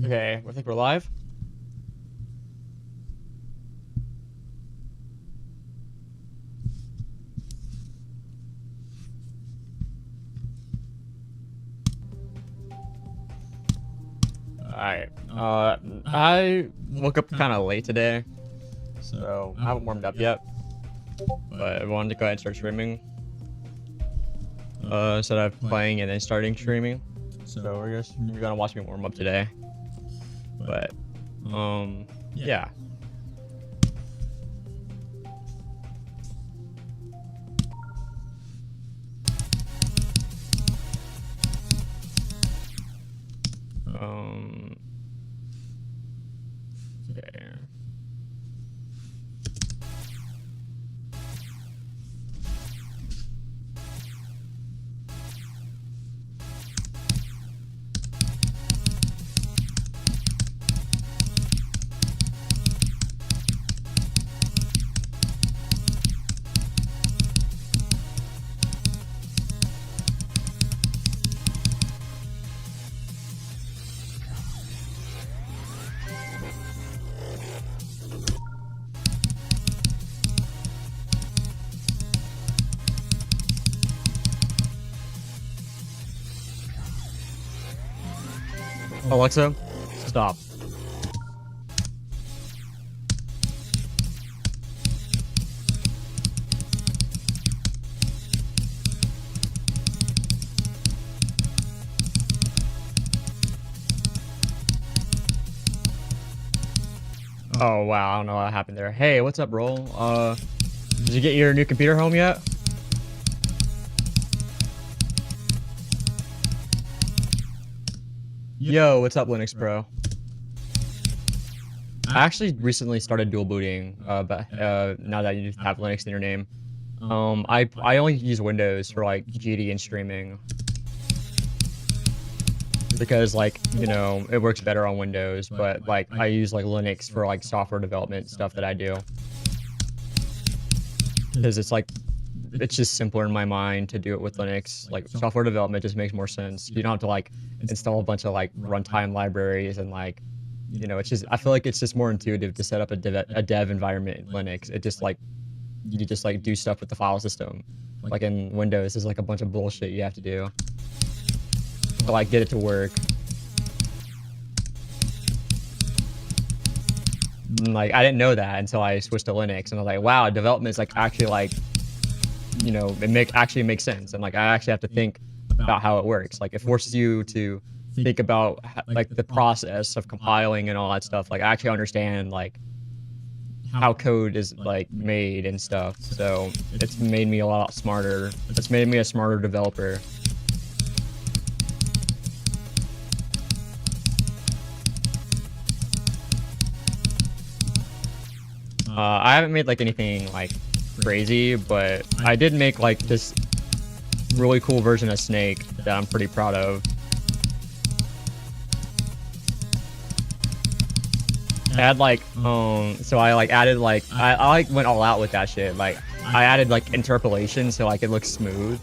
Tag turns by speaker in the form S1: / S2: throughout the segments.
S1: Okay, I think we're live. Alright. I woke up kind of late today, so I haven't warmed up yet. But I wanted to go ahead and start streaming. Instead of playing and then starting streaming. So you're gonna watch me warm up today. But yeah. Okay. Alexa, stop. Oh wow, I don't know what happened there. Hey, what's up, Roll? Did you get your new computer home yet? Yo, what's up, Linux Pro? I actually recently started dual booting, but now that you have Linux in your name. I only use Windows for like GD and streaming. Because like, you know, it works better on Windows, but like I use like Linux for like software development stuff that I do. Because it's just simpler in my mind to do it with Linux. Like software development just makes more sense. You don't have to like install a bunch of like runtime libraries and like, you know, it's just, I feel like it's just more intuitive to set up a dev environment in Linux. It just like, you just like do stuff with the file system. Like in Windows, there's like a bunch of bullshit you have to do to like get it to work. And, like I didn't know that until I switched to Linux, and I was like, wow, development is like actually like, you know, actually makes sense, and like I actually have to think about how it works. Like it forces you to think about like the process of compiling and all that stuff. Like I actually understand like how code is like made and stuff. So it's made me a lot smarter. It's made me a smarter developer. I haven't made like anything like crazy, but I did make like this really cool version of Snake that I'm pretty proud of. I had like so I like added like I like went all out with that shit. Like I added like interpolation so like it looks smooth.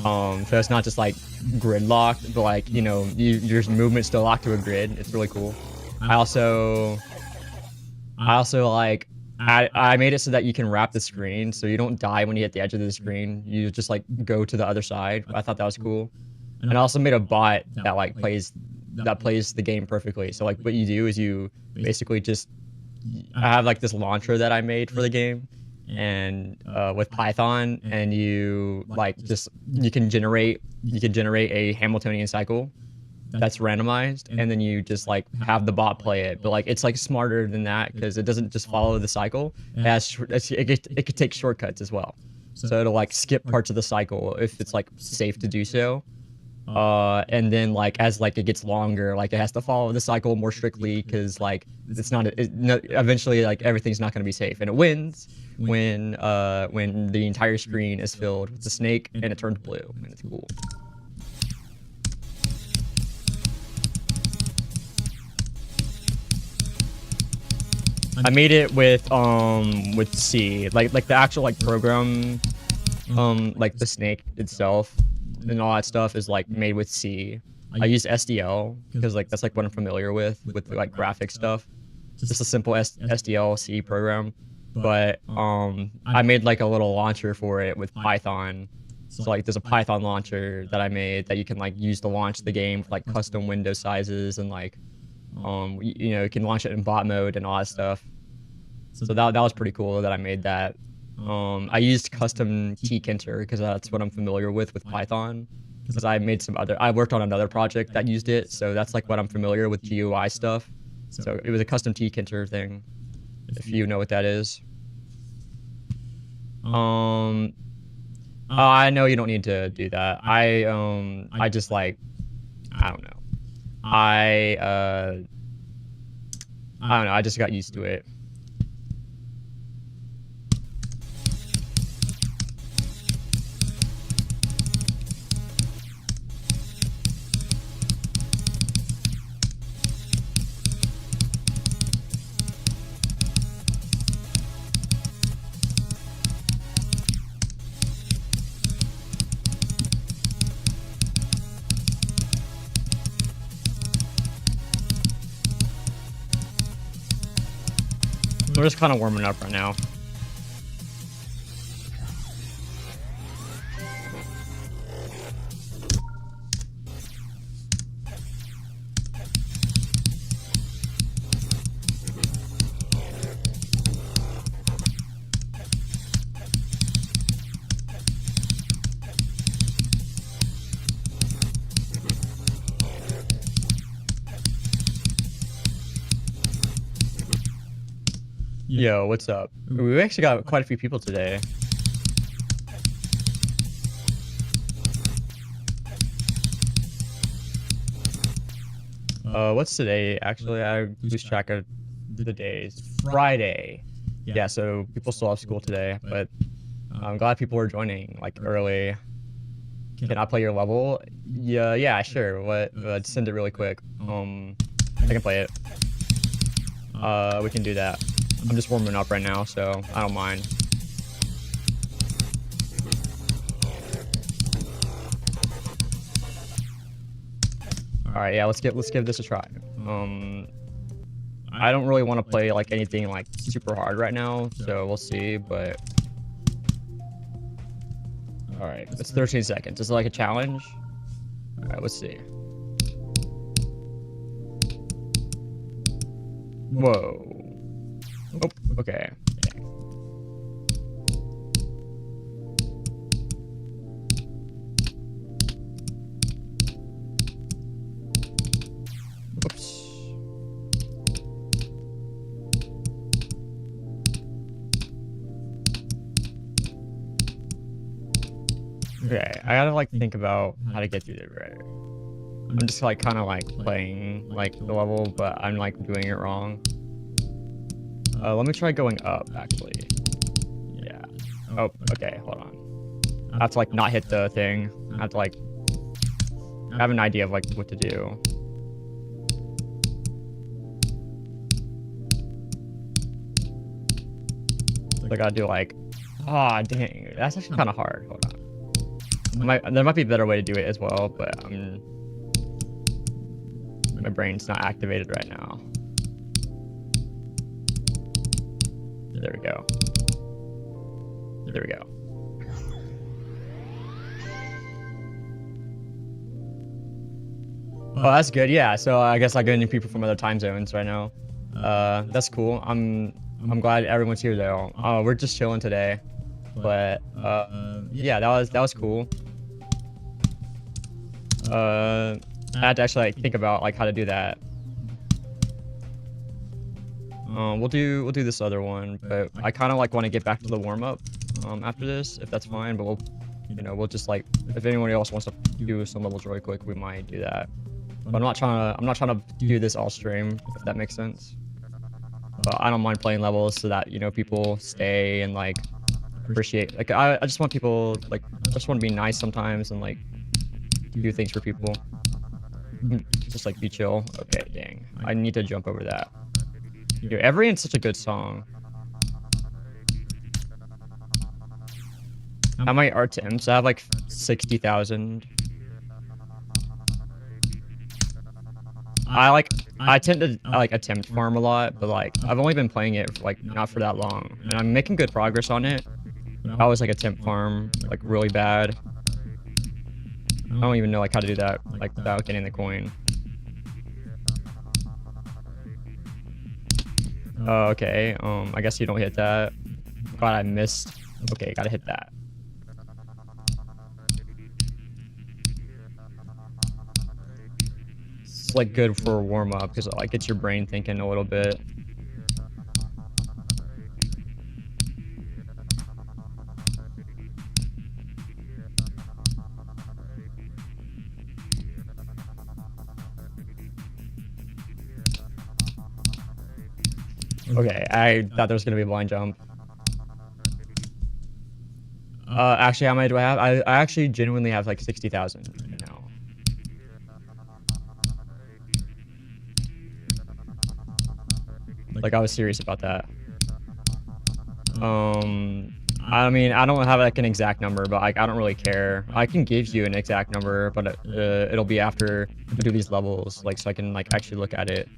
S1: So it's not just like grid locked, but like, you know, your movement's still locked to a grid. It's really cool. I also like I made it so that you can wrap the screen, so you don't die when you hit the edge of the screen. You just like go to the other side. I thought that was cool. And I also made a bot that like plays the game perfectly. So like what you do is you basically just, I have like this launcher that I made for the game, and with Python, and you like just you can generate a Hamiltonian cycle that's randomized, and then you just like have the bot play it. But like it's like smarter than that because it doesn't just follow the cycle. It could take shortcuts as well, so it'll like skip parts of the cycle if it's like safe to do so. And then like as like it gets longer, like it has to follow the cycle more strictly because like it's not eventually like everything's not going to be safe, and it wins when the entire screen is filled with the snake and it turns blue, and it's cool. I made it with C, like the actual like program, like the snake itself and all that stuff is like made with C. I use SDL because like that's like what I'm familiar with like graphic stuff. Just a simple SDL-C program. But I made like a little launcher for it with Python. So like there's a Python launcher that I made that you can like use to launch the game for like custom window sizes and like you know, you can launch it in bot mode and all that stuff. So that was pretty cool that I made that. I used custom tkinter because that's what I'm familiar with Python. Because I worked on another project that used it, so that's like what I'm familiar with GUI stuff. So it was a custom tkinter thing, if you know what that is. I know you don't need to do that. I just like, I don't know. I don't know. I just got used to it. We're just kind of warming up right now. Yo, what's up? We actually got quite a few people today. What's today? Actually, I lose track of the days. Friday. Yeah, so people still have school today, but I'm glad people are joining like early. Can I play your level? Yeah, sure. What? Send it really quick. I can play it. We can do that. I'm just warming up right now, so I don't mind. All right, yeah, let's give this a try. I don't really want to play like anything like super hard right now, so we'll see. But all right, it's 13 seconds. Is it like a challenge? All right, let's see. Whoa. Oh, okay. Oops. Okay, I gotta like think about how to get through the right. I'm just like kind of like playing like the level, but I'm like doing it wrong. Let me try going up, actually. Yeah. Oh, okay, hold on. I have to, like, not hit the thing. I have to, like... I have an idea of, like, what to do. So I gotta do, like... Ah, dang. That's actually kind of hard. Hold on. There might be a better way to do it as well, but my brain's not activated right now. There we go. There we go. Oh, that's good. Yeah. So I guess I get any people from other time zones right now. That's cool. I'm glad everyone's here though. We're just chilling today, but yeah, that was cool. I had to actually like think about like how to do that. We'll do this other one, but I kind of like want to get back to the warm up after this, if that's fine. But we'll just like, if anyone else wants to do some levels really quick, we might do that. But I'm not trying to do this all stream, if that makes sense. But I don't mind playing levels so that people stay and like appreciate. Like I just want people like I just want to be nice sometimes and like do things for people. Just like be chill. Okay, dang. I need to jump over that. Dude, Everyon's such a good song. How many RTMs? I have like 60,000. I tend to like attempt farm a lot, but like I've only been playing it for, like not for that long, and I'm making good progress on it. I always like attempt farm like really bad. I don't even know like how to do that like without getting the coin. Oh, okay. I guess you don't hit that. God, I missed. Okay, gotta hit that. It's like good for a warm up because it like gets your brain thinking a little bit. Okay, I thought there was gonna be a blind jump. Actually, how many do I have? I actually genuinely have like 60,000 right now. Like I was serious about that. I mean, I don't have like an exact number, but like I don't really care. I can give you an exact number, but it'll be after we do these levels, like so I can like actually look at it.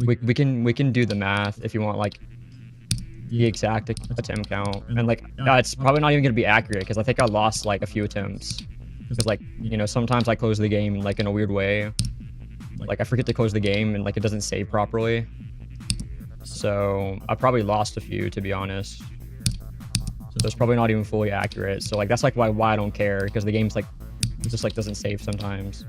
S1: We can do the math if you want like the exact attempt count, and like it's probably not even gonna be accurate because I think I lost like a few attempts because like you know sometimes I close the game like in a weird way, like I forget to close the game and like it doesn't save properly, so I probably lost a few to be honest. So it's probably not even fully accurate. So like that's like why I don't care because the game's like it just like doesn't save sometimes.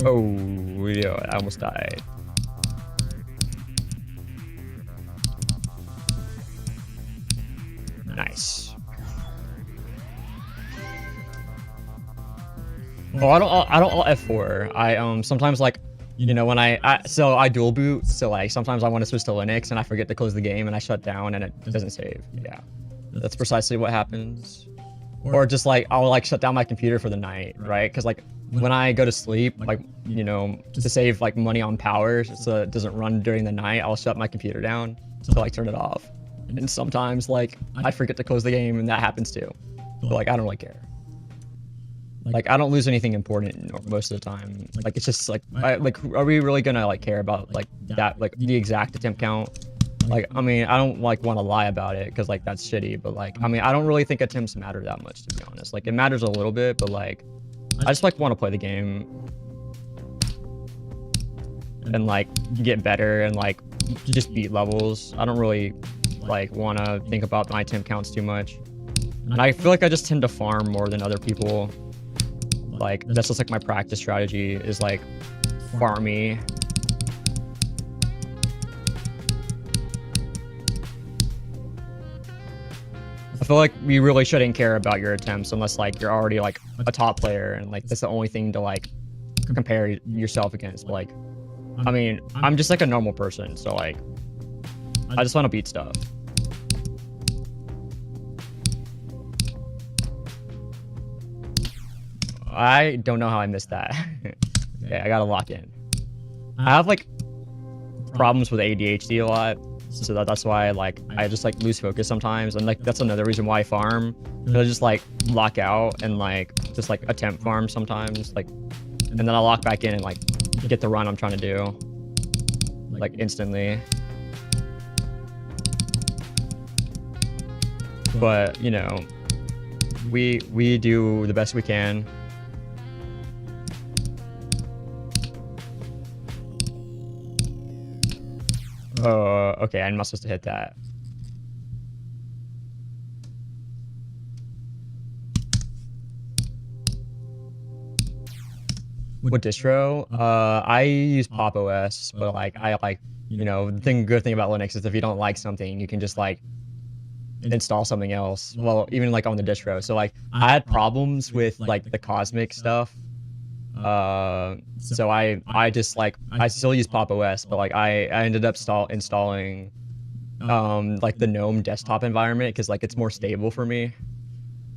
S1: Oh, yeah, I almost died. Nice. Oh, I don't alt F4. I sometimes like you know when I dual boot, so like sometimes I want to switch to Linux and I forget to close the game and I shut down and it doesn't save. Yeah, that's precisely what happens. Or just like I'll like shut down my computer for the night, right? Because like when I go to sleep, like you know, to save like money on power so it doesn't run during the night, I'll shut my computer down to like turn it off. And sometimes like I forget to close the game and that happens too. But like I don't really care. Like I don't lose anything important most of the time. Like it's just like are we really gonna like care about like that like the exact attempt count? Like I mean I don't like want to lie about it because like that's shitty, but like I mean I don't really think attempts matter that much to be honest. Like it matters a little bit, but like I just like want to play the game and like get better and like just beat levels. I don't really like want to think about my attempt counts too much, and I feel like I just tend to farm more than other people. Like that's just like my practice strategy is like farmy. I feel like we really shouldn't care about your attempts unless like you're already like a top player and like that's the only thing to like compare yourself against. But, like I mean I'm just like a normal person, so like I just want to beat stuff. I don't know how I missed that. Okay, I gotta lock in. I have like problems with ADHD a lot, so that's why like I just like lose focus sometimes, and like that's another reason why I farm. I just like lock out and like just like attempt farm sometimes, like, and then I lock back in and like get the run I'm trying to do, like instantly. But you know, we do the best we can. Okay, I'm not supposed to hit that. What distro? I use Pop OS, but like I like, you know, the good thing about Linux is if you don't like something, you can just like install something else. Well, even like on the distro. So like I had problems with like the Cosmic stuff. So I just like I still use Pop OS, but like I ended up installing like the GNOME desktop environment because like it's more stable for me,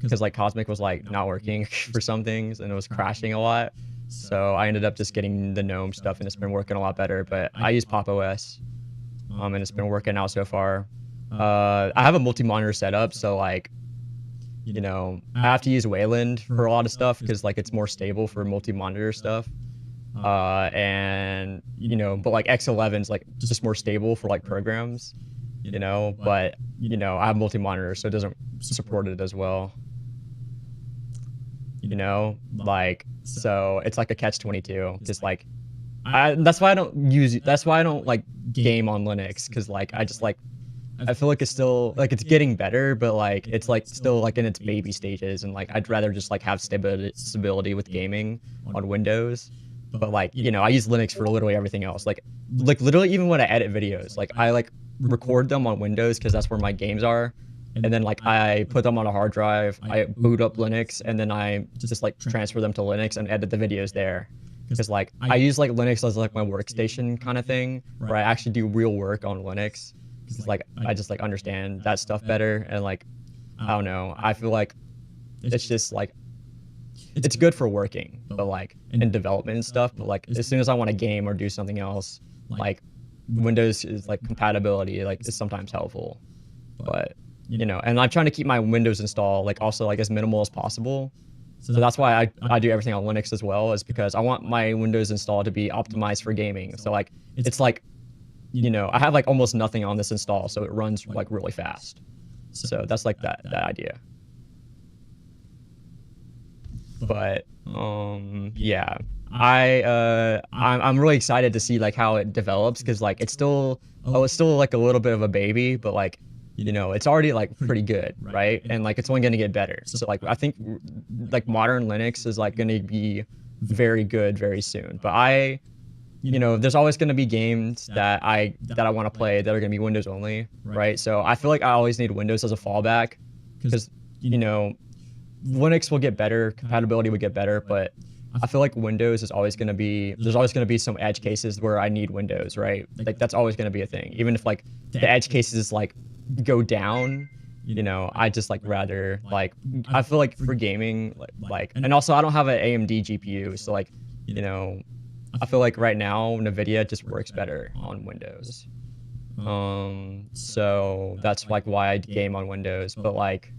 S1: because like Cosmic was like not working for some things and it was crashing a lot. So I ended up just getting the GNOME stuff, and it's been working a lot better. But I use Pop! OS, and it's been working out so far. I have a multi-monitor setup, so like, you know, I have to use Wayland for a lot of stuff because like it's more stable for multi-monitor stuff. And you know, but like X11's like just more stable for like programs, you know. But you know, I have multi-monitor, so it doesn't support it as well. You know, like, so it's like a catch-22. Just like, that's why I don't like game on Linux, because like I feel like it's still like it's getting better, but like it's like still like in its baby stages, and like I'd rather just like have stability with gaming on Windows. But like, you know, I use Linux for literally everything else. Like literally even when I edit videos, like I like record them on Windows because that's where my games are. And then like I put them on a hard drive, I boot up Linux, and then I just like transfer them to Linux and edit the videos there. Because like I use like Linux as like my workstation kind of thing, where I actually do real work on Linux. Because like I just like understand that stuff better, and like I don't know, I feel like it's just like it's good for working, but like in development and stuff. But like as soon as I want to game or do something else, like Windows is like compatibility like is sometimes helpful. But you know, and I'm trying to keep my Windows install like also like as minimal as possible. So that's why I do everything on Linux as well, is because I want my Windows install to be optimized for gaming. So like it's like, you know, I have like almost nothing on this install, so it runs like really fast. So that's like that idea. But yeah, I'm really excited to see like how it develops, because like it's still like a little bit of a baby, but like, you know, it's already like pretty good, right? And like it's only going to get better. So like I think like modern Linux is like going to be very good very soon. But you know, there's always going to be games that I want to play that are going to be Windows only, right? So I feel like I always need Windows as a fallback, because you know, Linux will get better, compatibility will get better, but I feel like Windows is always going to be, there's always going to be some edge cases where I need Windows, right? Like that's always going to be a thing. Even if like the edge cases like go down, you know, I just like rather like, I feel like for gaming, like, and also I don't have an AMD GPU, so like, you know, I feel like right now NVIDIA just works better on Windows. So that's like why I game on Windows, but like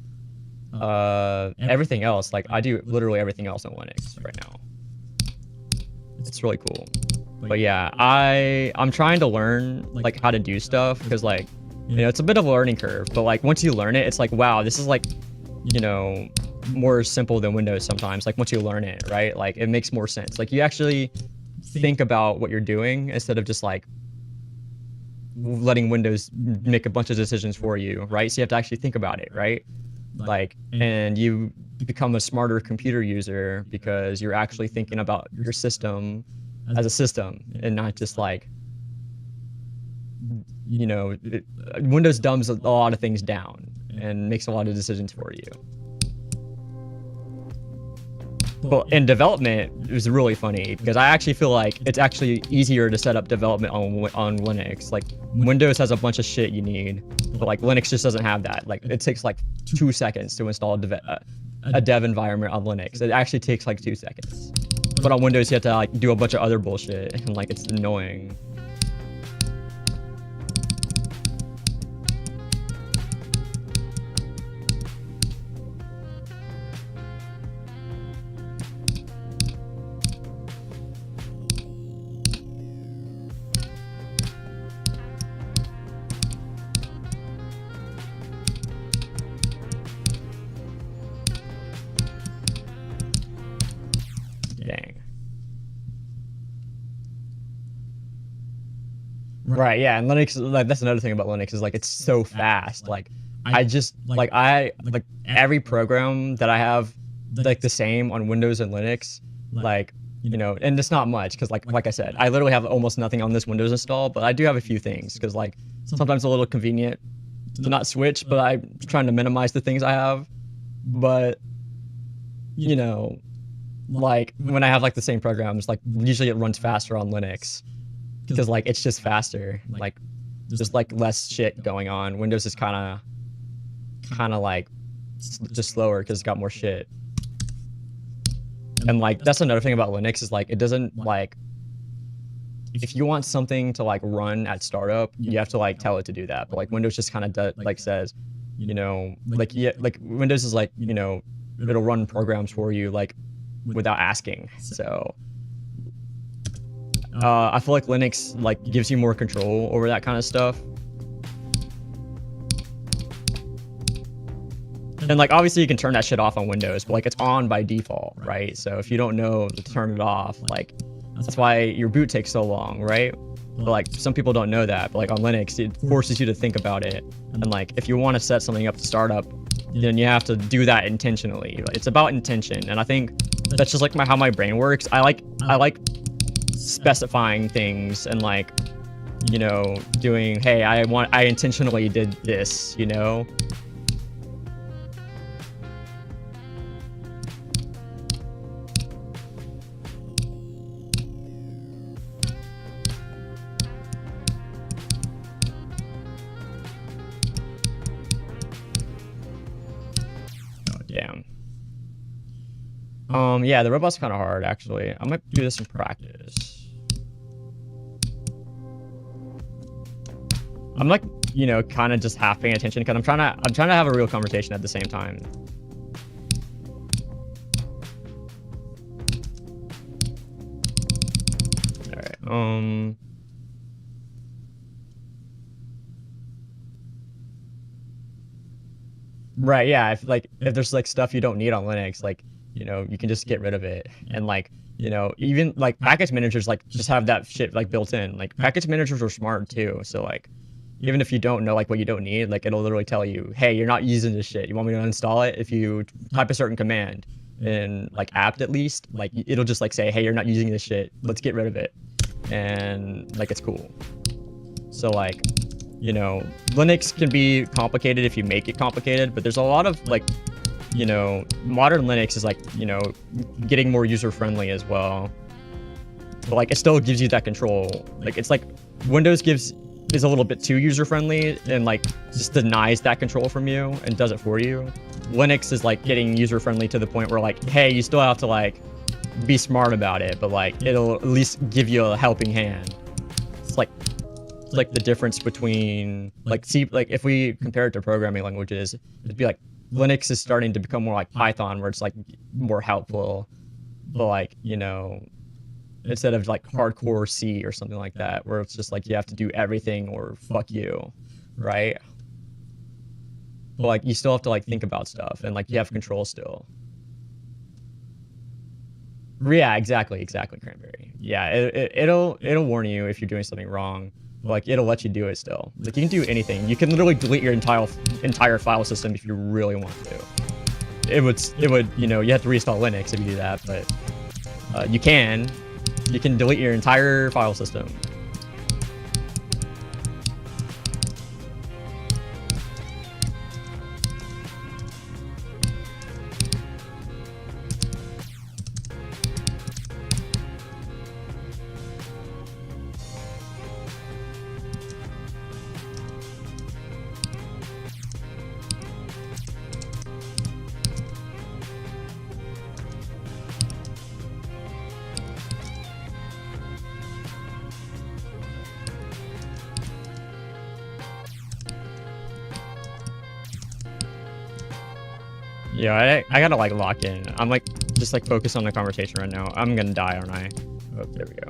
S1: everything else, like I do literally everything else on Linux right now. It's really cool. But yeah, I'm trying to learn like how to do stuff, because like, you know, it's a bit of a learning curve, but like once you learn it, it's like, wow, this is like, you know, more simple than Windows sometimes. Like once you learn it, right? Like it makes more sense. Like you actually think about what you're doing instead of just like letting Windows make a bunch of decisions for you, right? So you have to actually think about it, right? Like, and you become a smarter computer user because you're actually thinking about your system as a system, and not just like, you know, Windows dumbs a lot of things down and makes a lot of decisions for you. Well, in development, it was really funny because I actually feel like it's actually easier to set up development on Linux. Like Windows has a bunch of shit you need, but like Linux just doesn't have that. Like it takes like 2 seconds to install a dev environment on Linux. It actually takes like 2 seconds. But on Windows, you have to like do a bunch of other bullshit, and like it's annoying. Dang. Right, yeah, and Linux, like that's another thing about Linux, is like it's so fast. Like I just like every program that I have like the same on Windows and Linux, like, you know, and it's not much because like I said, I literally have almost nothing on this Windows install, but I do have a few things because like sometimes a little convenient to not switch, but I'm trying to minimize the things I have. But you know, like when I have like the same programs, like usually it runs faster on Linux because like it's just faster. Like there's like less shit going on. Windows is kind of like just slower because it's got more shit. And like, that's another thing about Linux is like, it doesn't like, if you want something to like run at startup, you have to like tell it to do that. But like Windows just kind of like says, you know, like, yeah, like Windows is like, you know, it'll run programs for you like without asking. So I feel like Linux like gives you more control over that kind of stuff. And like, obviously you can turn that shit off on Windows, but like it's on by default, right? So if you don't know to turn it off, like that's why your boot takes so long, right? But like some people don't know that, but like on Linux, it forces you to think about it. And like, if you want to set something up to start up, then you have to do that intentionally. It's about intention. And I think that's just like how my brain works. I like specifying things and like, you know, doing, hey, I intentionally did this, you know? Damn. Yeah, the robot's kind of hard, actually. I might do this in practice. I'm like, you know, kind of just half paying attention because I'm trying to have a real conversation at the same time. All right. Right, yeah, if there's like stuff you don't need on Linux, like, you know, you can just get rid of it. And like, you know, even like package managers like just have that shit like built in. Like package managers are smart too. So like, even if you don't know like what you don't need, like it'll literally tell you, hey, you're not using this shit. You want me to uninstall it? If you type a certain command in like apt at least, like it'll just like say, hey, you're not using this shit. Let's get rid of it. And like, it's cool. So like, you know, Linux can be complicated if you make it complicated, but there's a lot of like, you know, modern Linux is like, you know, getting more user-friendly as well. But like, it still gives you that control. Like, it's like Windows is a little bit too user-friendly and like just denies that control from you and does it for you. Linux is like getting user-friendly to the point where like, hey, you still have to like be smart about it, but like it'll at least give you a helping hand. It's like the difference between like if we compare it to programming languages, it'd be like Linux is starting to become more like Python, where it's like more helpful, but like, you know, instead of like hardcore C or something like that, where it's just like you have to do everything or fuck you, right? But like you still have to like think about stuff and like you have control still. Yeah, exactly, Cranberry. Yeah, it'll warn you if you're doing something wrong. Like it'll let you do it still. Like you can do anything. You can literally delete your entire file system if you really want to. It would, you know, you have to reinstall Linux if you do that, but you can delete your entire file system. Yeah, I gotta like lock in. I'm like just like focused on the conversation right now. I'm gonna die, aren't I? Oh, there we go.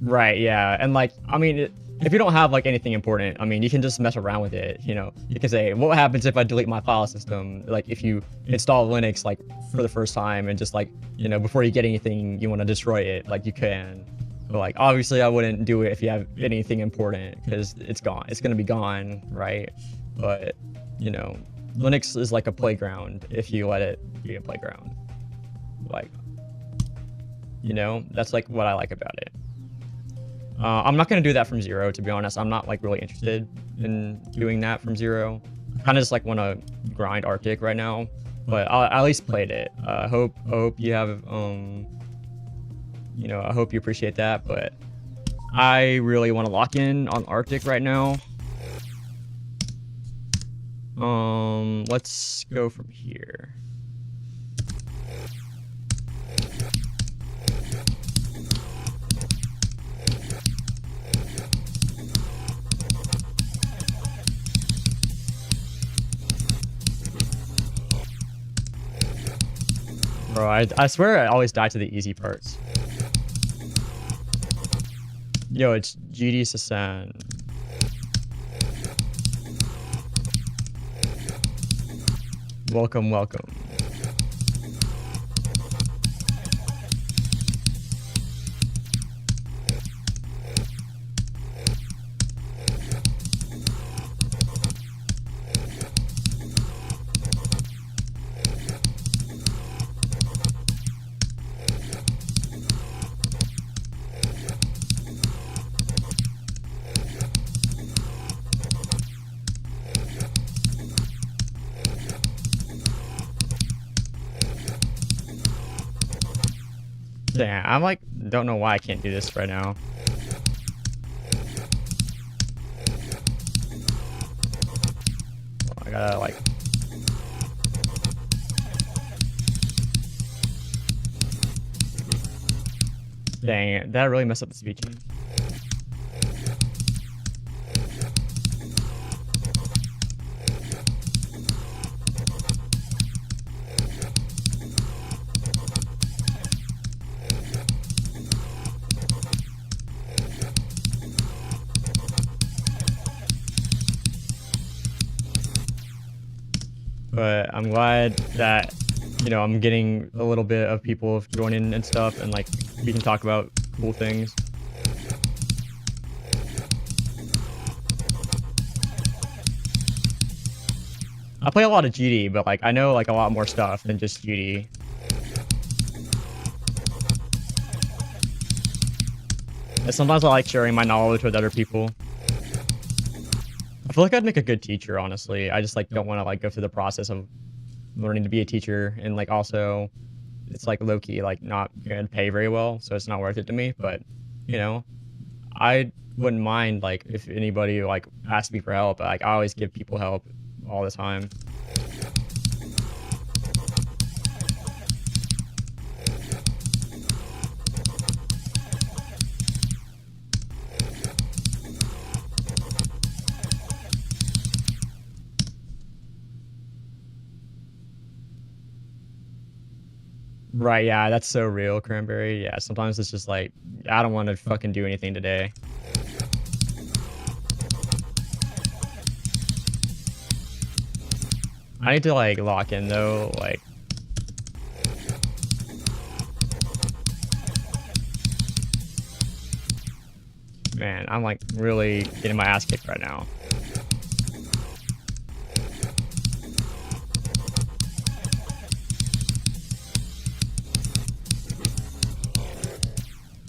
S1: Right, yeah, and like, I mean, if you don't have like anything important, I mean, you can just mess around with it. You know, you can say, what happens if I delete my file system? Like, if you install Linux like for the first time and just like, you know, before you get anything, you want to destroy it, like you can. But like, obviously, I wouldn't do it if you have anything important because it's gone. It's gonna be gone, right? But you know, Linux is like a playground if you let it be a playground. Like, you know, that's like what I like about it. I'm not gonna do that from zero, to be honest. I'm not like really interested in doing that from zero. I kind of just like want to grind Arctic right now, but I at least played it. I hope you have you know, I hope you appreciate that, but I really want to lock in on Arctic right now. Let's go from here. Bro, I swear I always die to the easy parts. Yo, it's GD Sasan. Welcome, welcome. Damn, I'm like, don't know why I can't do this right now. I gotta like. Dang it, that really messed up the speed chain. But I'm glad that, you know, I'm getting a little bit of people joining and stuff, and like we can talk about cool things. I play a lot of GD, but like I know like a lot more stuff than just GD. And sometimes I like sharing my knowledge with other people. I feel like I'd make a good teacher, honestly. I just like don't want to like go through the process of learning to be a teacher, and like also it's like low-key like not gonna pay very well, so it's not worth it to me. But you know, I wouldn't mind like if anybody like asked me for help. Like I always give people help all the time. Right, yeah, that's so real, Cranberry. Yeah, sometimes it's just like, I don't want to fucking do anything today. I need to like lock in though, like. Man, I'm like really getting my ass kicked right now.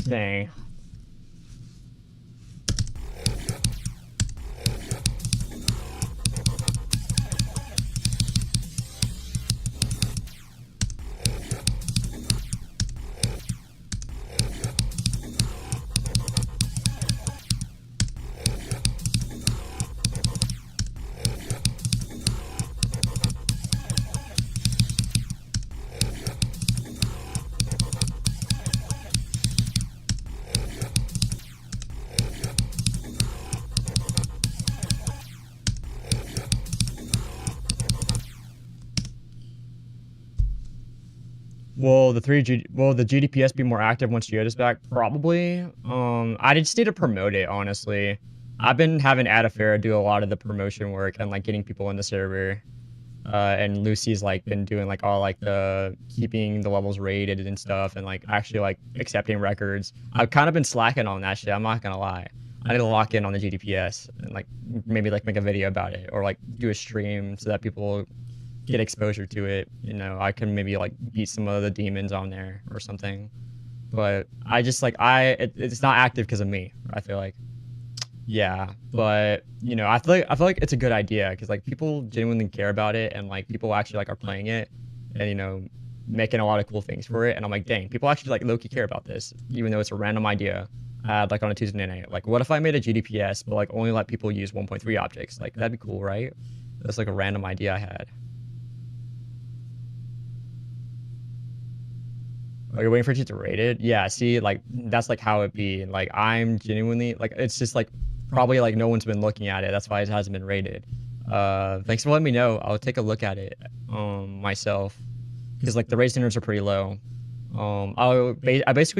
S1: Dang. Will the GDPS be more active once Geoda's back? Probably. I just need to promote it, honestly. I've been having Adafera do a lot of the promotion work and like getting people in the server. And Lucy's like been doing like all like the keeping the levels rated and stuff, and like actually like accepting records. I've kind of been slacking on that shit, I'm not gonna lie. I need to lock in on the GDPS and like maybe like make a video about it, or like do a stream so that people get exposure to it. You know, I can maybe like beat some of the demons on there or something. But I just like it's not active because of me, I feel like. Yeah, but you know, I feel like it's a good idea because like people genuinely care about it, and like people actually like are playing it, and you know, making a lot of cool things for it. And I'm like, dang, people actually like low-key care about this, even though it's a random idea. Like on a Tuesday night, like what if I made a GDPS but like only let people use 1.3 objects? Like that'd be cool, right? That's like a random idea I had. Oh, you're waiting for it to rate it? Yeah, see, like, that's, like, how it be. Like, I'm genuinely, like, it's just, like, probably, like, no one's been looking at it. That's why it hasn't been rated. Thanks for letting me know. I'll take a look at it, myself. Because, like, the rate standards are pretty low. I just,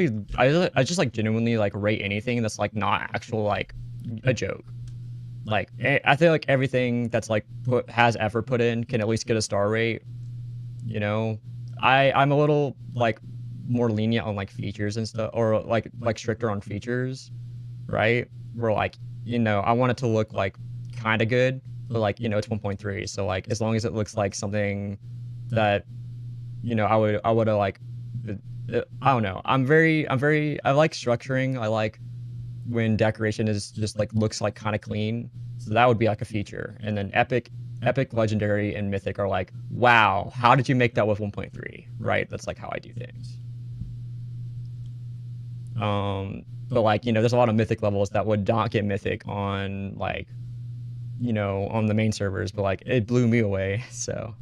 S1: like, genuinely, like, rate anything that's, like, not actual, like, a joke. Like, I feel like everything that's, like, has effort put in can at least get a star rate, you know? I'm a little, like, more lenient on like features and stuff, or like stricter on features, right? Where like, you know, I want it to look like kind of good, but like, you know, it's 1.3, so like as long as it looks like something that, you know, I would like, I don't know. I like structuring. I like when decoration is just like looks like kind of clean. So that would be like a feature. And then epic, legendary, and mythic are like, wow, how did you make that with 1.3? Right? That's like how I do things. But like, you know, there's a lot of mythic levels that would not get mythic on like, you know, on the main servers, but like it blew me away. So,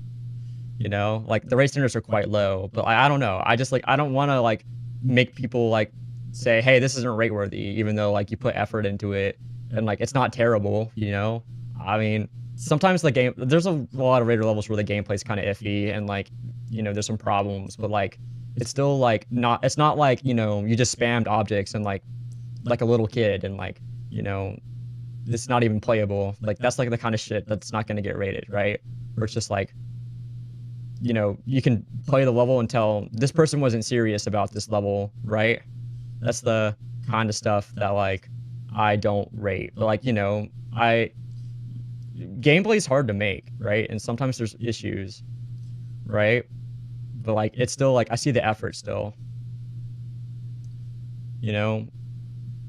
S1: you know, like the rate standards are quite low, but I don't know. I just like, I don't want to like make people like say, hey, this isn't rate worthy, even though like you put effort into it and like it's not terrible, you know? I mean, sometimes the game, there's a lot of rated levels where the gameplay is kind of iffy and like, you know, there's some problems, but like it's still like not, it's not like, you know, you just spammed objects and like a little kid and like, you know, it's not even playable. Like that's like the kind of shit that's not going to get rated, right? Where it's just like, you know, you can play the level and tell this person wasn't serious about this level, right? That's the kind of stuff that like I don't rate. But like, you know, gameplay is hard to make, right? And sometimes there's issues, right? But like it's still like I see the effort still, you know.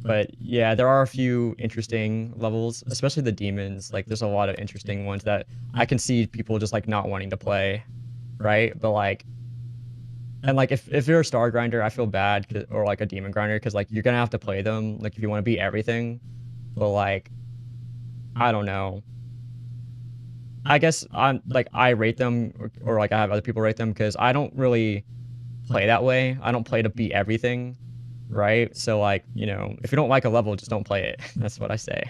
S1: But yeah, there are a few interesting levels, especially the demons. Like there's a lot of interesting ones that I can see people just like not wanting to play, right? But like, and like if you're a star grinder, I feel bad, or like a demon grinder, because like you're gonna have to play them like if you want to beat everything. But like, I don't know. I guess I'm like I rate them, or like I have other people rate them because I don't really play that way. I don't play to beat everything, right? So like, you know, if you don't like a level, just don't play it. That's what I say.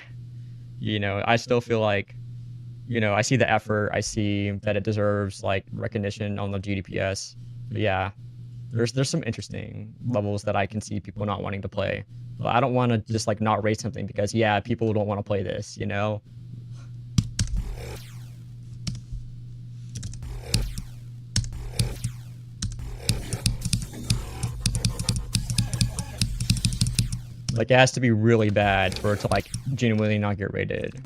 S1: You know, I still feel like, you know, I see the effort. I see that it deserves like recognition on the GDPS. But yeah, there's some interesting levels that I can see people not wanting to play. But I don't want to just like not rate something because yeah, people don't want to play this, you know? Like it has to be really bad for it to like genuinely not get rated.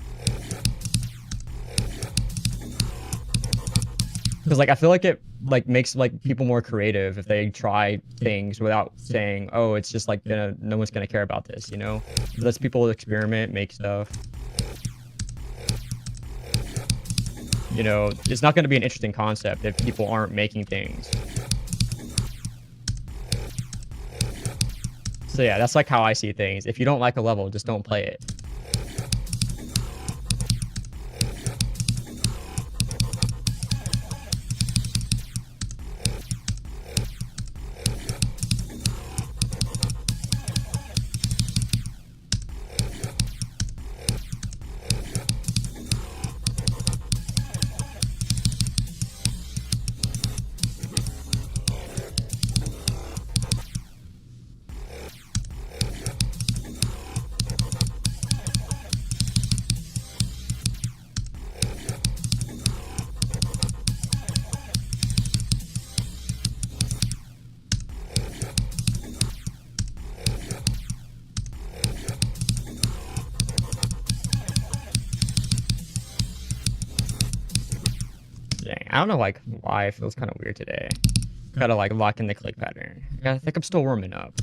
S1: Because like I feel like it like makes like people more creative if they try things without saying, oh, it's just like no one's gonna care about this, you know? It lets people experiment, make stuff. You know, it's not gonna be an interesting concept if people aren't making things. So yeah, that's like how I see things. If you don't like a level, just don't play it. I don't know like why it feels kind of weird today. Gotta like lock in the click pattern. I think I'm still warming up.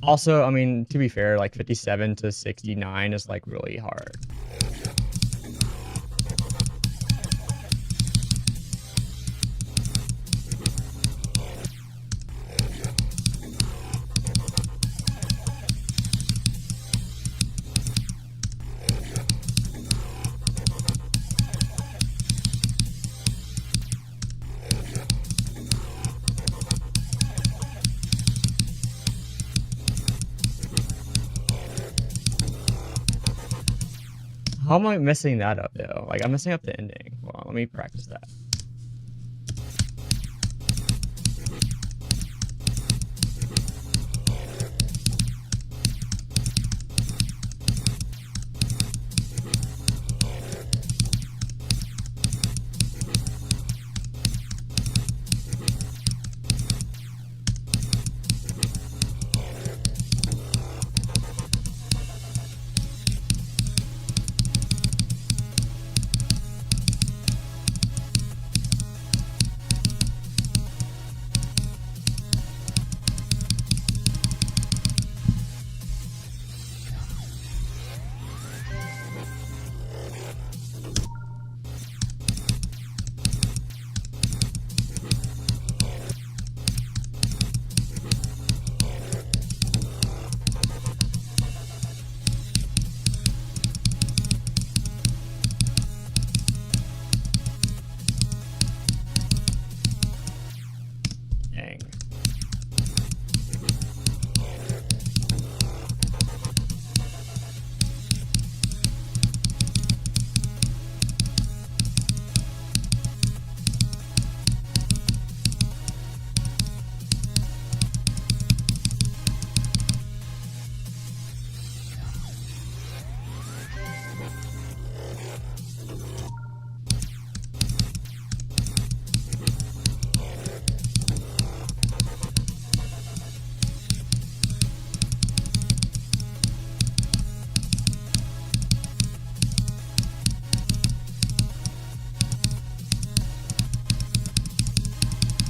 S1: Also, I mean, to be fair, like 57 to 69 is like really hard. How am I messing that up though? Like I'm messing up the ending. Hold on, let me practice that. Dang.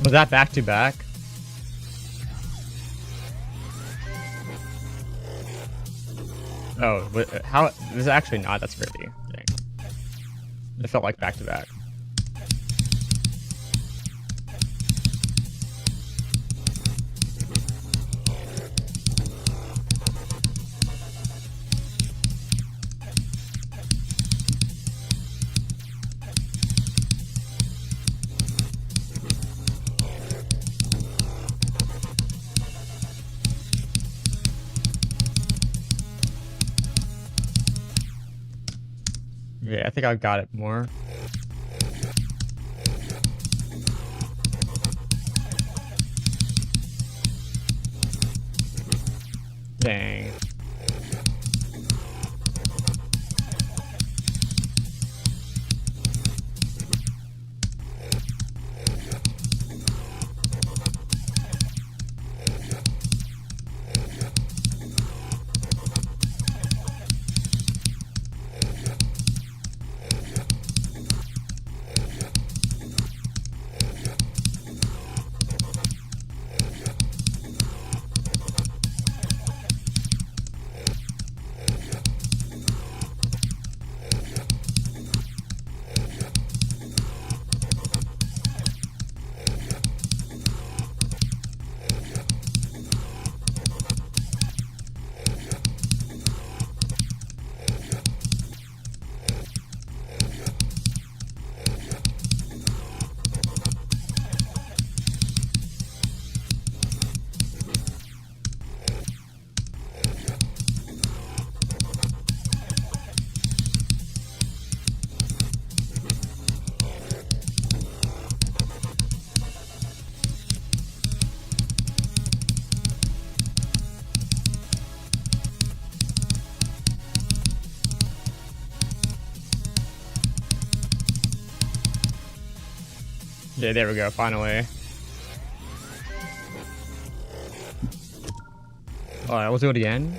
S1: Was that back to back? Oh, how? This is actually not. That's crazy. Dang. It felt like back to back. Yeah, I think I got it more. Dang. Yeah, there we go, finally. Alright, we'll do it again.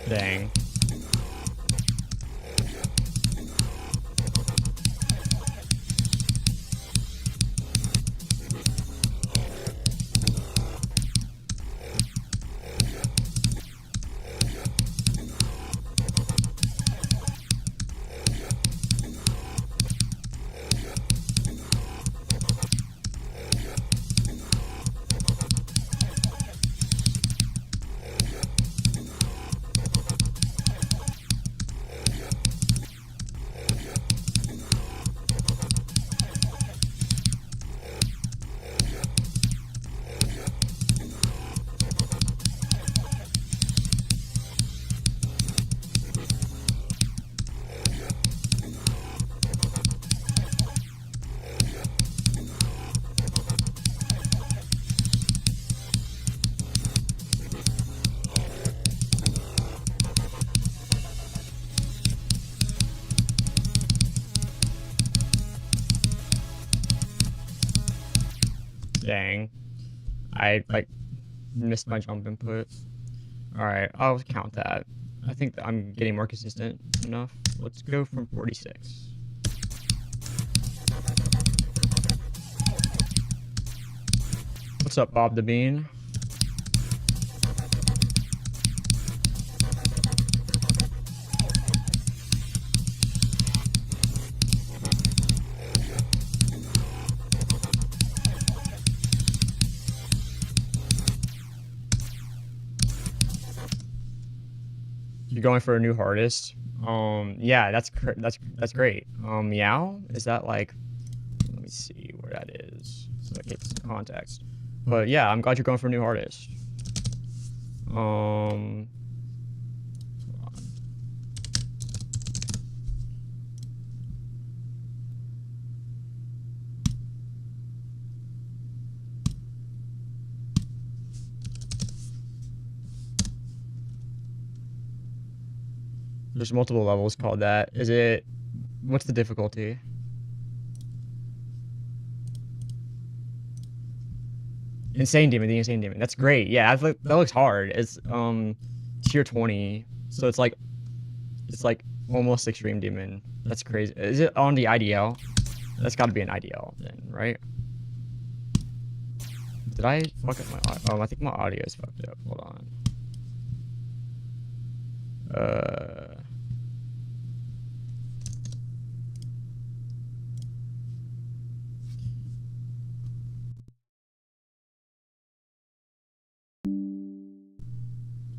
S1: Dang. Dang. I like missed my jump input. Alright, I'll count that. I think I'm getting more consistent enough. Let's go from 46. What's up, Bob the Bean? You're going for a new hardest? Yeah, that's great. Meow? Is that like? Let me see where that is, so I get some context. But yeah, I'm glad you're going for a new hardest. Hold on. There's multiple levels called that. Is it? What's the difficulty? Insane Demon, the Insane Demon. That's great. Yeah, that looks hard. It's tier 20, so it's like almost Extreme Demon. That's crazy. Is it on the IDL? That's got to be an IDL then, right? Did I fuck up my audio? I think my audio is fucked up. Hold on.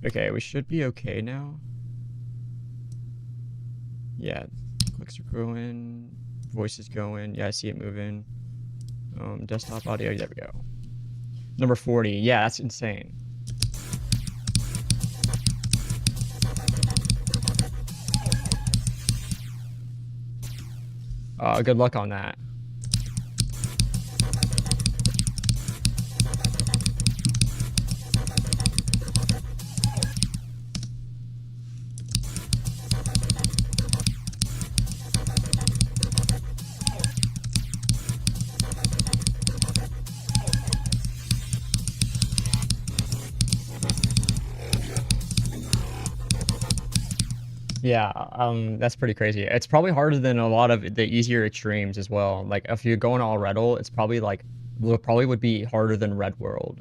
S1: Okay, we should be okay now. Yeah, clicks are going, voice is going. Yeah, I see it moving. Desktop audio, there we go. Number 40, yeah, that's insane. Good luck on that. Yeah, that's pretty crazy. It's probably harder than a lot of the easier extremes as well. Like if you're going all Redle, it's probably like probably would be harder than Red World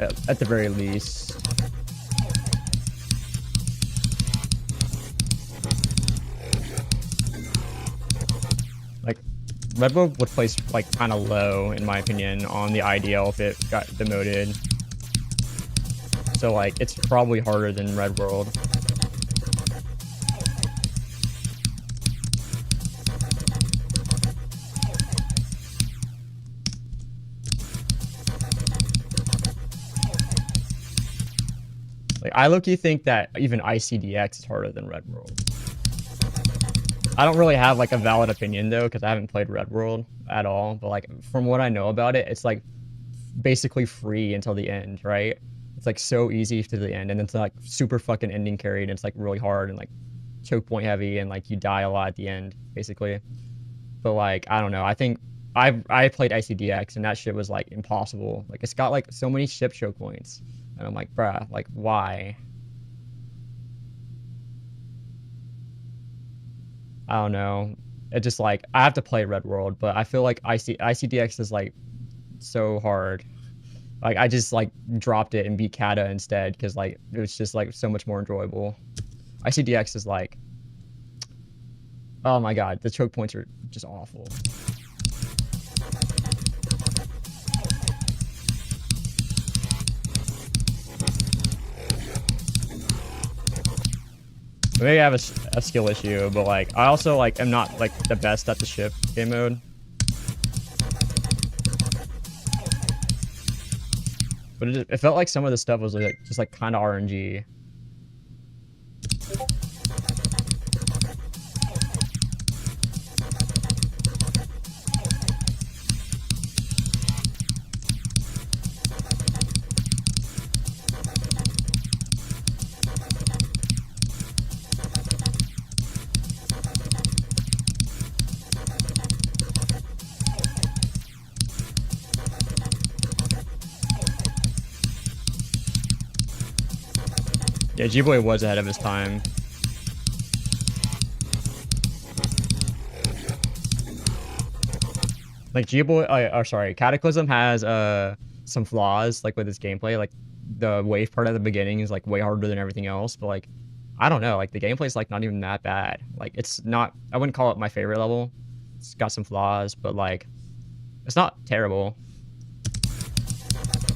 S1: at the very least. Like Red World would place like kind of low in my opinion on the IDL if it got demoted. So like it's probably harder than Red World. Like, I low-key think that even ICDX is harder than Red World. I don't really have, like, a valid opinion, though, because I haven't played Red World at all. But, like, from what I know about it, it's, like, basically free until the end, right? It's, like, so easy to the end. And it's, like, super fucking ending carried. And it's, like, really hard and, like, choke point heavy. And, like, you die a lot at the end, basically. But, like, I don't know. I think I played ICDX, and that shit was, like, impossible. Like, it's got, like, so many ship choke points. And I'm like, bruh, like, why? I don't know. It just, like, I have to play Red World, but I feel like ICDX is, like, so hard. Like, I just, like, dropped it and beat Kata instead, because, like, it was just, like, so much more enjoyable. ICDX is, like, oh my god, the choke points are just awful. Maybe I have a skill issue, but like I also like am not like the best at the ship game mode. But it felt like some of the stuff was like just like kind of RNG. Yeah, G-Boy was ahead of his time. Like G-Boy, or sorry, Cataclysm has some flaws like with its gameplay. Like the wave part at the beginning is like way harder than everything else. But like, I don't know, like the gameplay is like not even that bad. Like it's not, I wouldn't call it my favorite level. It's got some flaws, but like, it's not terrible.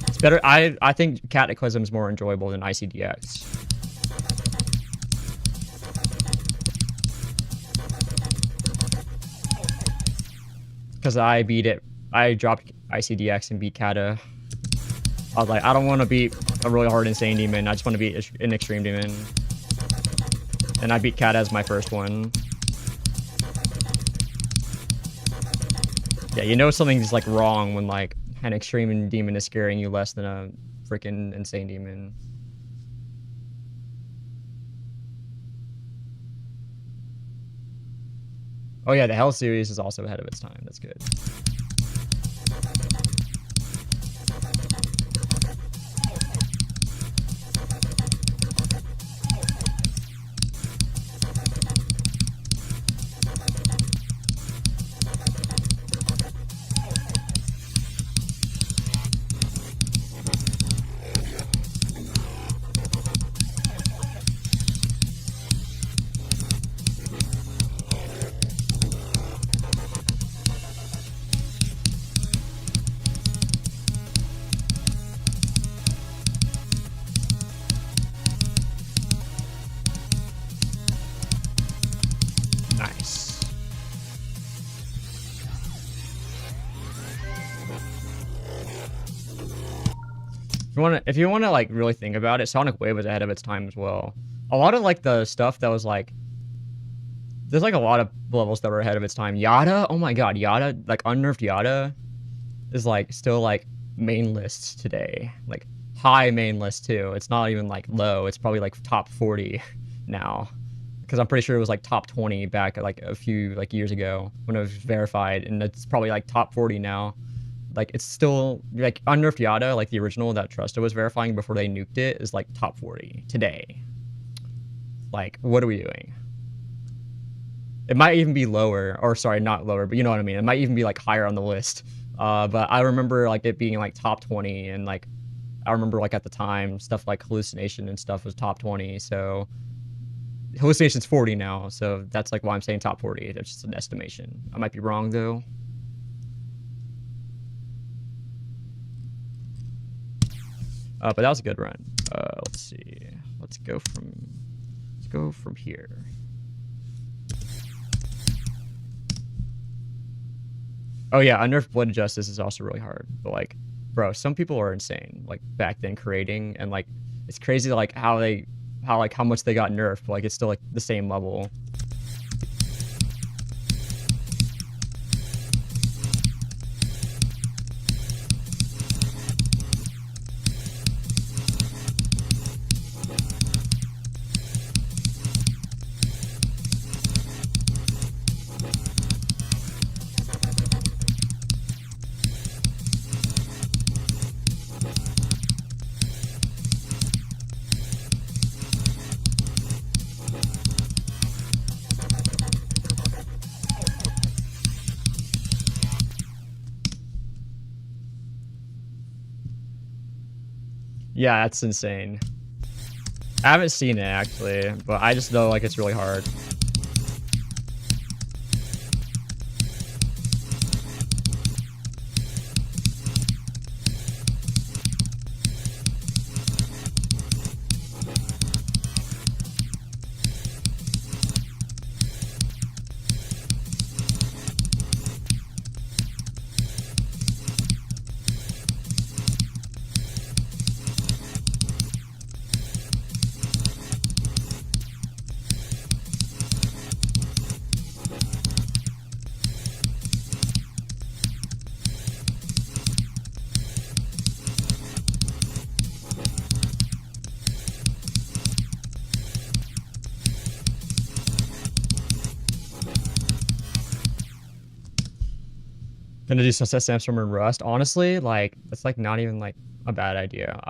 S1: It's better. I think Cataclysm is more enjoyable than ICDX. Because I beat it. I dropped ICDX and beat Kata. I was like, I don't want to beat a really hard insane demon. I just want to beat an extreme demon. And I beat Kata as my first one. Yeah, you know something's like wrong when like an extreme demon is scaring you less than a freaking insane demon. Oh yeah, the Hell series is also ahead of its time. That's good. Nice. If you wanna like really think about it, Sonic Wave was ahead of its time as well. A lot of like the stuff that was like, there's like a lot of levels that were ahead of its time. Yada, oh my god, Yada, like unnerfed Yada is like still like main lists today. Like high main list too. It's not even like low. It's probably like top 40 now. Because I'm pretty sure it was like top 20 back like a few like years ago when it was verified, and it's probably like top 40 now. Like it's still like unnerfed Yada, like the original that Trusta was verifying before they nuked it, is like top 40 today. Like, what are we doing? It might even be lower, or sorry, not lower, but you know what I mean. It might even be like higher on the list. But I remember like it being like top 20, and like I remember like at the time stuff like hallucination and stuff was top 20. So hallucination's 40 now, so that's like why I'm saying top 40. That's just an estimation. I might be wrong though. But that was a good run. Let's see. Let's go from here. Oh yeah, Unnerved Blood Justice is also really hard. But like, bro, some people are insane. Like back then creating, and like it's crazy like how much they got nerfed, but like it's still like the same level. Yeah, that's insane. I haven't seen it actually, but I just know like it's really hard. Gonna do Sunset Sandstorm and Rust. Honestly, like it's like not even like a bad idea.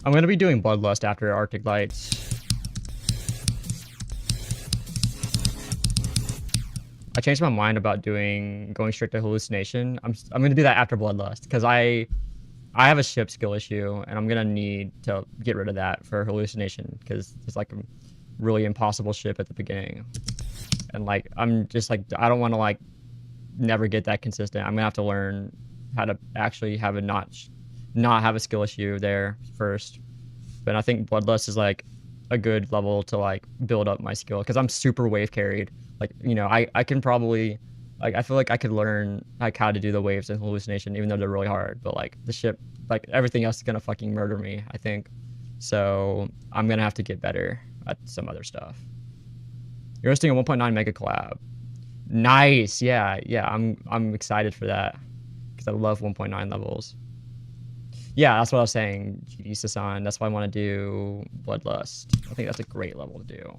S1: I'm gonna be doing Bloodlust after Arctic Lights. I changed my mind about going straight to hallucination. I'm gonna do that after Bloodlust because I have a ship skill issue and I'm gonna need to get rid of that for hallucination because it's like a really impossible ship at the beginning, and like I'm just like I don't want to like never get that consistent. I'm gonna have to learn how to actually have a not have a skill issue there first. But I think Bloodlust is like a good level to like build up my skill because I'm super wave carried. Like, you know, I can probably, like, I feel like I could learn like how to do the waves in hallucination, even though they're really hard. But like the ship, like everything else is gonna fucking murder me, I think. So I'm gonna have to get better at some other stuff. You're hosting a 1.9 mega collab. Nice, yeah. I'm excited for that because I love 1.9 levels. Yeah, that's what I was saying, GD Sasan. That's why I want to do Bloodlust. I think that's a great level to do.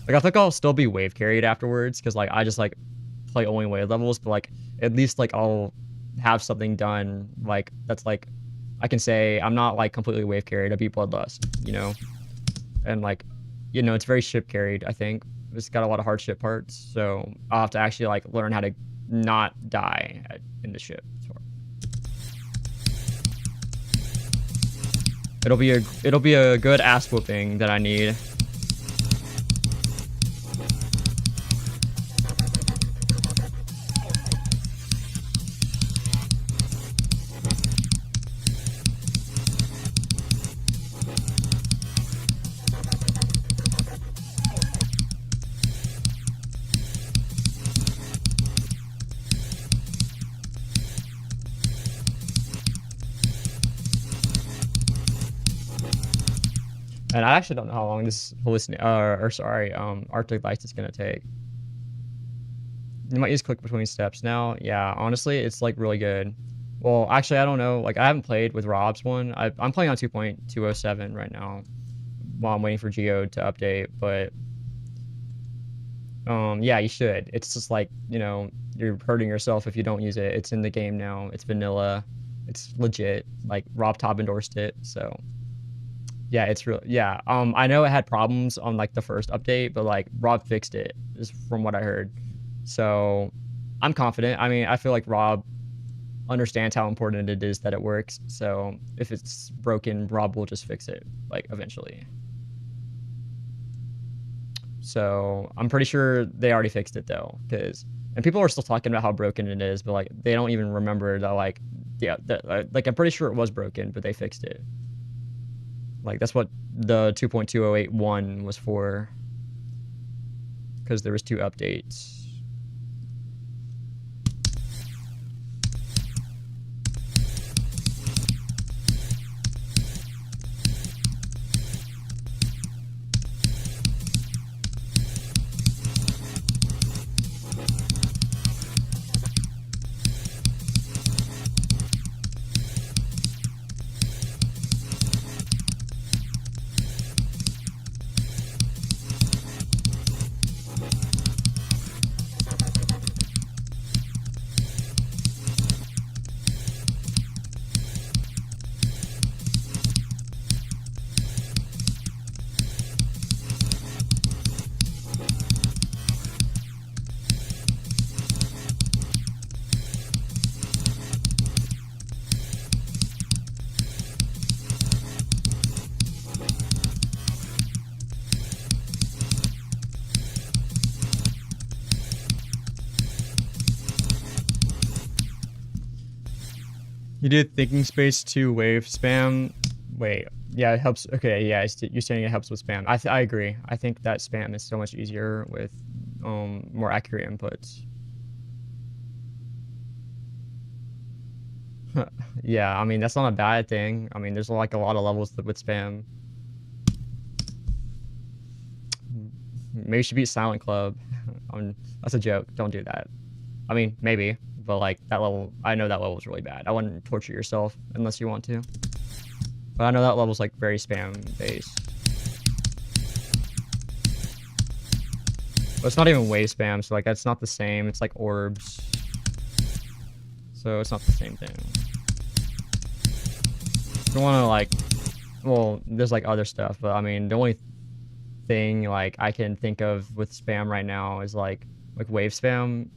S1: Like, I think I'll still be wave carried afterwards because, like, I just, like, play only wave levels. But, like, at least, like, I'll have something done, like, that's, like, I can say I'm not, like, completely wave carried. I beat Bloodlust, you know? And, like, you know, it's very ship carried, I think. It's got a lot of hard ship parts. So I'll have to actually, like, learn how to not die in the ship. It'll be a good ass whooping that I need. And I actually don't know how long this Arctic Lights is gonna take. You might use click between steps now. Yeah, honestly, it's like really good. Well, actually, I don't know. Like, I haven't played with Rob's one. I'm playing on 2.207 right now while I'm waiting for Geo to update. But yeah, you should. It's just like, you know, you're hurting yourself if you don't use it. It's in the game now. It's vanilla. It's legit. Like, Rob top endorsed it, so. Yeah, it's real. Yeah, I know it had problems on like the first update, but like Rob fixed it, is from what I heard. So I'm confident. I mean, I feel like Rob understands how important it is that it works. So if it's broken, Rob will just fix it, like, eventually. So I'm pretty sure they already fixed it though, and people are still talking about how broken it is, but like they don't even remember that, like, yeah, like I'm pretty sure it was broken, but they fixed it. Like, that's what the 2.2081 was for, because there was 2 updates. You did thinking space to wave spam. Wait, yeah, it helps. Okay, yeah, you're saying it helps with spam. I agree. I think that spam is so much easier with more accurate inputs. Yeah, I mean, that's not a bad thing. I mean, there's like a lot of levels with spam. Maybe you should beat Silent Club. That's a joke. Don't do that. I mean, maybe. But like that level, I know that level is really bad. I wouldn't torture yourself unless you want to. But I know that level's like very spam based. But it's not even wave spam, so like that's not the same. It's like orbs. so it's not the same thing. You want to like, well, there's like other stuff, but I mean, the only thing like I can think of with spam right now is like wave spam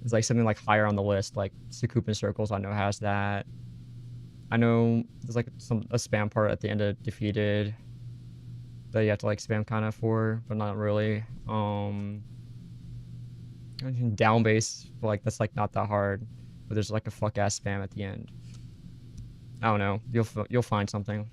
S1: is like something like higher on the list. Like Sukup and Circles, I know has that. I know there's like a spam part at the end of Defeated that you have to like spam kind of for, but not really. Down bass, like that's like not that hard, but there's like a fuck ass spam at the end. I don't know. You'll find something.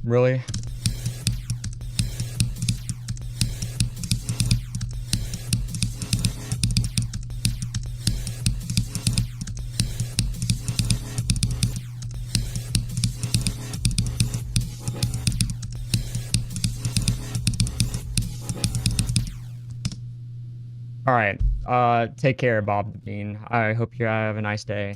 S1: Really? All right. Take care, Bob the Bean. I hope you have a nice day.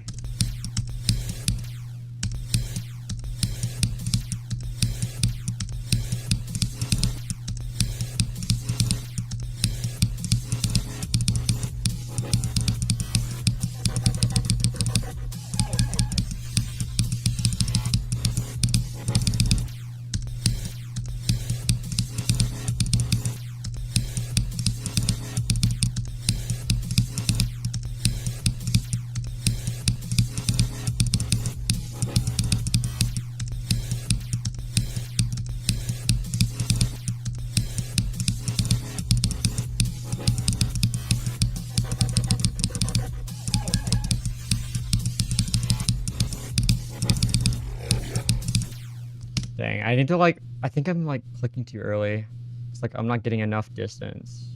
S1: Dang, I need to like, I think I'm like clicking too early. It's like I'm not getting enough distance.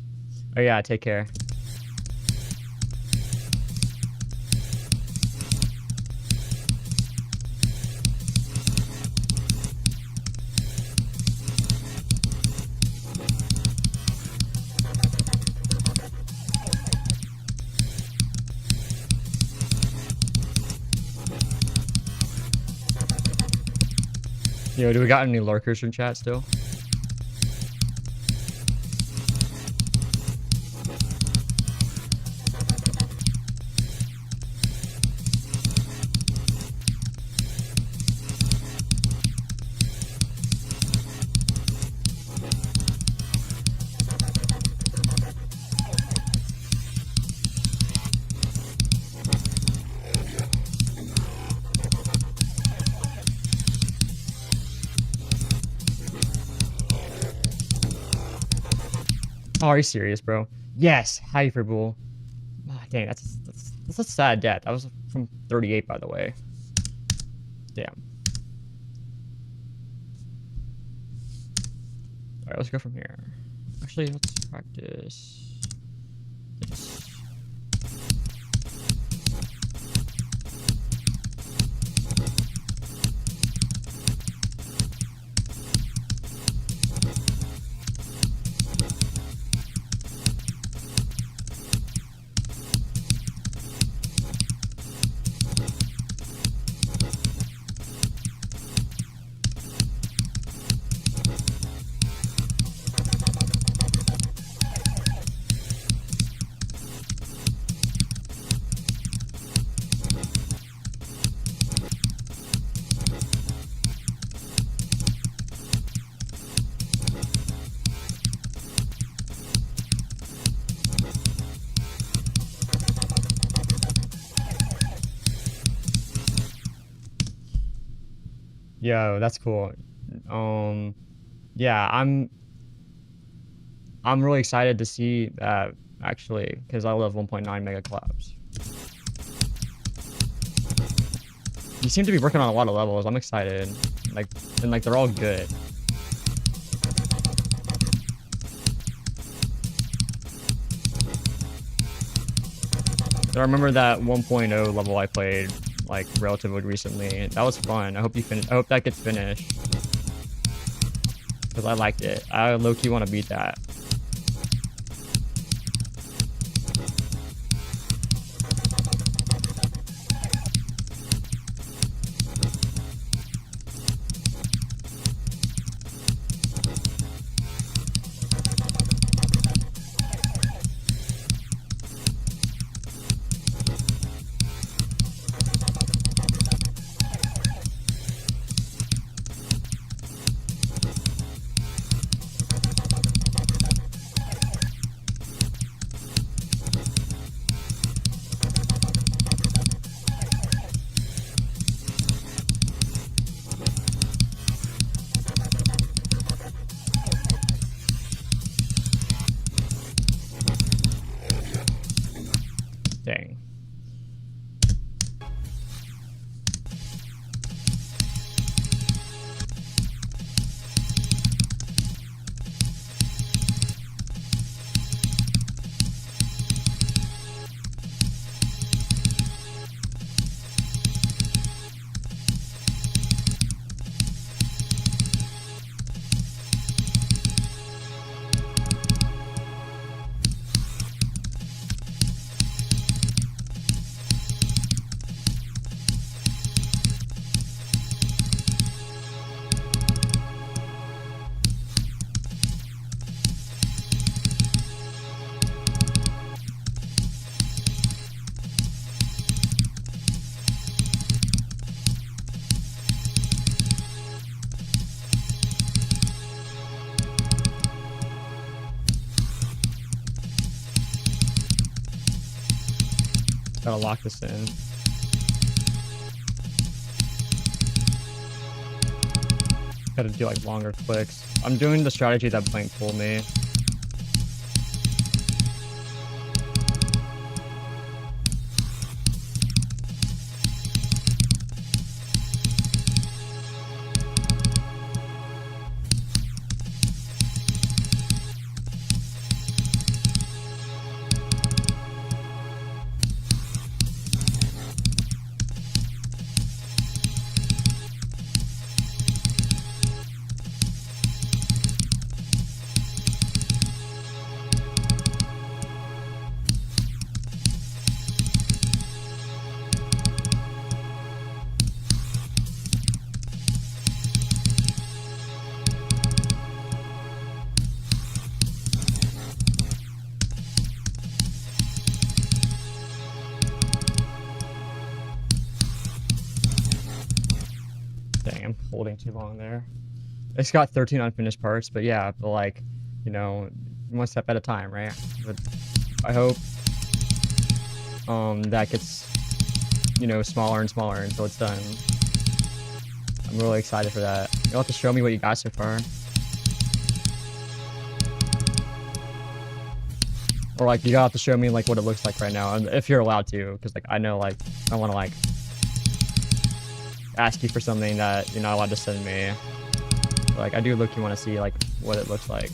S1: Oh yeah, take care. Yo, do we got any lurkers in chat still? Oh, are you serious, bro? Yes, hyperbull. Oh, dang, that's a sad death. That was from 38, by the way. Damn. All right, let's go from here. Actually, let's practice this. Yo, that's cool. Yeah, I'm really excited to see that actually, because I love 1.9 mega collabs. You seem to be working on a lot of levels. I'm excited. And they're all good. I remember that 1.0 level I played like relatively recently. That was fun. I hope that gets finished. Because I liked it. I low-key want to beat that. Dang. Gotta lock this in. Gotta do like longer clicks. I'm doing the strategy that Blank told me. Dang, I'm holding too long there. It's got 13 unfinished parts, but yeah, but like, you know, one step at a time, right? But I hope that gets, you know, smaller and smaller until it's done. I'm really excited for that. You'll have to show me what you got so far. Or like you gotta have to show me like what it looks like right now, and if you're allowed to, because like I know like I want to like ask you for something that you're not allowed to send me. Like I do look, you want to see like what it looks like.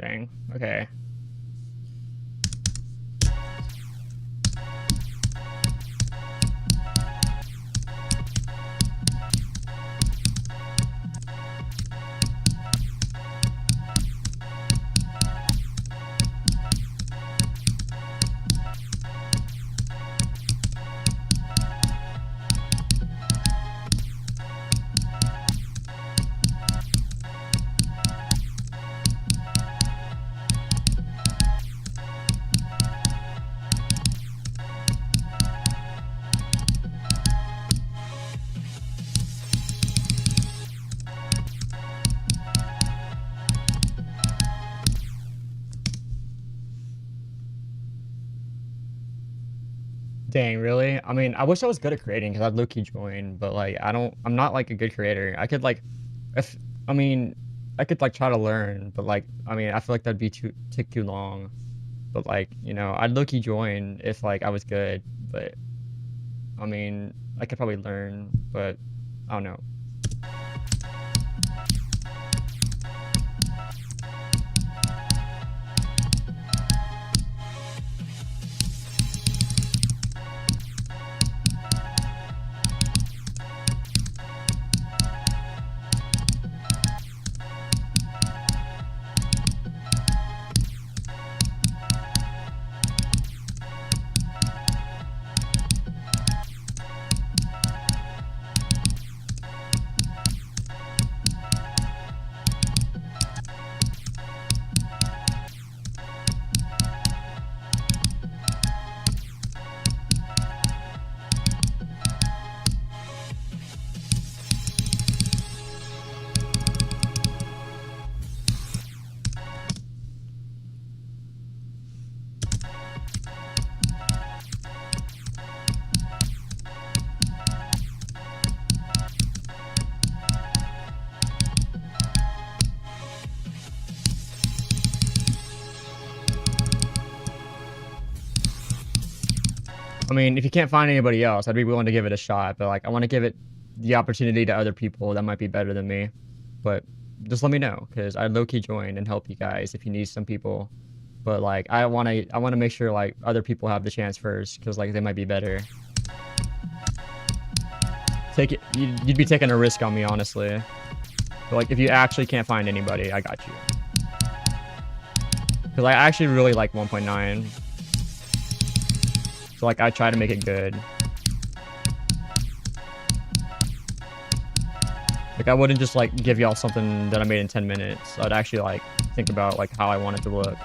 S2: Dang. Okay.
S1: Dang, really? I mean, I wish I was good at creating because I'd low-key join, but like I'm not like a good creator. I could like if I mean I could like try to learn, but like I mean I feel like that'd be take too long. But like, you know, I'd low-key join if like I was good, but I mean I could probably learn, but I don't know. I mean, if you can't find anybody else, I'd be willing to give it a shot, but like I want to give it the opportunity to other people that might be better than me. But just let me know because I'd low-key join and help you guys if you need some people. But like I want to make sure like other people have the chance first because like they might be better. Take it. You'd be taking a risk on me, honestly. But like if you actually can't find anybody, I got you. Because I actually really like 1.9. So like I try to make it good. Like I wouldn't just like give y'all something that I made in 10 minutes. I'd actually like think about like how I want it to look.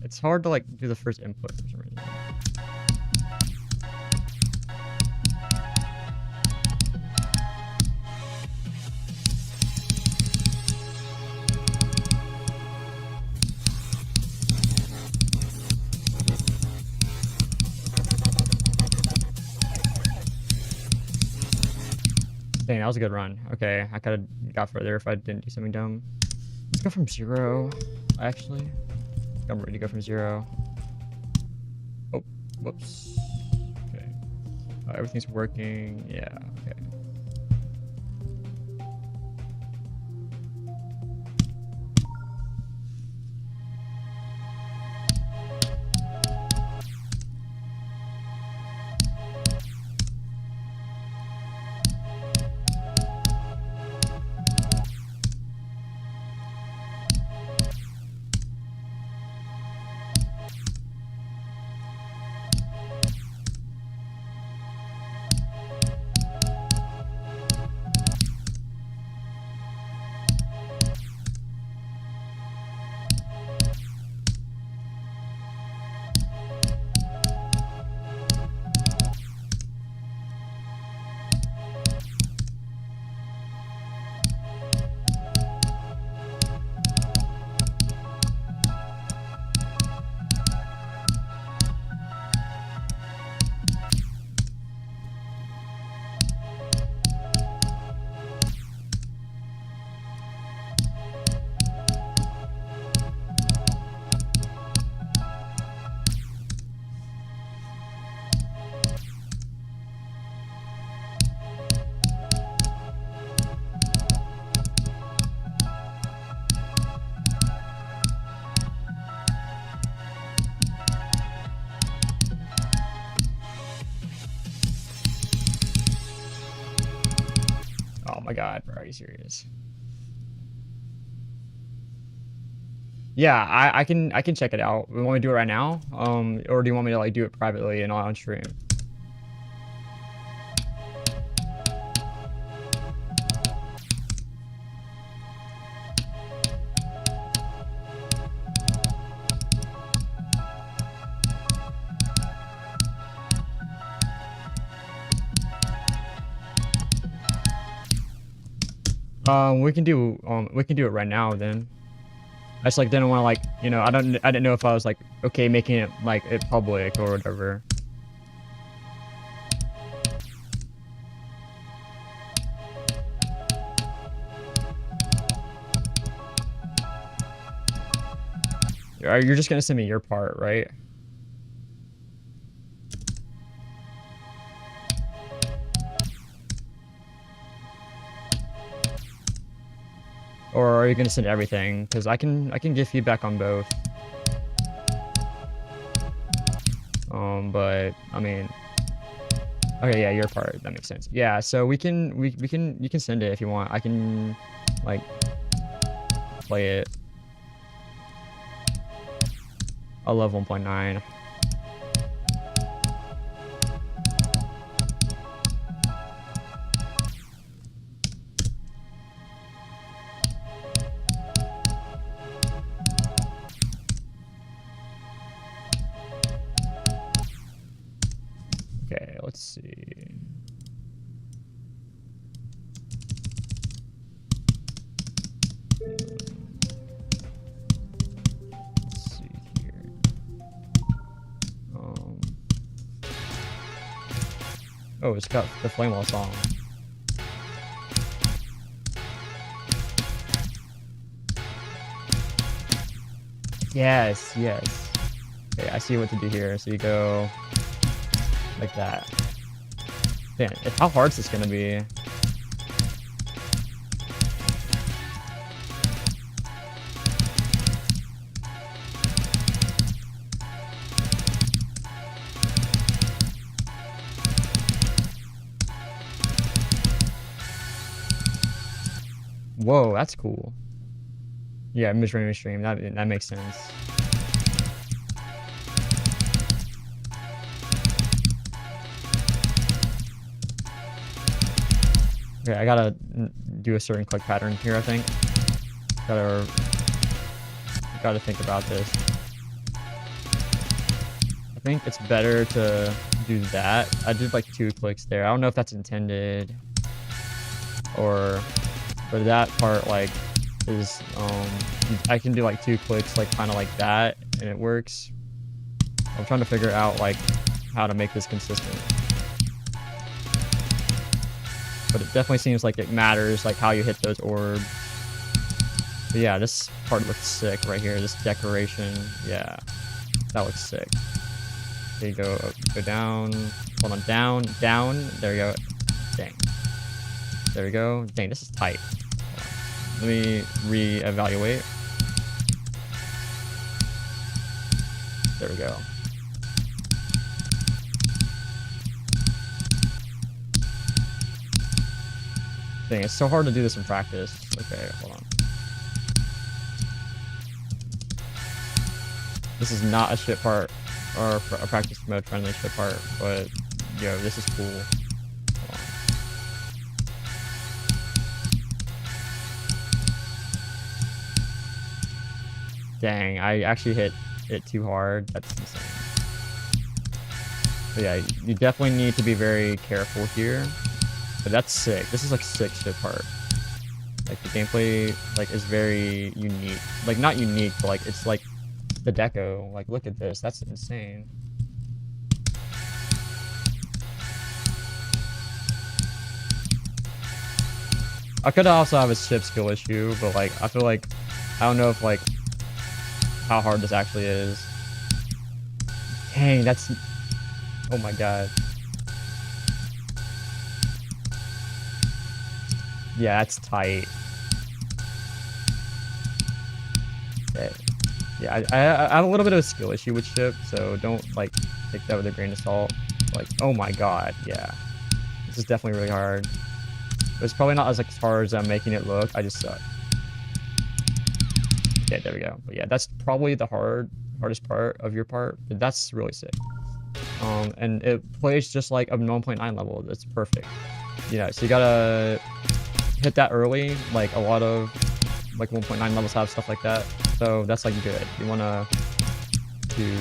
S1: It's hard to like do the first input for some reason. Dang, that was a good run. Okay, I could have got further if I didn't do something dumb. Let's go from 0, actually. I'm ready to go from 0. Oh, whoops. Okay. Everything's working. Yeah, okay. Oh my god, bro, are you serious? Yeah, I can check it out. We want me to do it right now? Or do you want me to like do it privately and on stream? We can do it right now then. I just like didn't want to like, you know, I didn't know if I was like okay making it like it public or whatever. You're just gonna send me your part, right? Or are you gonna send everything? Because I can give feedback on both. But I mean, okay, yeah, your part, that makes sense. Yeah, so you can send it if you want. I can like play it. I love 1.9. Okay, let's see. Let's see here. Oh, it's got the Flame Wall song. Yes, yes. Okay, I see what to do here. So you go like that. Damn, how hard is this gonna be? Whoa, that's cool. Yeah, mid-range stream. That makes sense. Okay, I gotta do a certain click pattern here, I think. Gotta think about this. I think it's better to do that. I did like 2 clicks there. I don't know if that's intended or, but that part like is, I can do like 2 clicks like kind of like that and it works. I'm trying to figure out like how to make this consistent. but it definitely seems like it matters, like how you hit those orbs. But yeah, this part looks sick right here. This decoration, yeah, that looks sick. There you go. Go down. Hold on, down, down. There you go. Dang. There we go. Dang, this is tight. Let me re-evaluate. There we go. Dang, it's so hard to do this in practice. Okay, hold on. This is not a shit part, or a practice mode friendly shit part, but yo, this is cool. Hold on. Dang, I actually hit it too hard. That's insane. But yeah, you definitely need to be very careful here. But that's sick. This is like sick shit part. Like the gameplay like is very unique. Like not unique, but like it's like the deco. Like look at this. That's insane. I could also have a chip skill issue, but like I feel like I don't know if like how hard this actually is. Dang, that's oh my god. Yeah, that's tight. Okay. Yeah, I have a little bit of a skill issue with ship, so don't like take that with a grain of salt. Like, oh my god, yeah. This is definitely really hard. But it's probably not as like as hard as I'm making it look. I just suck. Okay, there we go. But yeah, that's probably the hardest part of your part. But that's really sick. And it plays just like a 1.9 level. It's perfect. You know, so you gotta hit that early. Like a lot of like 1.9 levels have stuff like that. So that's like good. You wanna do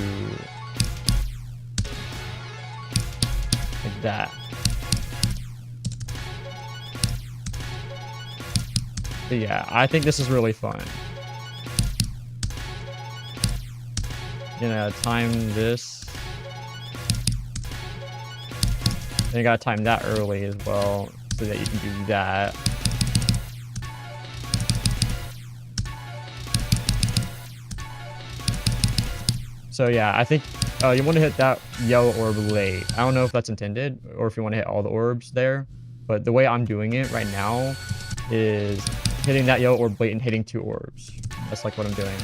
S1: like that. But yeah, I think this is really fun. You know, time this. And you gotta time that early as well, so that you can do that. So yeah, I think you want to hit that yellow orb late. I don't know if that's intended, or if you want to hit all the orbs there. But the way I'm doing it right now is hitting that yellow orb late and hitting 2 orbs. That's like what I'm doing.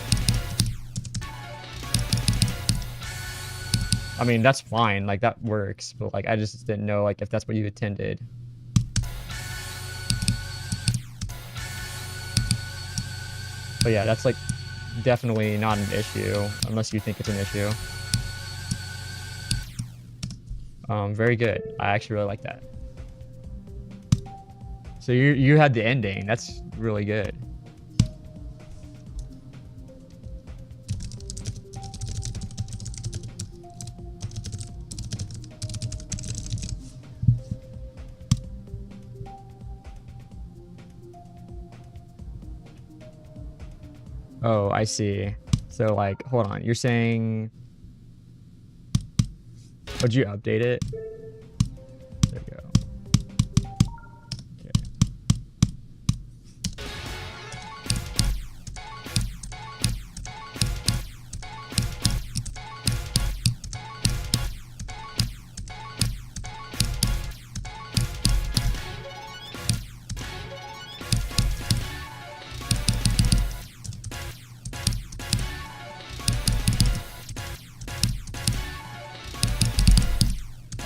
S1: I mean, that's fine, like that works, but like I just didn't know like if that's what you intended. But yeah, that's like definitely not an issue unless you think it's an issue. Very good. I actually really like that. So you had the ending. That's really good. Oh, I see. So like, hold on. You're saying, would you update it? There we go. Okay.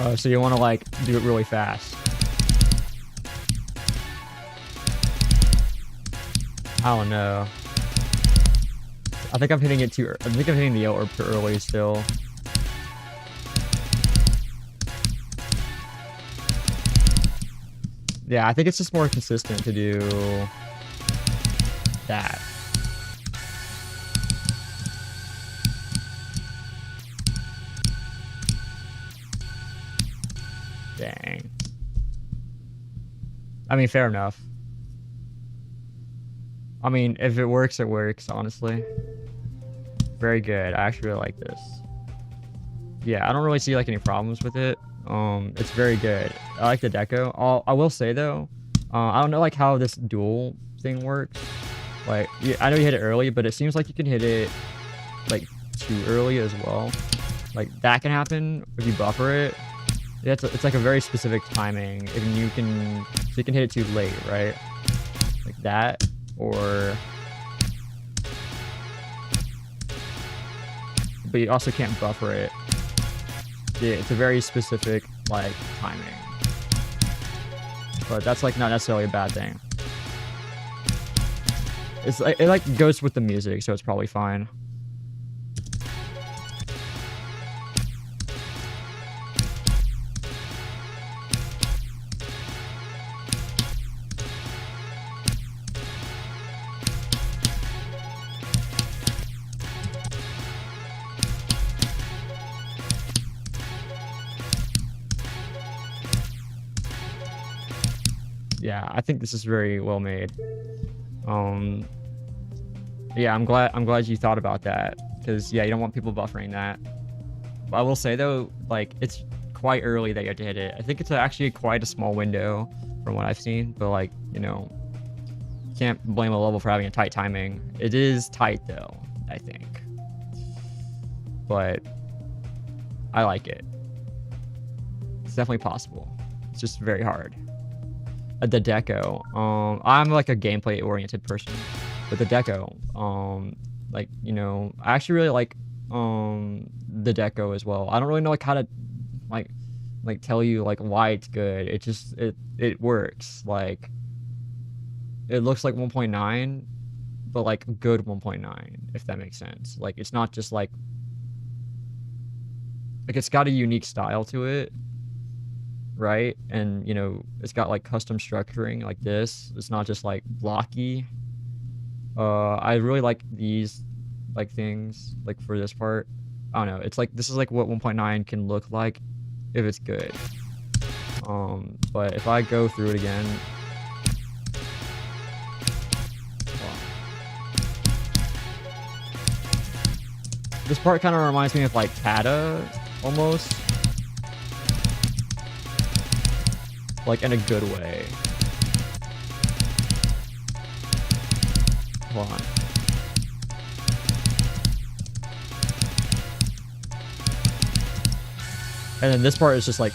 S1: Oh, so you want to like do it really fast. I don't know. I think I'm hitting it too. I think I'm hitting the yellow orb too early still. Yeah, I think it's just more consistent to do that. Dang. I mean, fair enough. I mean, if it works, it works, honestly. Very good. I actually really like this. yeah, I don't really see like any problems with it. It's very good. I like the deco. I will say though, I don't know like how this dual thing works. Like, yeah, I know you hit it early, but it seems like you can hit it like too early as well. Like that can happen if you buffer it. It's like a very specific timing. If you can, so you can hit it too late, right? Like that, or but you also can't buffer it. Yeah, it's a very specific like timing, but that's like not necessarily a bad thing. It's like it like goes with the music, so it's probably fine. Yeah, I think this is very well made. Yeah, I'm glad you thought about that, because yeah, you don't want people buffering that. But I will say though, like it's quite early that you have to hit it. I think it's actually quite a small window from what I've seen, but like, you know, you can't blame a level for having a tight timing. It is tight though, I think. But I like it. It's definitely possible. It's just very hard. The deco, I'm like a gameplay oriented person, but the deco, like, you know, I actually really like the deco as well. I don't really know like how to like tell you like why it's good. It just it works. Like it looks like 1.9, but like good 1.9, if that makes sense. Like it's not just like it's got a unique style to it, right? And you know, it's got like custom structuring like this. It's not just like blocky. I really like these like things like for this part. I don't know, it's like this is like what 1.9 can look like if it's good. But if I go through it again, this part kind of reminds me of like Kata almost, like in a good way. Hold on. And then this part is just like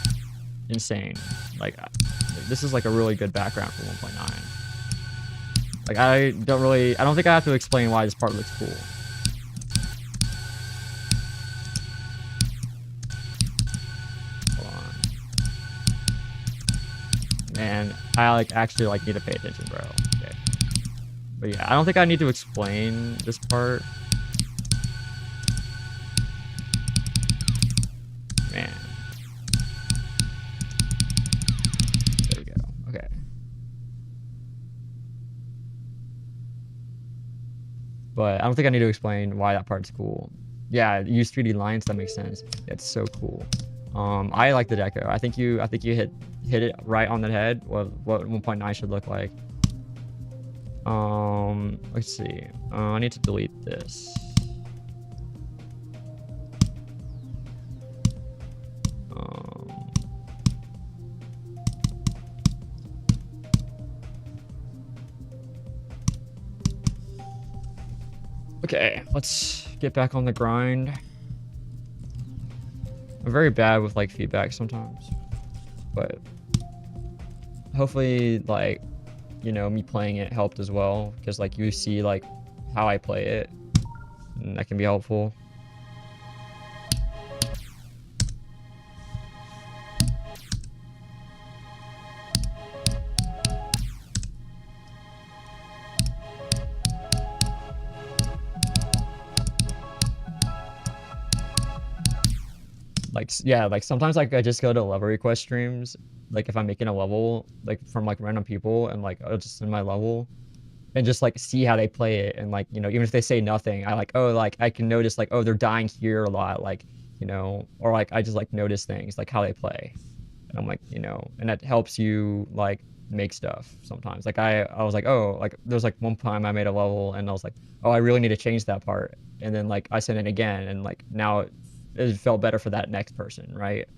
S1: insane. Like this is like a really good background for 1.9. Like I don't think I have to explain why this part looks cool. Hold on. Man, I like actually like need to pay attention, bro. Okay. But yeah, I don't think I need to explain this part. Man. There we go. Okay. But I don't think I need to explain why that part's cool. Yeah, use 3D lines, that makes sense. It's so cool. I like the deco. I think you hit it right on the head, what 1.9 should look like. Let's see. I need to delete this. Okay, let's get back on the grind. I'm very bad with like feedback sometimes, but hopefully like, you know, me playing it helped as well, because like you see like how I play it, and that can be helpful. Like, yeah, like sometimes like I just go to level request streams, like if I'm making a level like from like random people, and like I'll just in my level and just like see how they play it, and like, you know, even if they say nothing, I like, oh, like I can notice like, oh, they're dying here a lot, like, you know, or like I just like notice things like how they play, and I'm like, you know, and that helps you like make stuff sometimes. Like I was like, oh, like there's like one time I made a level and I was like, oh, I really need to change that part, and then like I sent it again, and like now it felt better for that next person, right?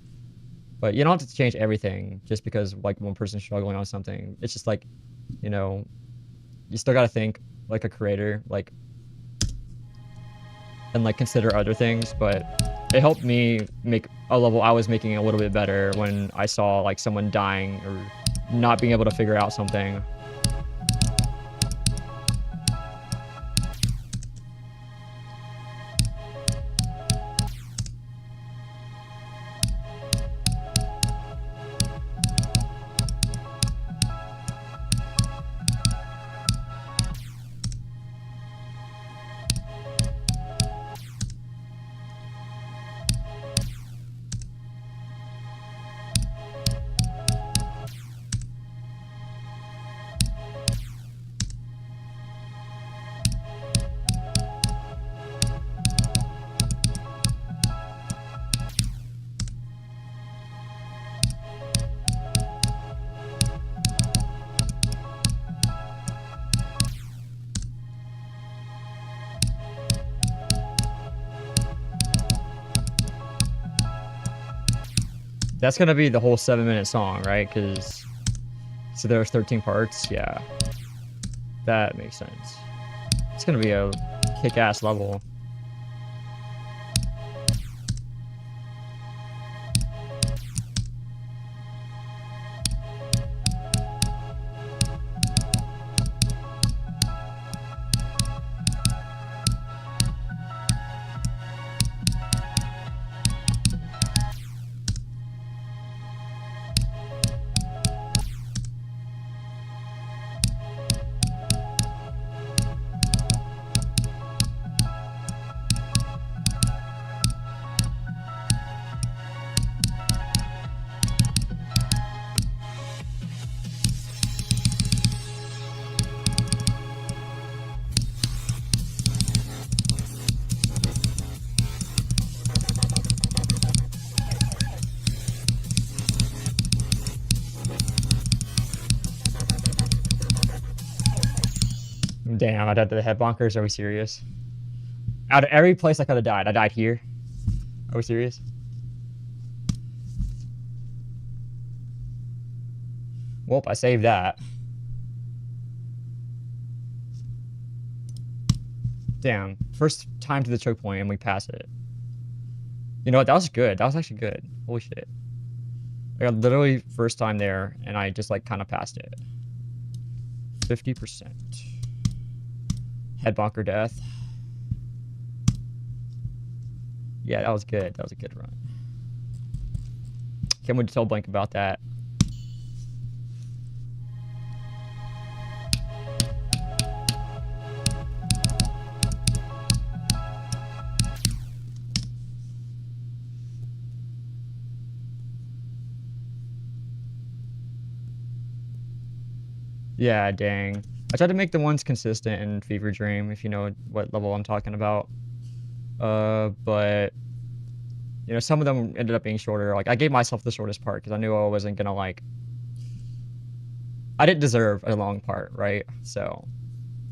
S1: But you don't have to change everything just because like one person's struggling on something. It's just like, you know, you still gotta think like a creator, like, and like consider other things. But it helped me make a level I was making a little bit better when I saw like someone dying or not being able to figure out something. That's gonna be the whole 7-minute song, right? Because so there's 13 parts. Yeah, that makes sense. It's gonna be a kick-ass level. Damn, I died to the head bonkers. Are we serious? Out of every place I could have died, I died here. Are we serious? Well, I saved that. Damn. First time to the choke point and we pass it. You know what? That was good. That was actually good. Holy shit. I got literally first time there and I just like kind of passed it. 50%. Head bonker death. Yeah, that was good. That was a good run. Can't wait to tell Blank about that. Yeah, dang. I tried to make the ones consistent in Fever Dream, if you know what level I'm talking about. But you know, some of them ended up being shorter. Like I gave myself the shortest part because I knew I wasn't gonna like. I didn't deserve a long part, right? So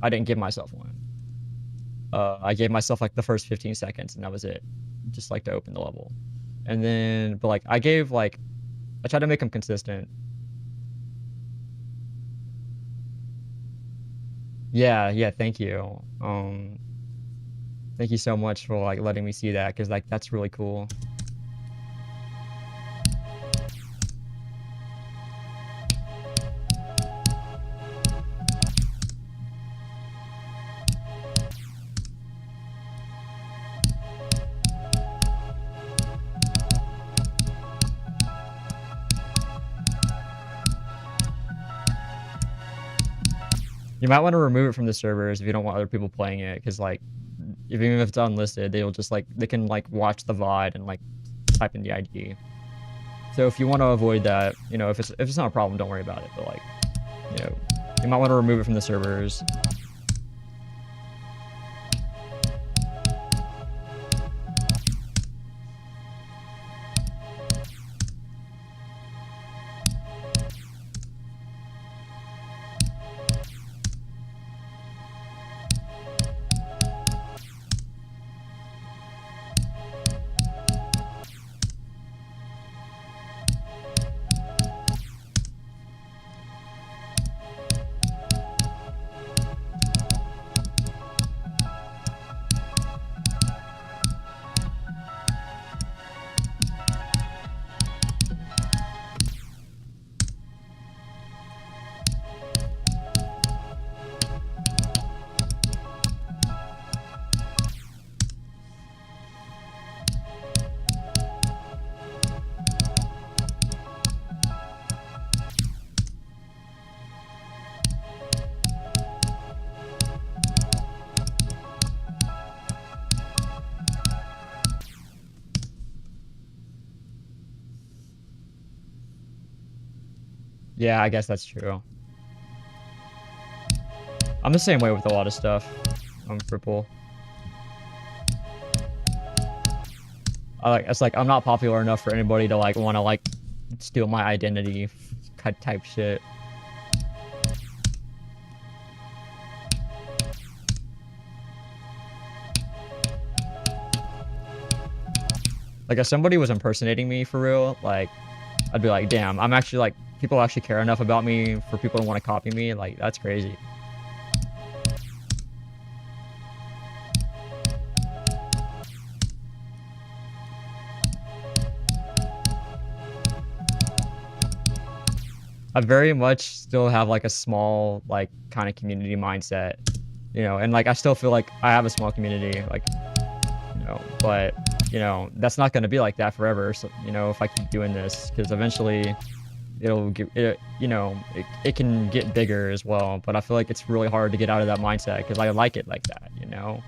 S1: I didn't give myself one. I gave myself like the first 15 seconds and that was it, just like to open the level. And then, but like I tried to make them consistent. Yeah, thank you. Thank you so much for like letting me see that because like that's really cool. You might want to remove it from the servers if you don't want other people playing it, because like, even if it's unlisted, they'll just like they can like watch the VOD and like type in the ID. So if you want to avoid that, you know, if it's not a problem, don't worry about it. But like, you know, you might want to remove it from the servers. Yeah, I guess that's true. I'm the same way with a lot of stuff. I'm triple. It's like I'm not popular enough for anybody to like want to like steal my identity type shit. Like if somebody was impersonating me for real, like I'd be like, damn, I'm actually like people actually care enough about me for people to want to copy me. Like that's crazy. I very much still have like a small like kind of community mindset, you know, and like I still feel like I have a small community, like, you know, but you know, that's not going to be like that forever. So, you know, if I keep doing this, because eventually it'll get, you know, it can get bigger as well. But I feel like it's really hard to get out of that mindset because I like it like that, you know.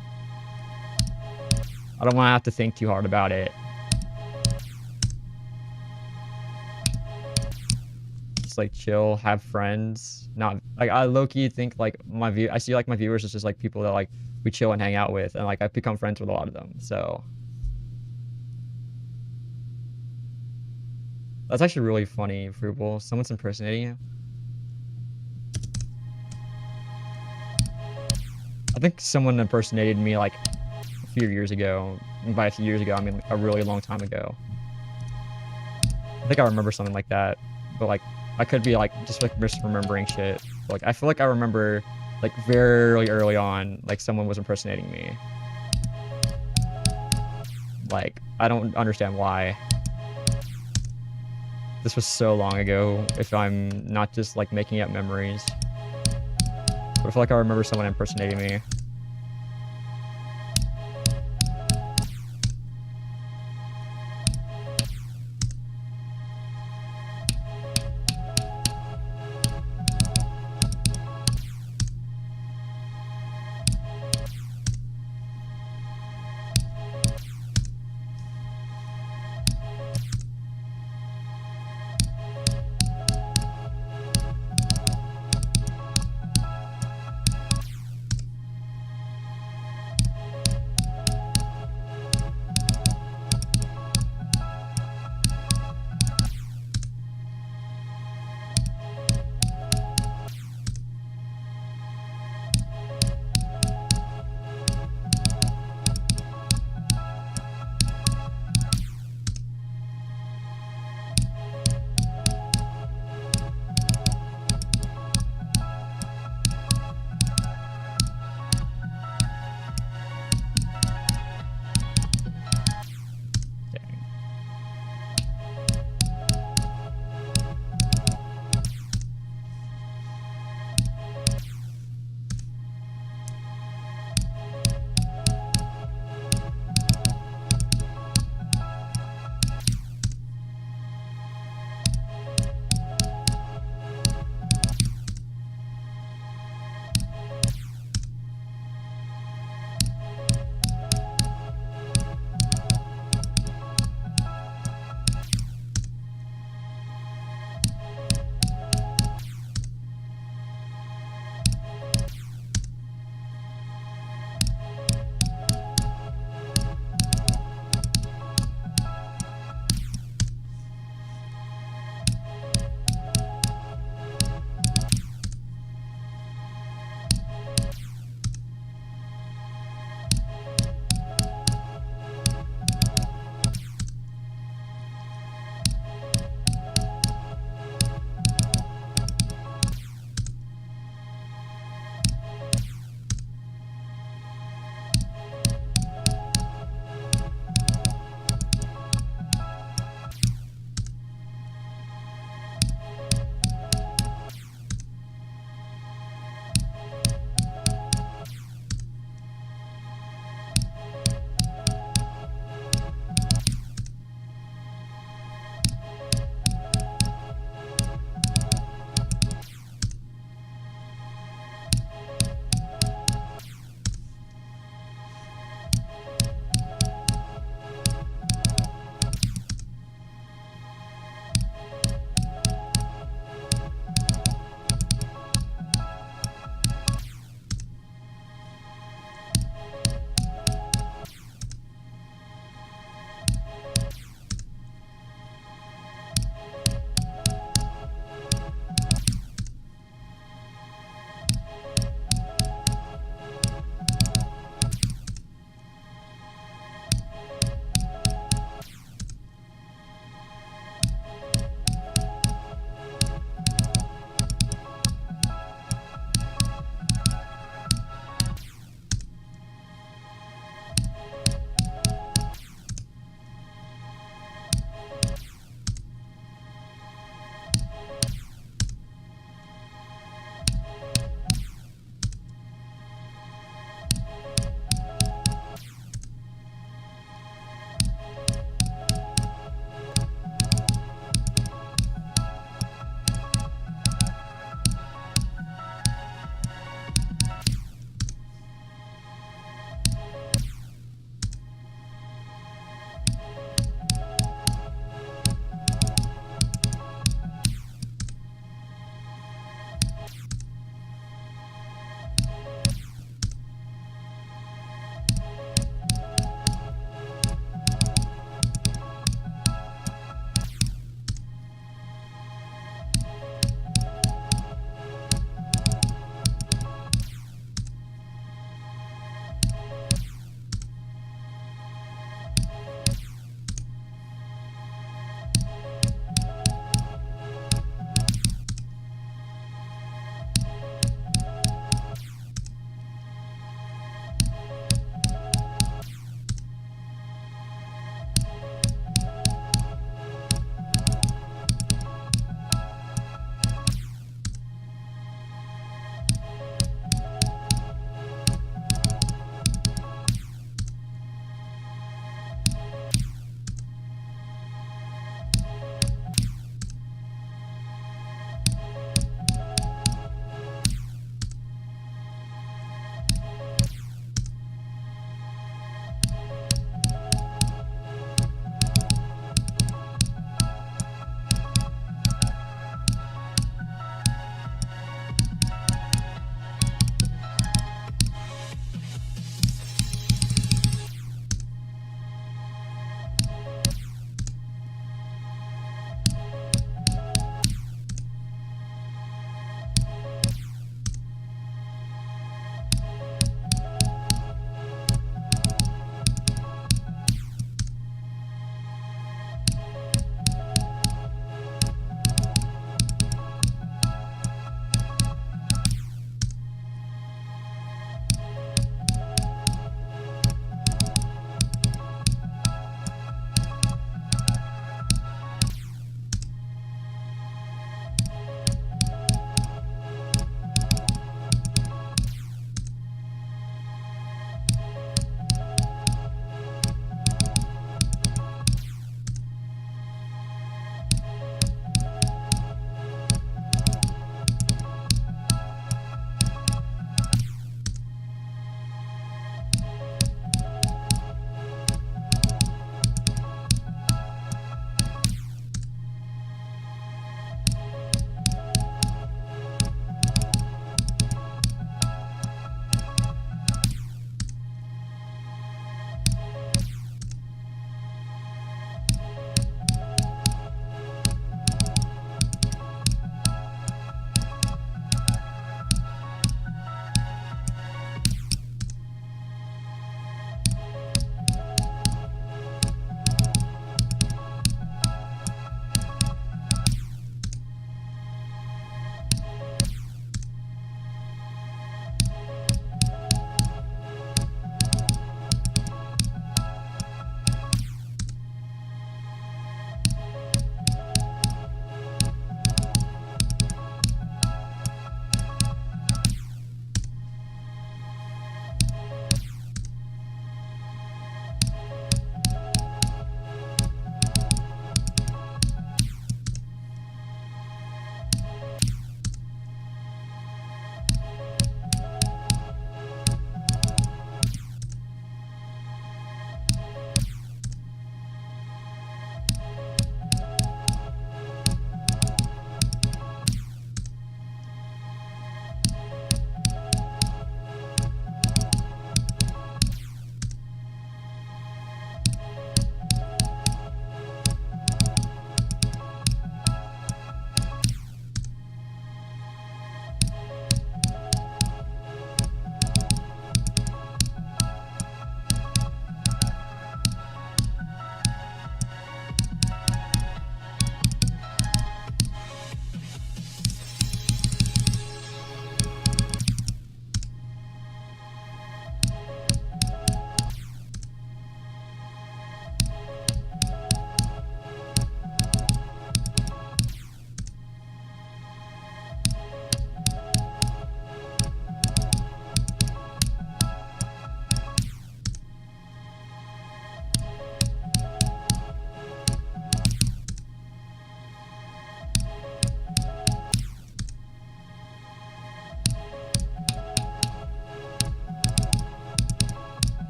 S1: I don't want to have to think too hard about it. Just like chill, have friends. Not like I low-key think like I see like my viewers as just like people that like we chill and hang out with, and like I've become friends with a lot of them. So that's actually really funny, Frugal. Someone's impersonating you. I think someone impersonated me like a few years ago. And by a few years ago, I mean a really long time ago. I think I remember something like that, but like I could be like just like misremembering shit. But, like I feel like I remember like very early on, like someone was impersonating me. Like I don't understand why. This was so long ago. If I'm not just like making up memories, but I feel like I remember someone impersonating me.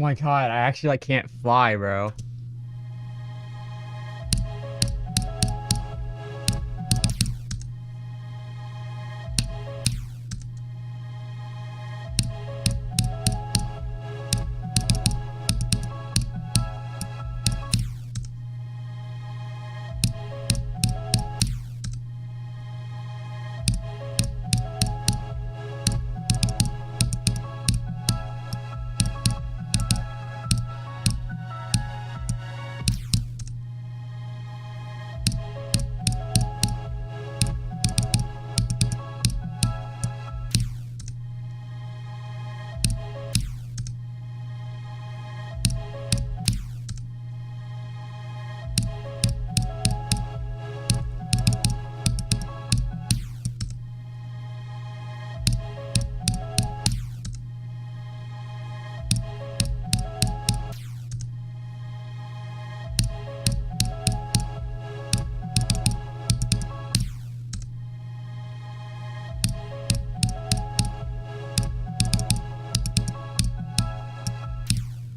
S1: my god, I actually like can't fly, bro.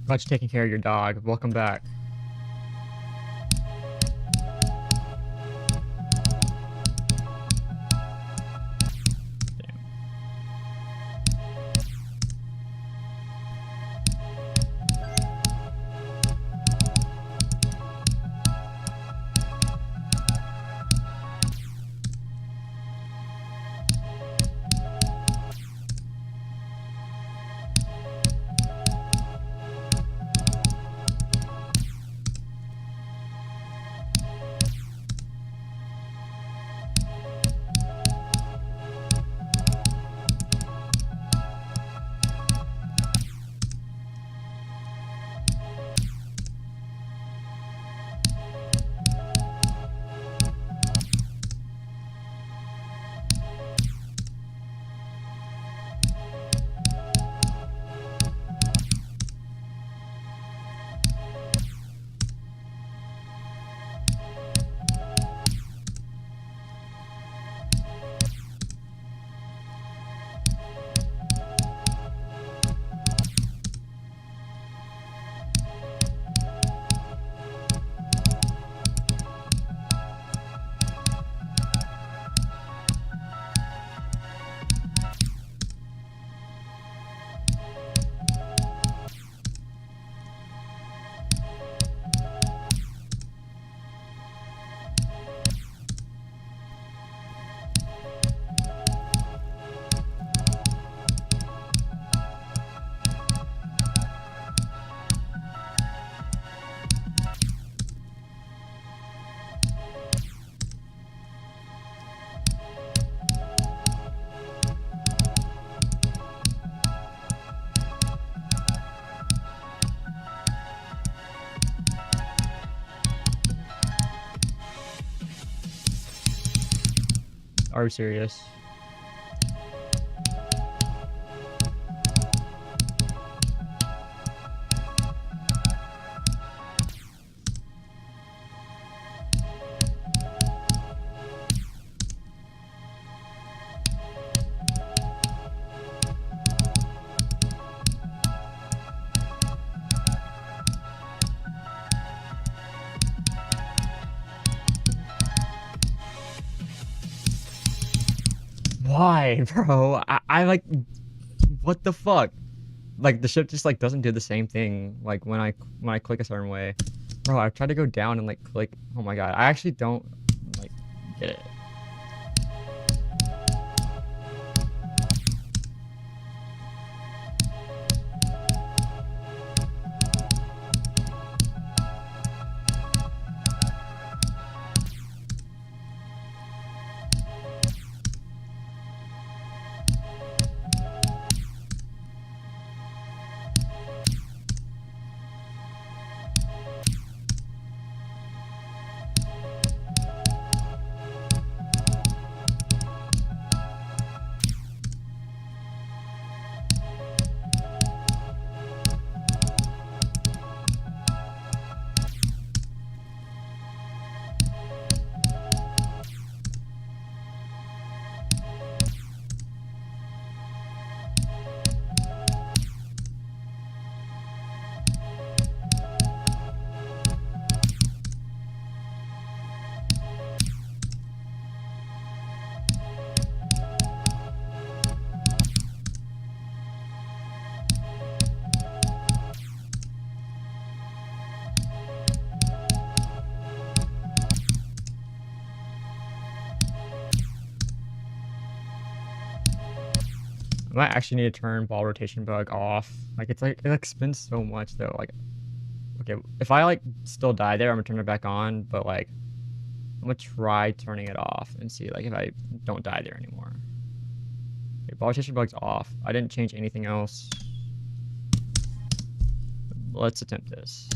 S1: Glad you're taking care of your dog. Welcome back. Are you serious? Why, bro? I like, what the fuck? Like the ship just like doesn't do the same thing like when I click a certain way. Bro, I tried to go down and like click. Oh my god, I actually don't like get it. I might actually need to turn ball rotation bug off. Like it spins so much though. Like, okay, if I like still die there, I'm gonna turn it back on. But like, I'm gonna try turning it off and see like if I don't die there anymore. Okay, ball rotation bug's off. I didn't change anything else. Let's attempt this.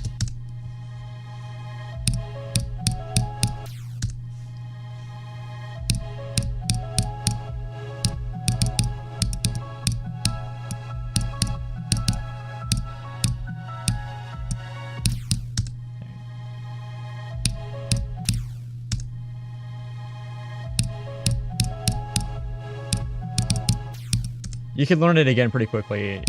S1: You can learn it again pretty quickly.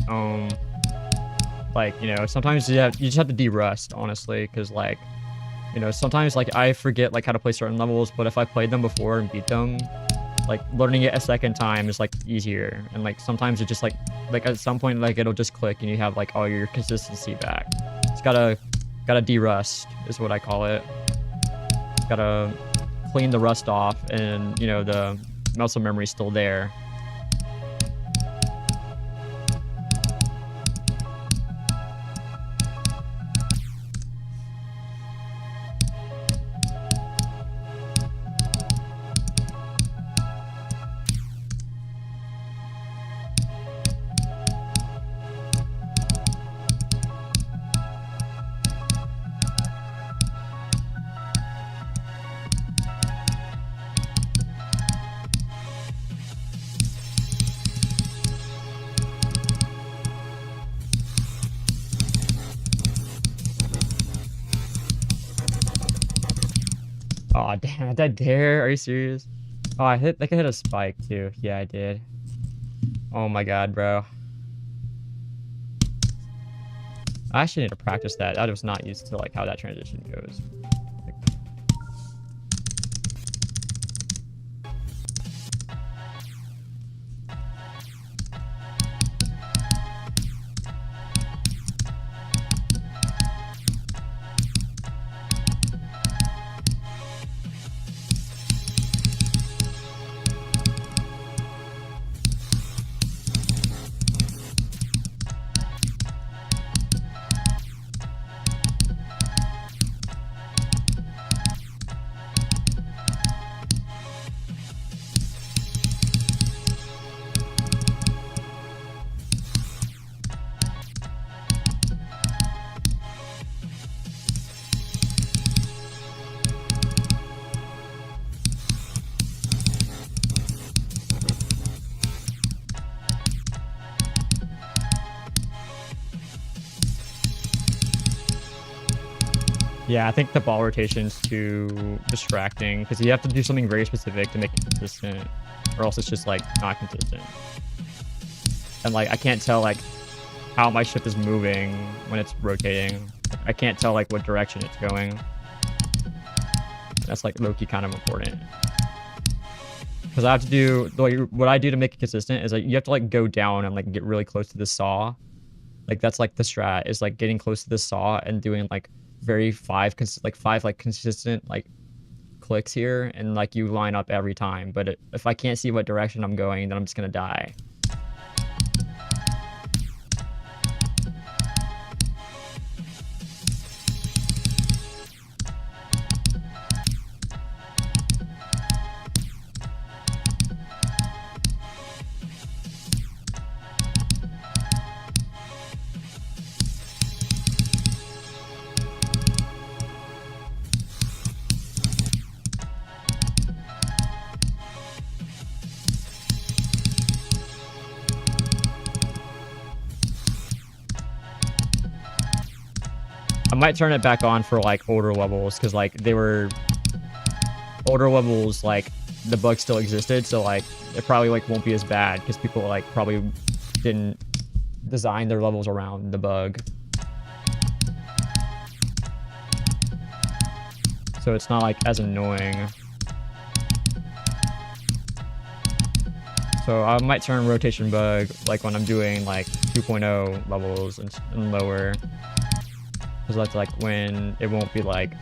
S1: Like, you know, sometimes you just have to de-rust, honestly, because like, you know, sometimes like I forget like how to play certain levels, but if I played them before and beat them, like learning it a second time is like easier. And like sometimes it just like at some point like it'll just click and you have like all your consistency back. It's gotta de-rust is what I call it. Gotta clean the rust off, and you know the muscle memory's still there. Oh damn, I died there. Are you serious? Oh, I hit a spike too. Yeah, I did. Oh my god, bro. I actually need to practice that. I was not used to like how that transition goes. Yeah, I think the ball rotation's too distracting because you have to do something very specific to make it consistent, or else it's just like not consistent. And like I can't tell like how my ship is moving when it's rotating. I can't tell like what direction it's going. That's like low-key kind of important. Because I have to do what I do to make it consistent is like you have to like go down and like get really close to the saw. Like that's like the strat is like getting close to the saw and doing like five consistent like clicks here, and like you line up every time. But if I can't see what direction I'm going, then I'm just gonna die. I might turn it back on for like older levels, because like they were older levels, like the bug still existed, so like it probably like won't be as bad because people like probably didn't design their levels around the bug. So it's not like as annoying. So I might turn rotation bug like when I'm doing like 2.0 levels and lower. Because that's like when it won't be like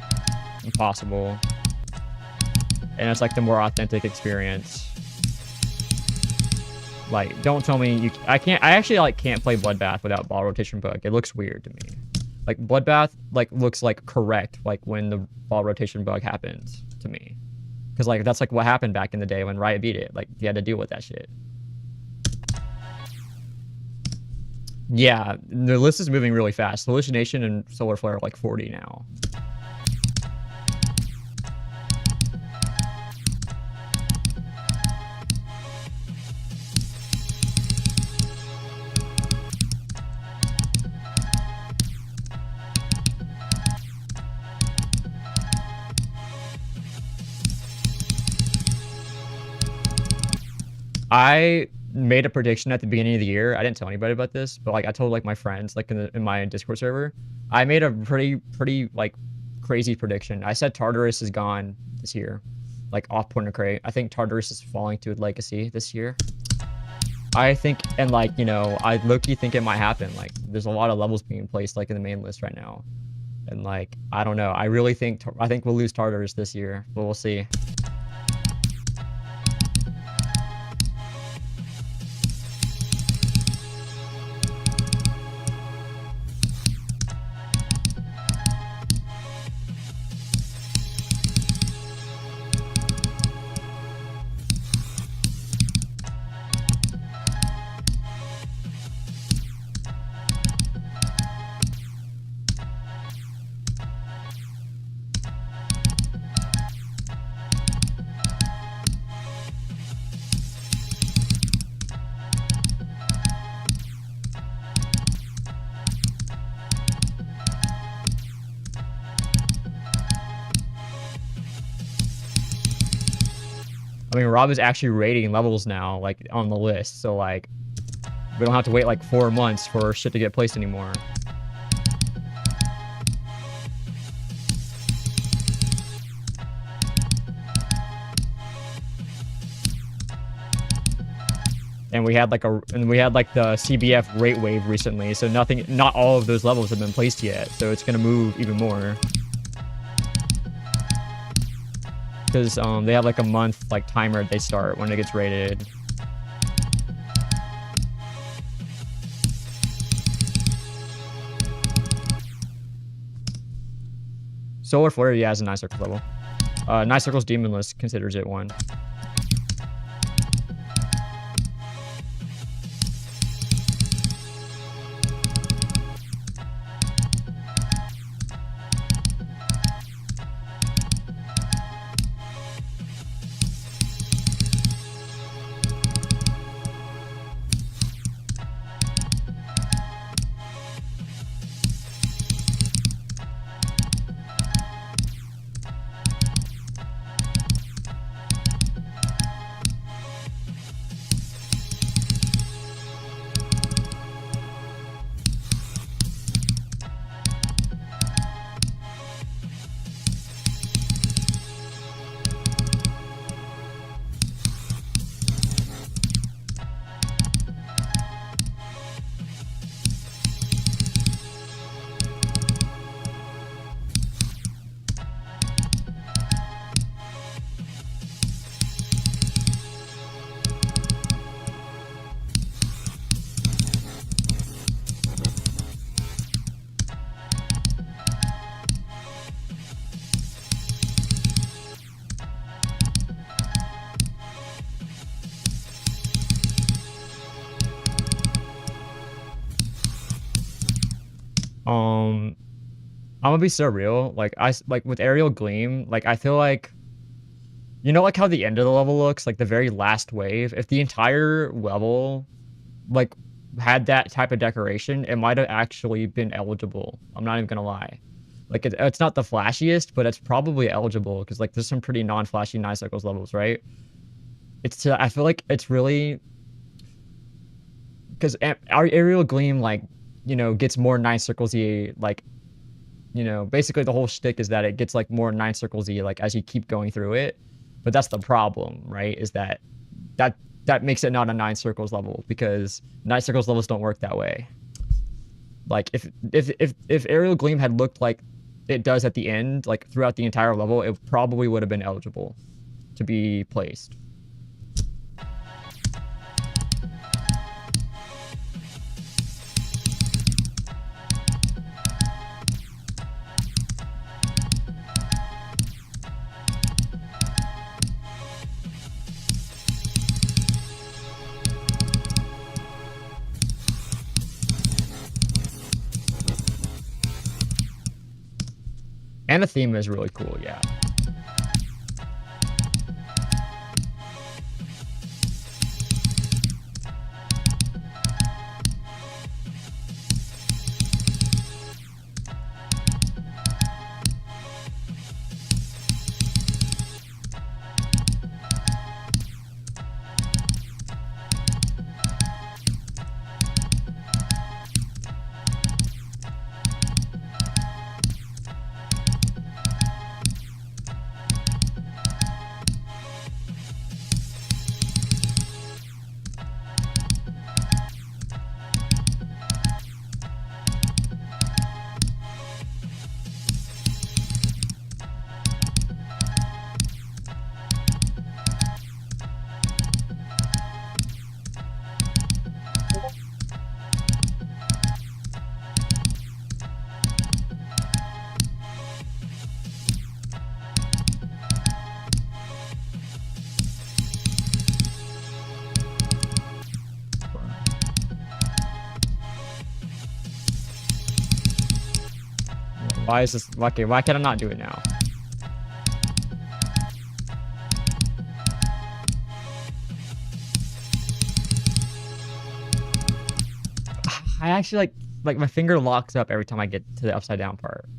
S1: impossible. And it's like the more authentic experience. Like, don't tell me you... I actually, like, can't play Bloodbath without ball rotation bug. It looks weird to me. Like, Bloodbath, like, looks, like, correct, like, when the ball rotation bug happens to me. Because, like, that's, like, what happened back in the day when Riot beat it. Like, you had to deal with that shit. Yeah, the list is moving really fast. Hallucination and Solar Flare are, like, 40 now. I made a prediction at the beginning of the year. I didn't tell anybody about this, but like I told like my friends, like in my Discord server, I made a pretty like crazy prediction. I said Tartarus is gone this year, like off Point of Crate. I think Tartarus is falling to Legacy this year. I think, and like, you know, I low-key think it might happen. Like there's a lot of levels being placed like in the main list right now. And like, I don't know. I really think, I think we'll lose Tartarus this year, but we'll see. I mean, Rob is actually rating levels now, like, on the list, so, like, we don't have to wait, like, 4 months for shit to get placed anymore. And we had, like, the CBF rate wave recently, so not all of those levels have been placed yet, so it's gonna move even more. Because they have like a month like timer they start when it gets rated. Solar Flare, yeah, has a 9 circle level. 9 circles demon list considers it one. I'm gonna be so real. Like with Aerial Gleam, like I feel like, you know, like how the end of the level looks, like the very last wave. If the entire level, like, had that type of decoration, it might have actually been eligible. I'm not even gonna lie. Like it's not the flashiest, but it's probably eligible because like there's some pretty non-flashy 9 circles levels, right? I feel like it's really because our Aerial Gleam, like, you know, gets more 9 circles-y, like, you know, basically the whole shtick is that it gets like more 9 circles-y, like, as you keep going through it. But that's the problem, right? Is that makes it not a 9 circles level, because 9 circles levels don't work that way. Like if Aerial Gleam had looked like it does at the end, like throughout the entire level, it probably would have been eligible to be placed. And the theme is really cool, yeah. Why is this? Okay, why can I not do it now? I actually like my finger locks up every time I get to the upside down part.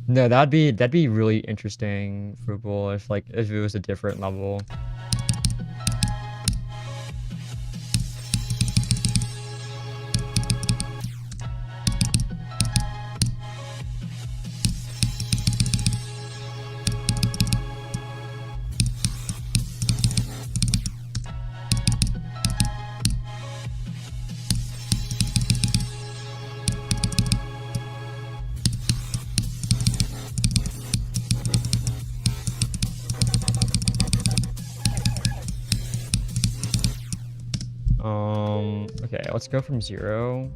S1: No, that'd be really interesting, Frugal, if it was a different level. Okay, let's go from 0.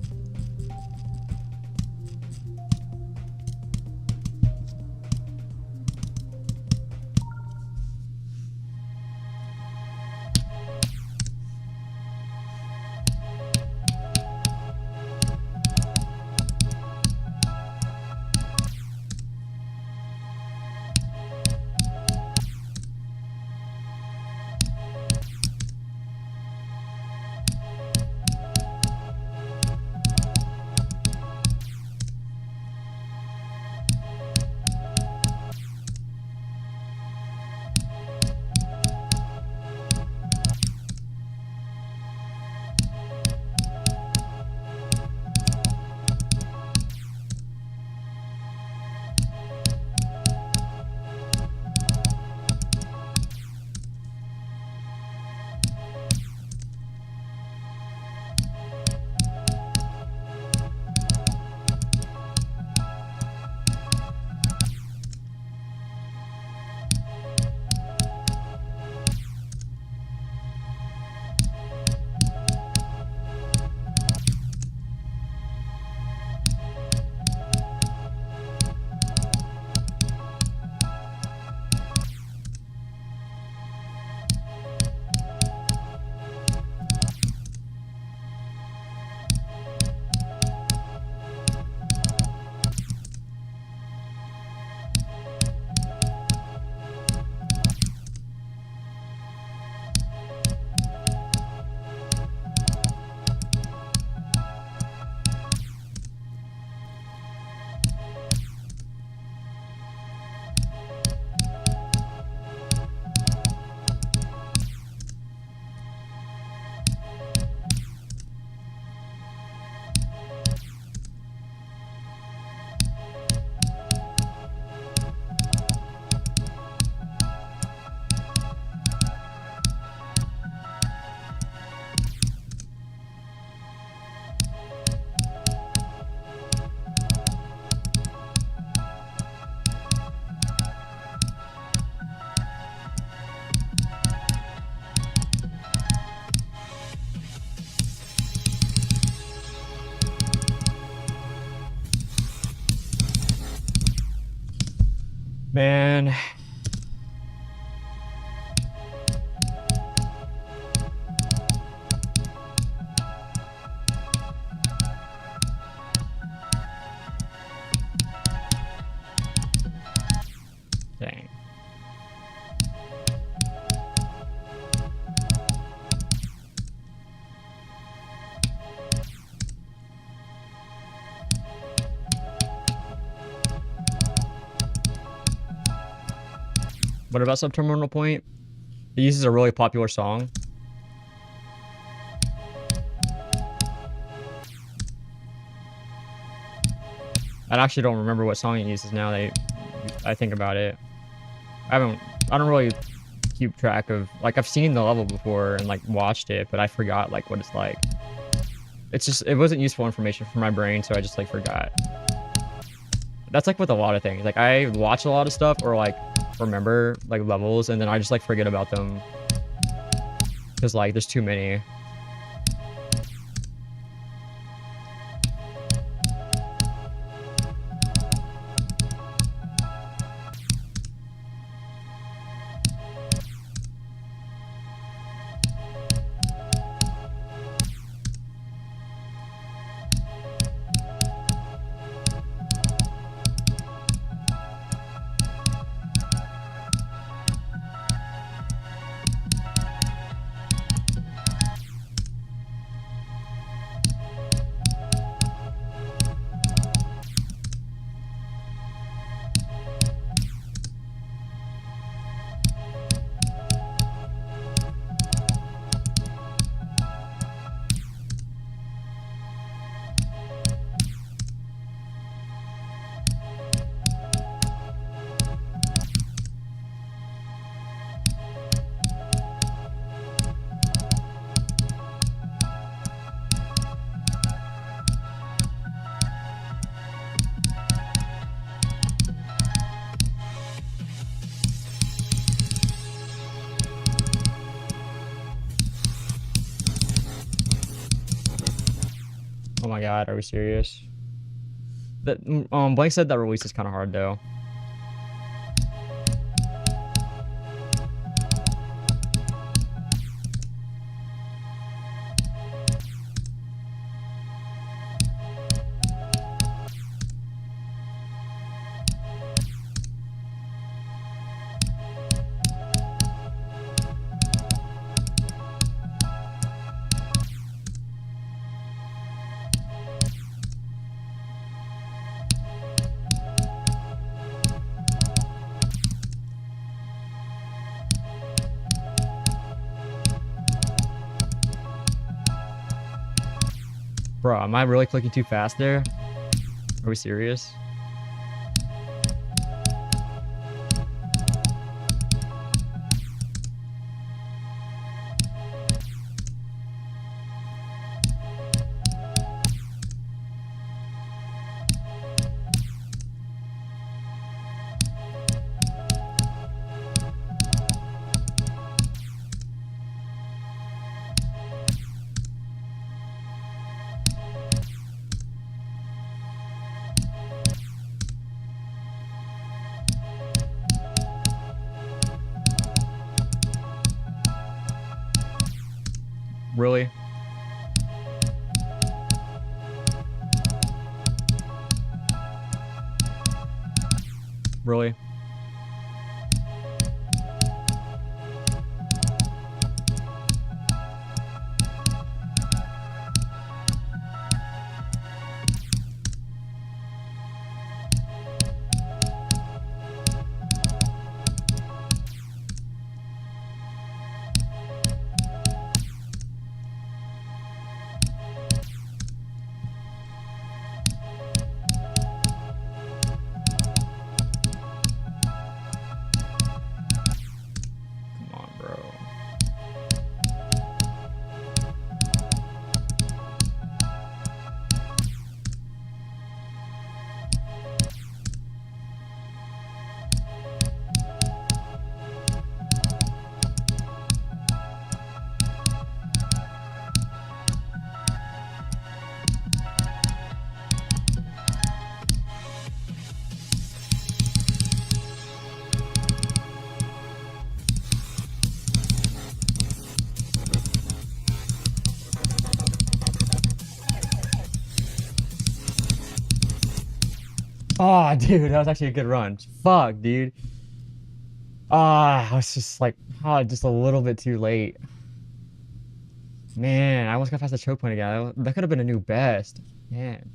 S1: Man. What about Subterminal Point? It uses a really popular song. I actually don't remember what song it uses now that I think about it. I don't really keep track of, like, I've seen the level before and like watched it, but I forgot like what it's like. It's just, it wasn't useful information for my brain, so I just like forgot. That's like with a lot of things. Like I watch a lot of stuff or like remember like levels and then I just like forget about them. Cause like there's too many. Oh my god, are we serious? That Blake said that release is kind of hard though. Bro, am I really clicking too fast there? Are we serious? Really? Really? Come on, bro. Oh, dude, that was actually a good run. Fuck, dude. I was just like, just a little bit too late. Man, I almost got past the choke point again. That could have been a new best. Man.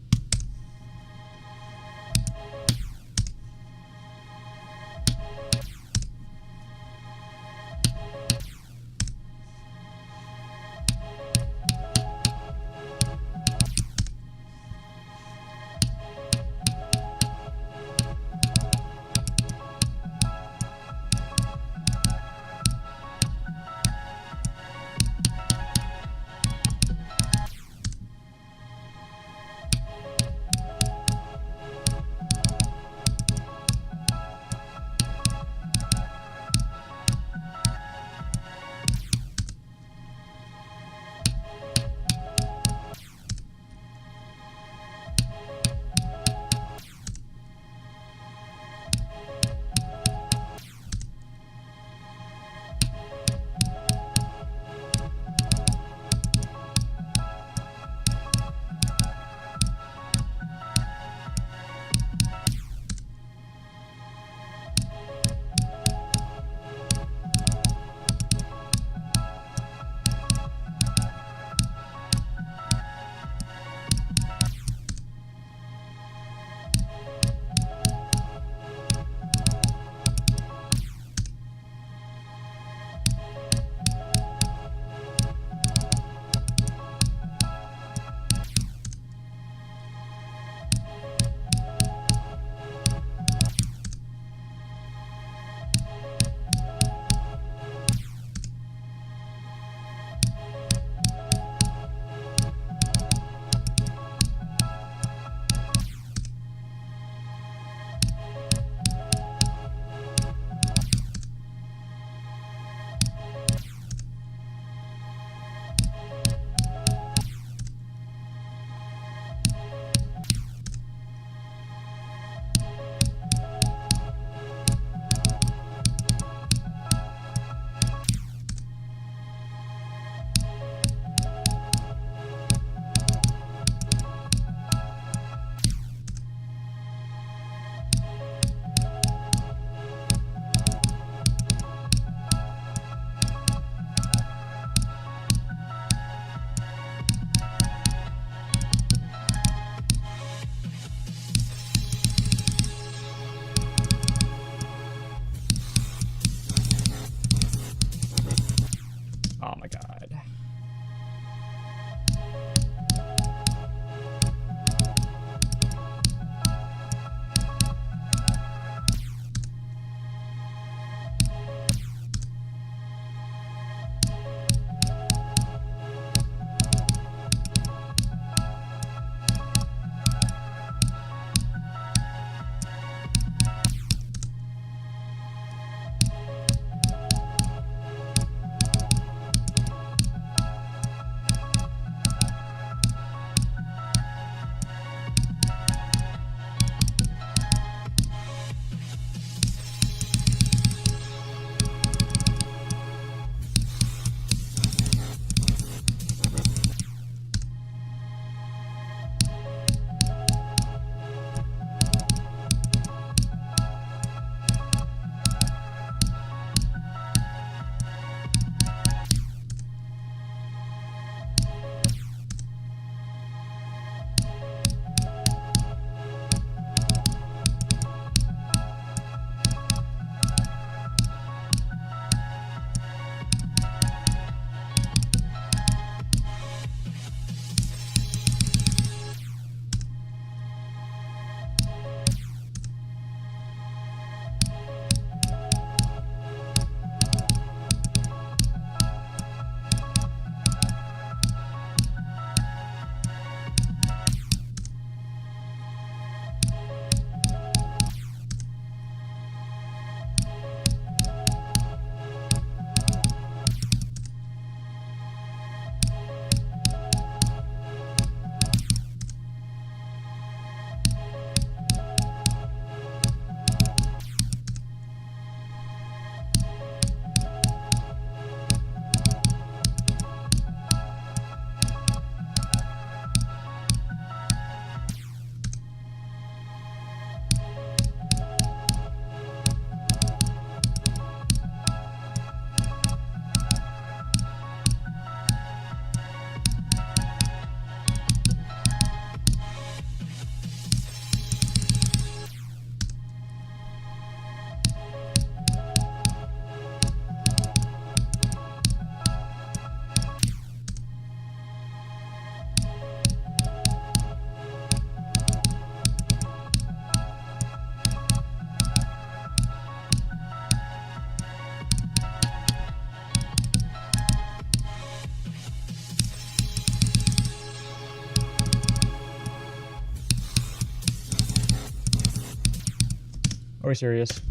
S1: Are we serious?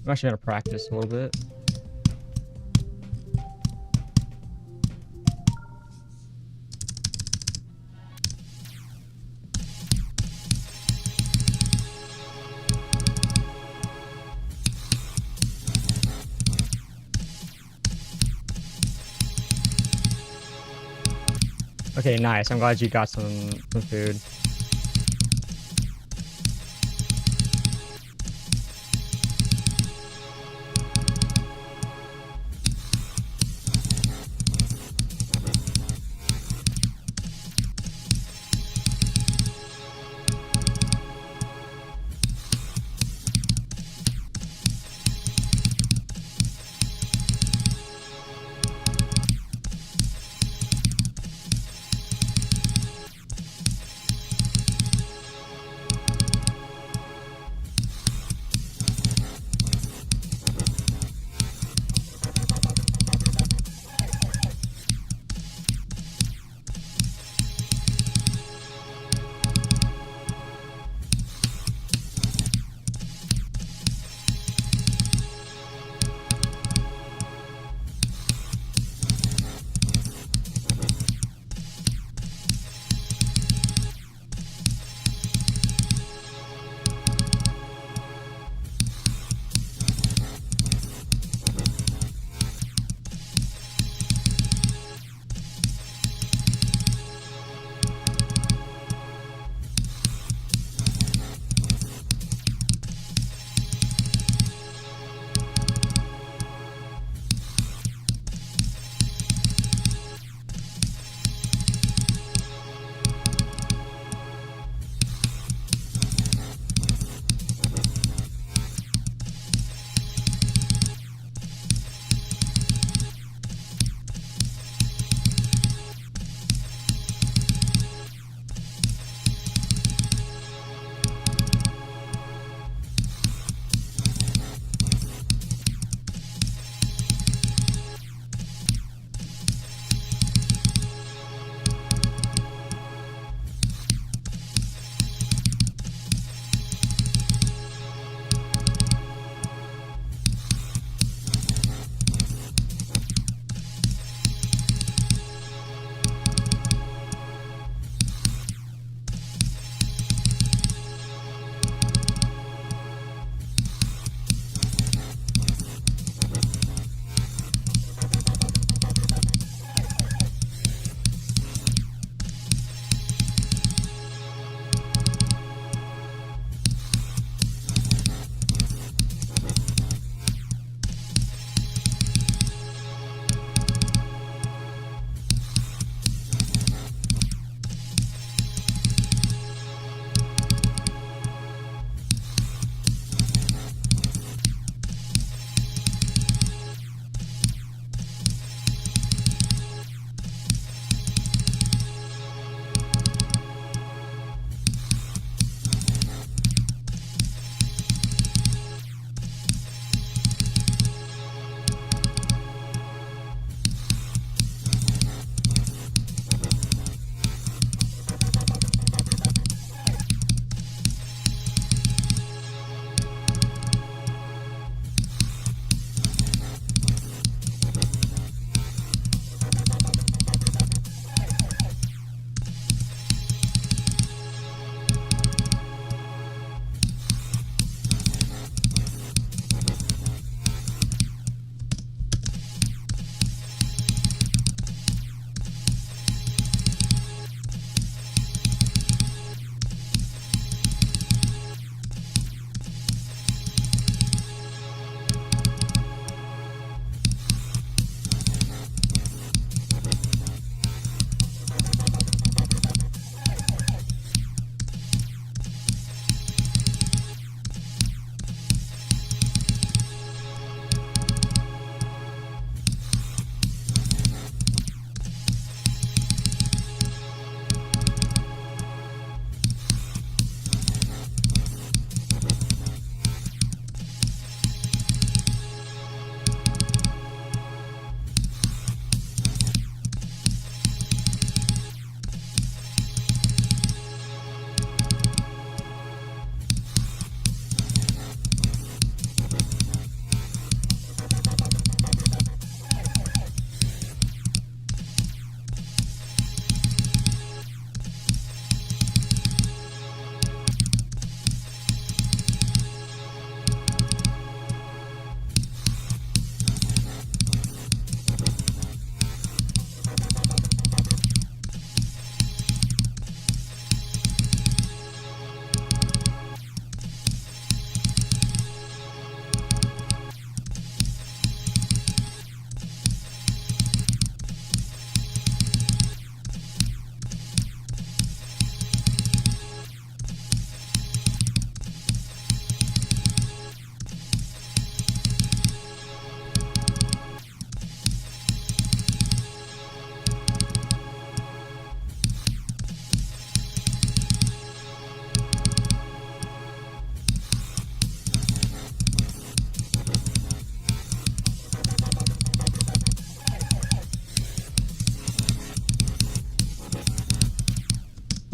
S1: I'm actually gonna practice a little bit. Okay, nice. I'm glad you got some food.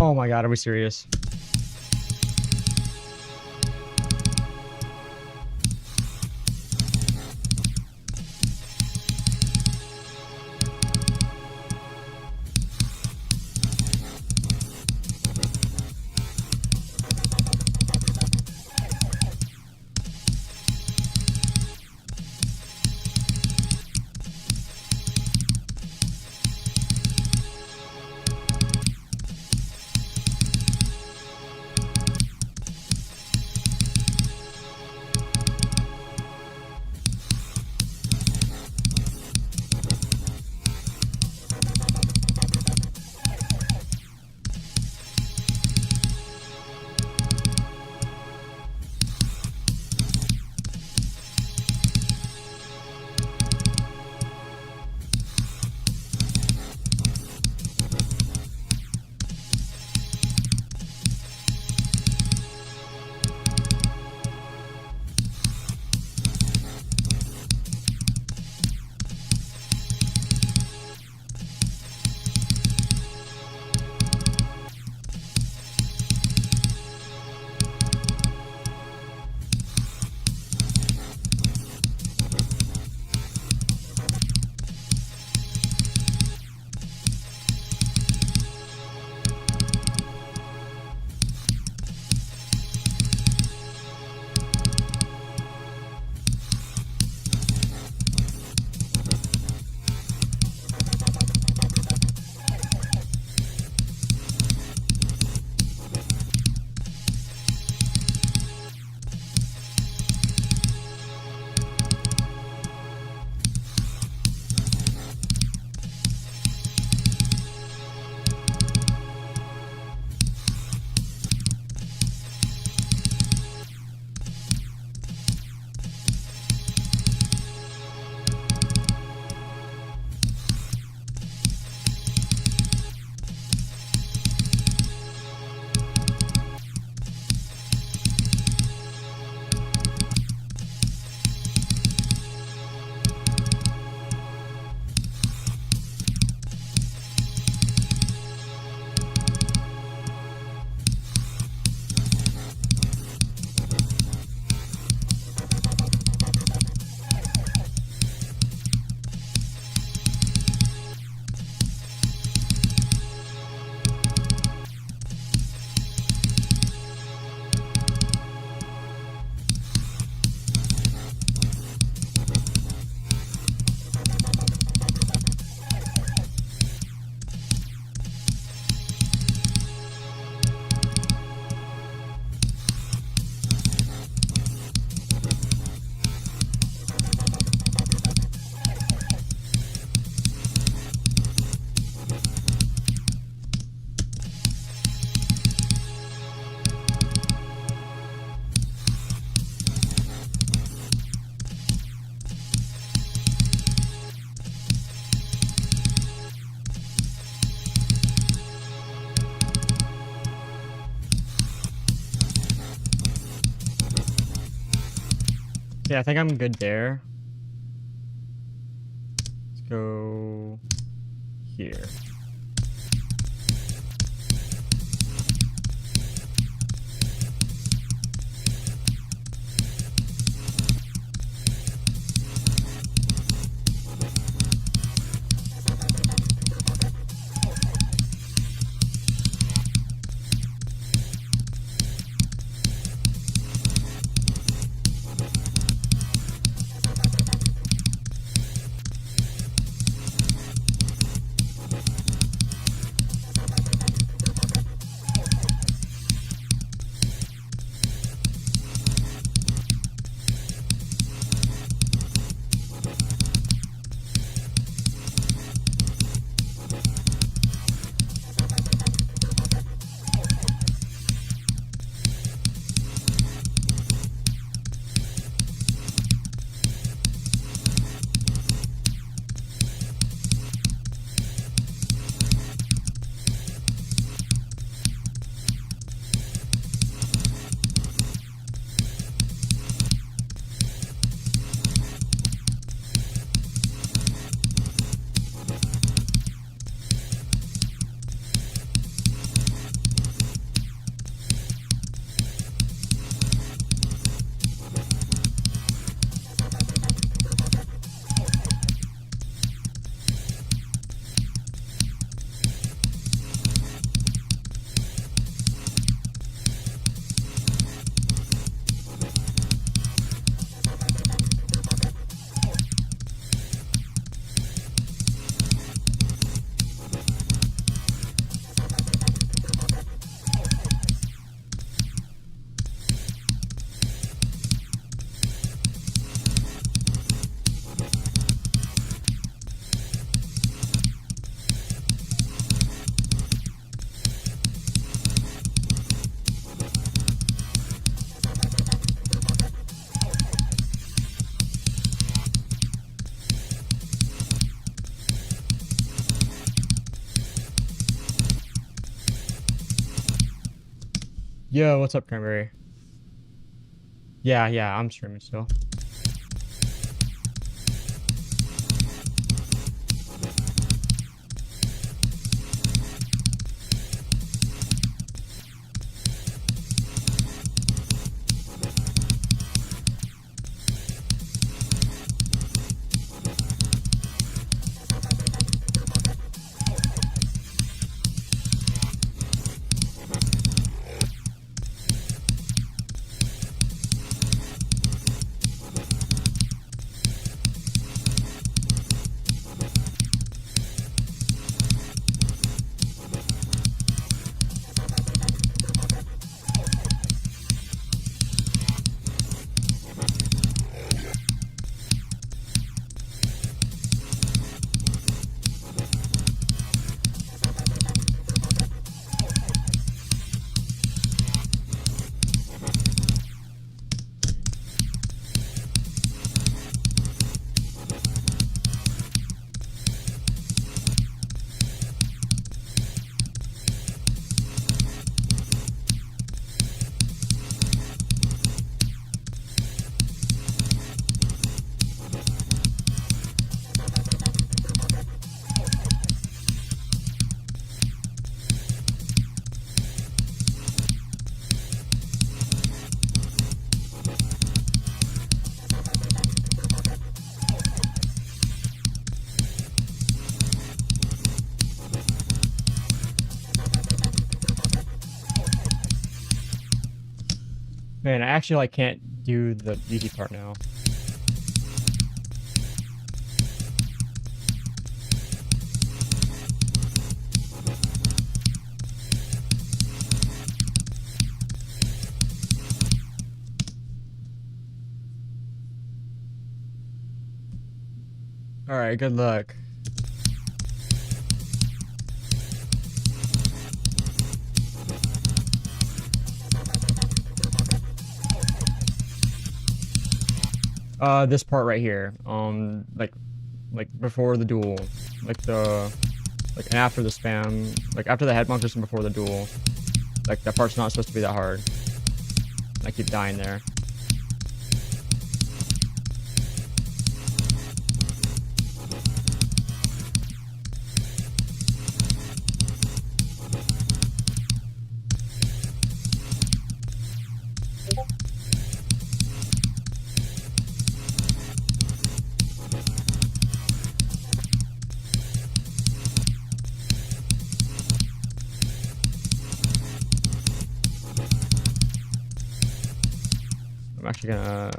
S1: Oh my god, are we serious? Yeah, I think I'm good there. Let's go here. Yo, what's up, Cranberry? Yeah, I'm streaming still. Man, I actually like can't do the easy part now. All right, good luck. This part right here, like before the duel, like after the spam, like after the head monsters and before the duel, like that part's not supposed to be that hard. I keep dying there. I'm actually gonna...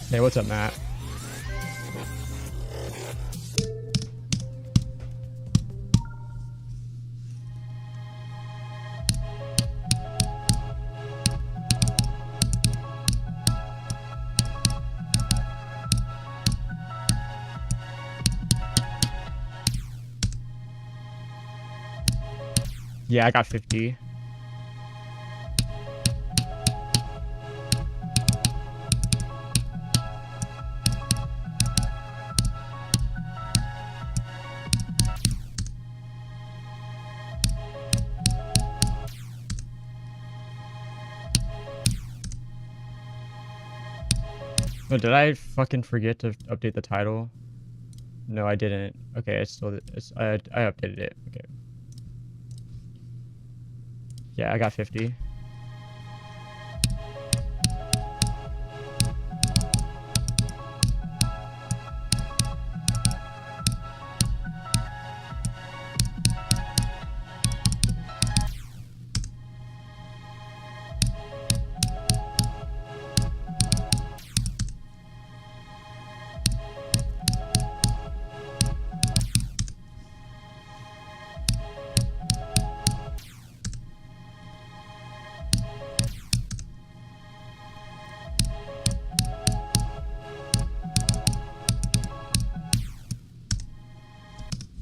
S1: Hey, what's up, Matt? Yeah, I got 50. Oh, did I fucking forget to update the title? No, I didn't. Okay, I updated it. Okay. Yeah, I got 50.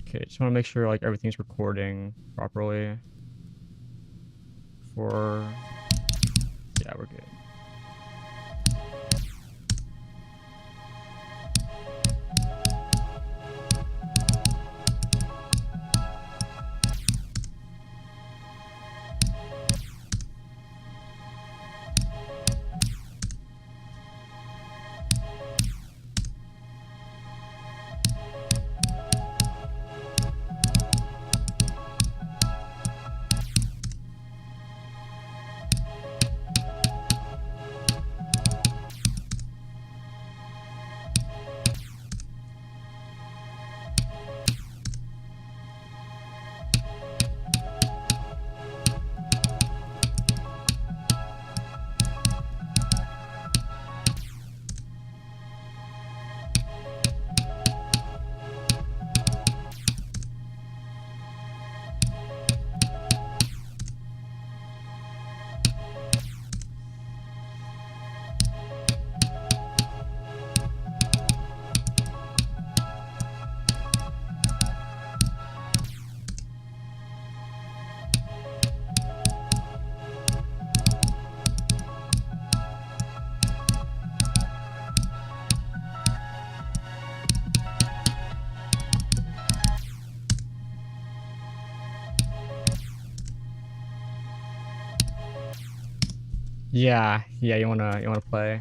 S1: Okay, just want to make sure like everything's recording properly. Yeah, we're good. Yeah, you wanna play?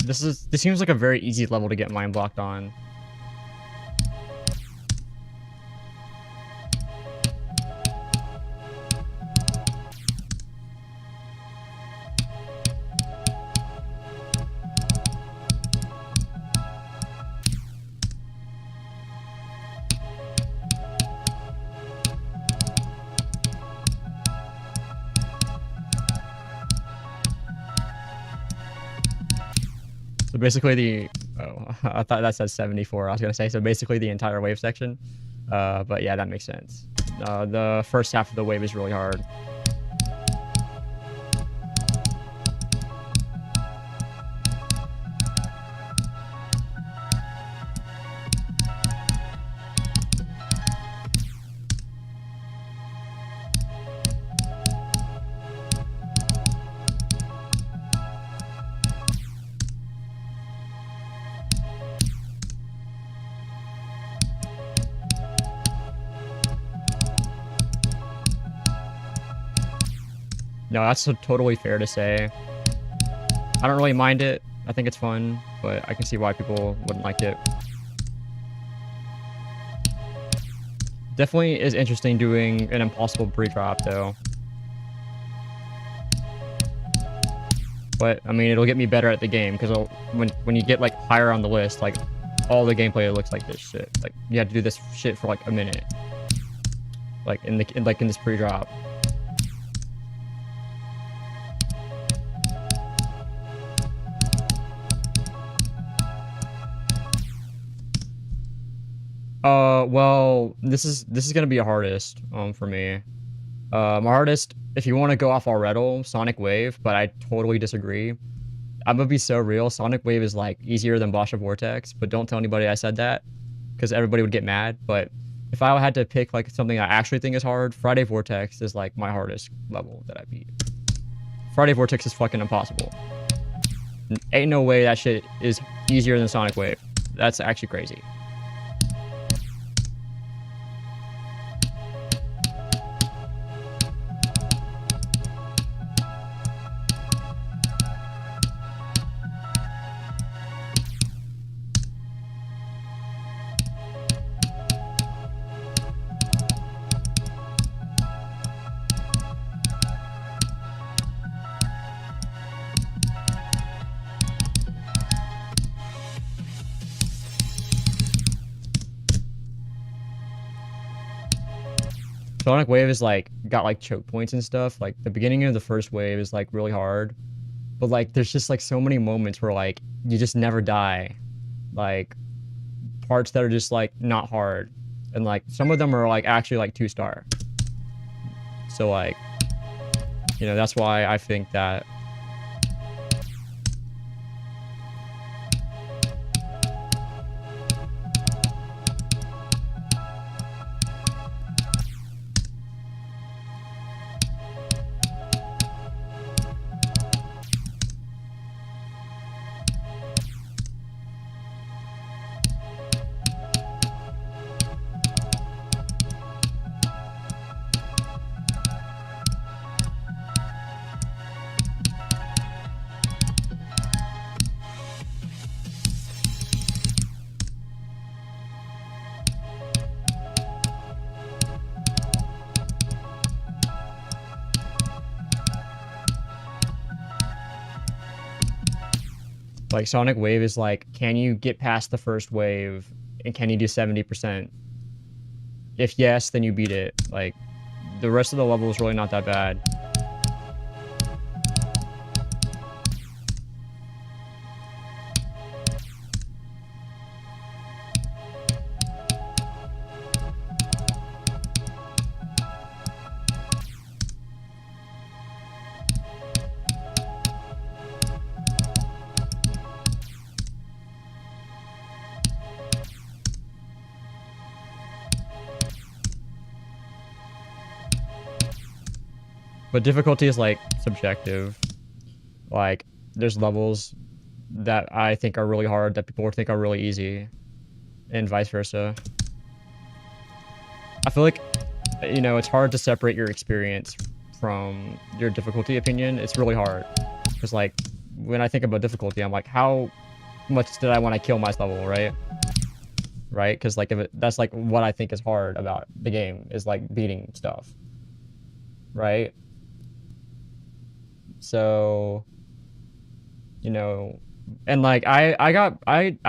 S1: This seems like a very easy level to get mind blocked on. So basically I thought that said 74. I was gonna say, so basically the entire wave section. But yeah, that makes sense. The first half of the wave is really hard. No, that's totally fair to say. I don't really mind it. I think it's fun, but I can see why people wouldn't like it. Definitely is interesting doing an impossible pre-drop, though. But, I mean, it'll get me better at the game, because when you get, like, higher on the list, like, all the gameplay looks like this shit. Like, you have to do this shit for, like, a minute. Like, in this pre-drop. Well, this is gonna be a hardest, for me. My hardest, if you want to go off already, Sonic Wave, but I totally disagree. I'm gonna be so real. Sonic Wave is, like, easier than Boscha Vortex, but don't tell anybody I said that, because everybody would get mad. But if I had to pick, like, something I actually think is hard, Friday Vortex is, like, my hardest level that I beat. Friday Vortex is fucking impossible. Ain't no way that shit is easier than Sonic Wave. That's actually crazy. Sonic Wave is, like, got, like, choke points and stuff. Like, the beginning of the first wave is, like, really hard. But, like, there's just, like, so many moments where, like, you just never die. Like, parts that are just, like, not hard. And, like, some of them are, like, actually, like, 2-star. So, like, you know, that's why I think that... Like, Sonic Wave is like, can you get past the first wave, and can you do 70%? If yes, then you beat it. Like, the rest of the level is really not that bad. But difficulty is, like, subjective. Like, there's levels that I think are really hard that people think are really easy, and vice versa. I feel like, you know, it's hard to separate your experience from your difficulty opinion. It's really hard. Because, like, when I think about difficulty, I'm like, how much did I want to kill my level, right? Right? Because like that's like what I think is hard about the game is like beating stuff, right? So, you know, and like I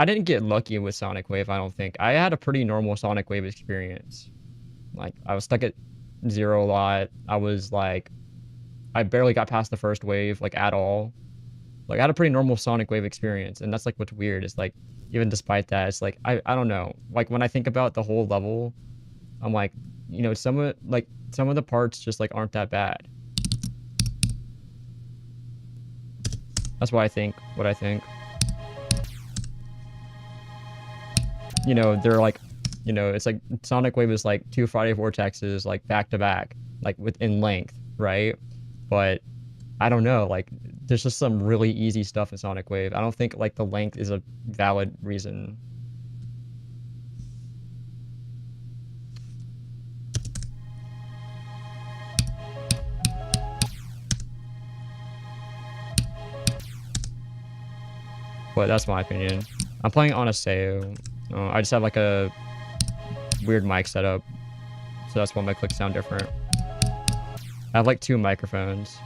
S1: didn't get lucky with Sonic Wave. I don't think I had a pretty normal Sonic Wave experience. Like I was stuck at 0 a lot. I was like, I barely got past the first wave like at all. Like I had a pretty normal Sonic Wave experience, and that's like what's weird is like even despite that, it's like I don't know. Like when I think about the whole level, I'm like, you know, some of the parts just like aren't that bad. That's why I think what I think. You know, they're like, you know, it's like Sonic Wave is like 2 Friday Vortexes like back to back, like within length, right? But I don't know, like there's just some really easy stuff in Sonic Wave. I don't think like the length is a valid reason. But that's my opinion. I'm playing on a Seo. I just have like a weird mic setup, so that's why my clicks sound different. I have like 2 microphones.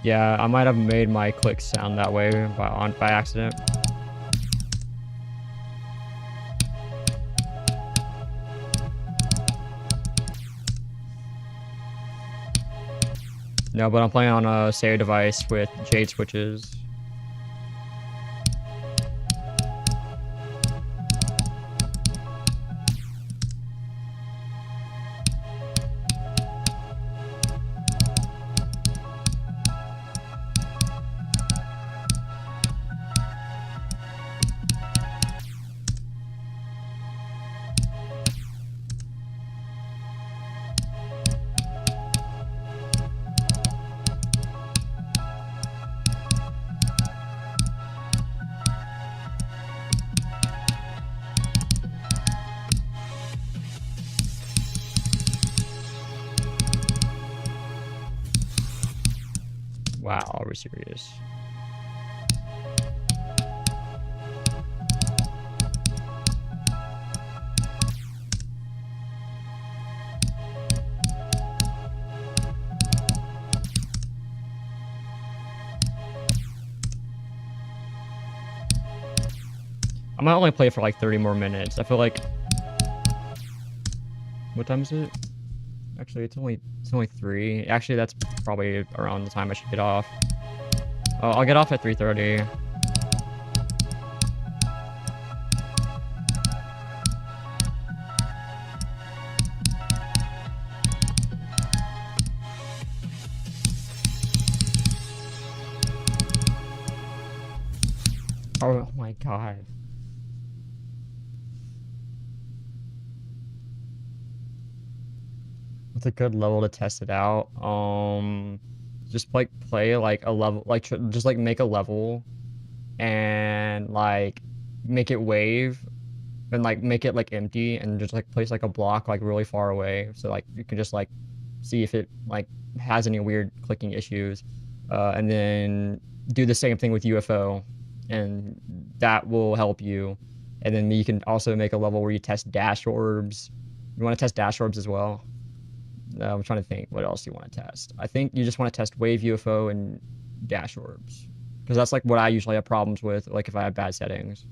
S1: Yeah, I might have made my clicks sound that way by accident. No, but I'm playing on a Seo device with Jayce switches. Wow, are we serious? I might only play for like 30 more minutes. I feel like... What time is it? Actually, it's only 3. Actually, that's probably around the time I should get off. I'll get off at 3:30. Oh my god. It's a good level to test it out. Just like play like a level, like just like make a level, and like make it wave, and like make it like empty, and just like place like a block like really far away, so like you can just like see if it like has any weird clicking issues, and then do the same thing with UFO, and that will help you. And then you can also make a level where you test dash orbs. You want to test dash orbs as well? I'm trying to think. What else do you want to test? I think you just want to test wave UFO and dash orbs, because that's like what I usually have problems with. Like if I have bad settings.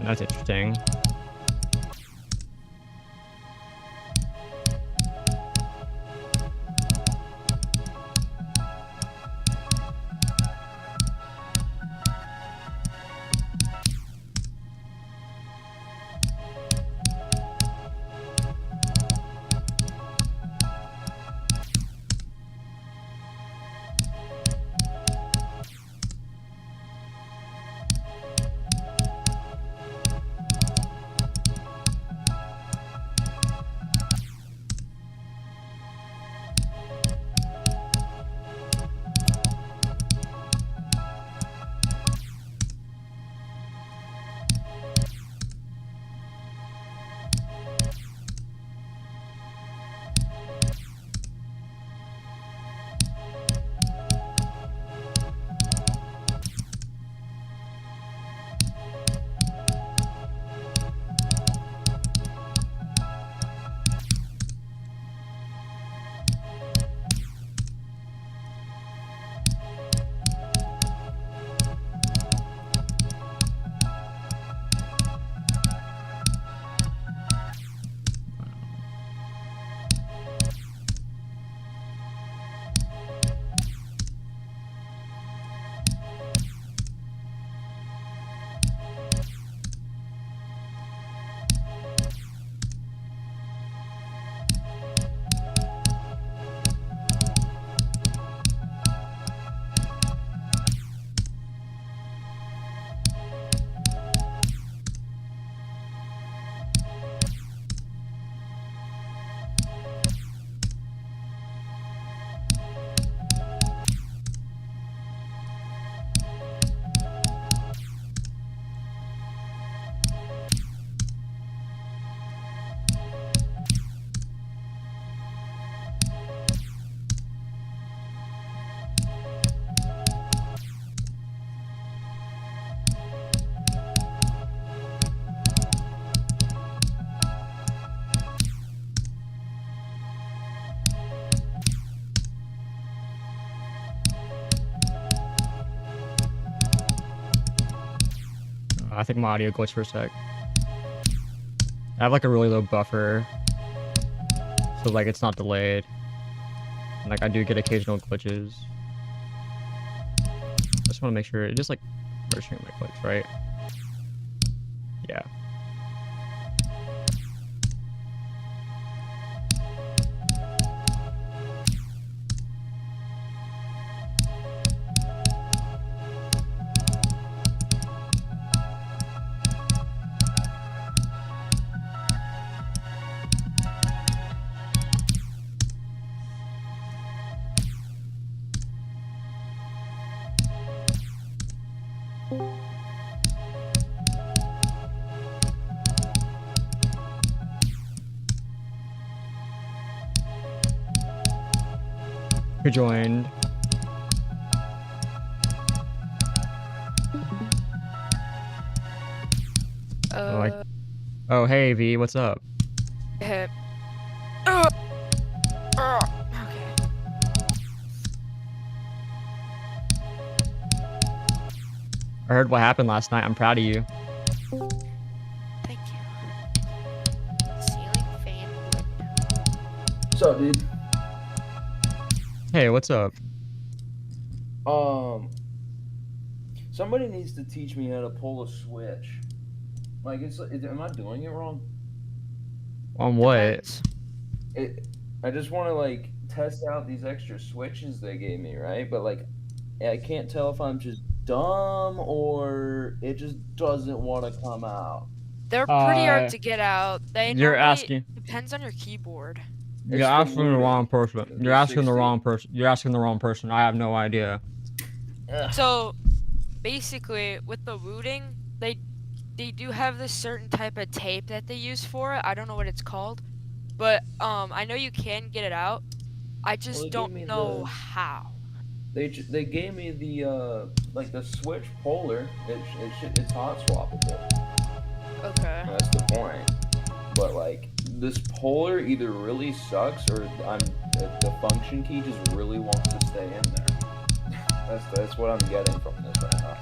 S1: That's interesting. I think my audio glitched for a sec. I have like a really low buffer, so like it's not delayed. And, like I do get occasional glitches. I just want to make sure it just like registering my clicks, right? Yeah. Who joined? Oh, hey V, what's up?
S3: Okay.
S1: I heard what happened last night. I'm proud of you.
S3: Thank you. Ceiling fan wood.
S4: What's up, dude?
S1: Hey, what's up?
S4: Somebody needs to teach me how to pull a switch. Like, am I doing it wrong?
S1: On what?
S3: Depends.
S4: I just want to like test out these extra switches they gave me, right? But like, I can't tell if I'm just dumb or it just doesn't want to come out.
S3: They're pretty hard to get out. They
S1: You're
S3: normally-
S1: asking.
S3: Depends on your keyboard.
S1: You're
S4: It's the
S1: asking the
S4: looting.
S1: wrong person.
S4: The
S1: You're asking the
S4: 60.
S1: wrong person. You're asking the wrong person. I have no idea.
S4: Ugh.
S3: So, basically, with the rooting, they do have this certain type of tape that they use for it. I don't know what it's called, but I know you can get it out. I just
S4: they
S3: don't
S4: gave me
S3: know
S4: the-
S3: how.
S4: They gave me the like the switch polar. It's hot swappable.
S3: Okay.
S4: That's the point. But like this polar either really sucks or the function key just really wants to stay in there. That's what I'm getting from this right now.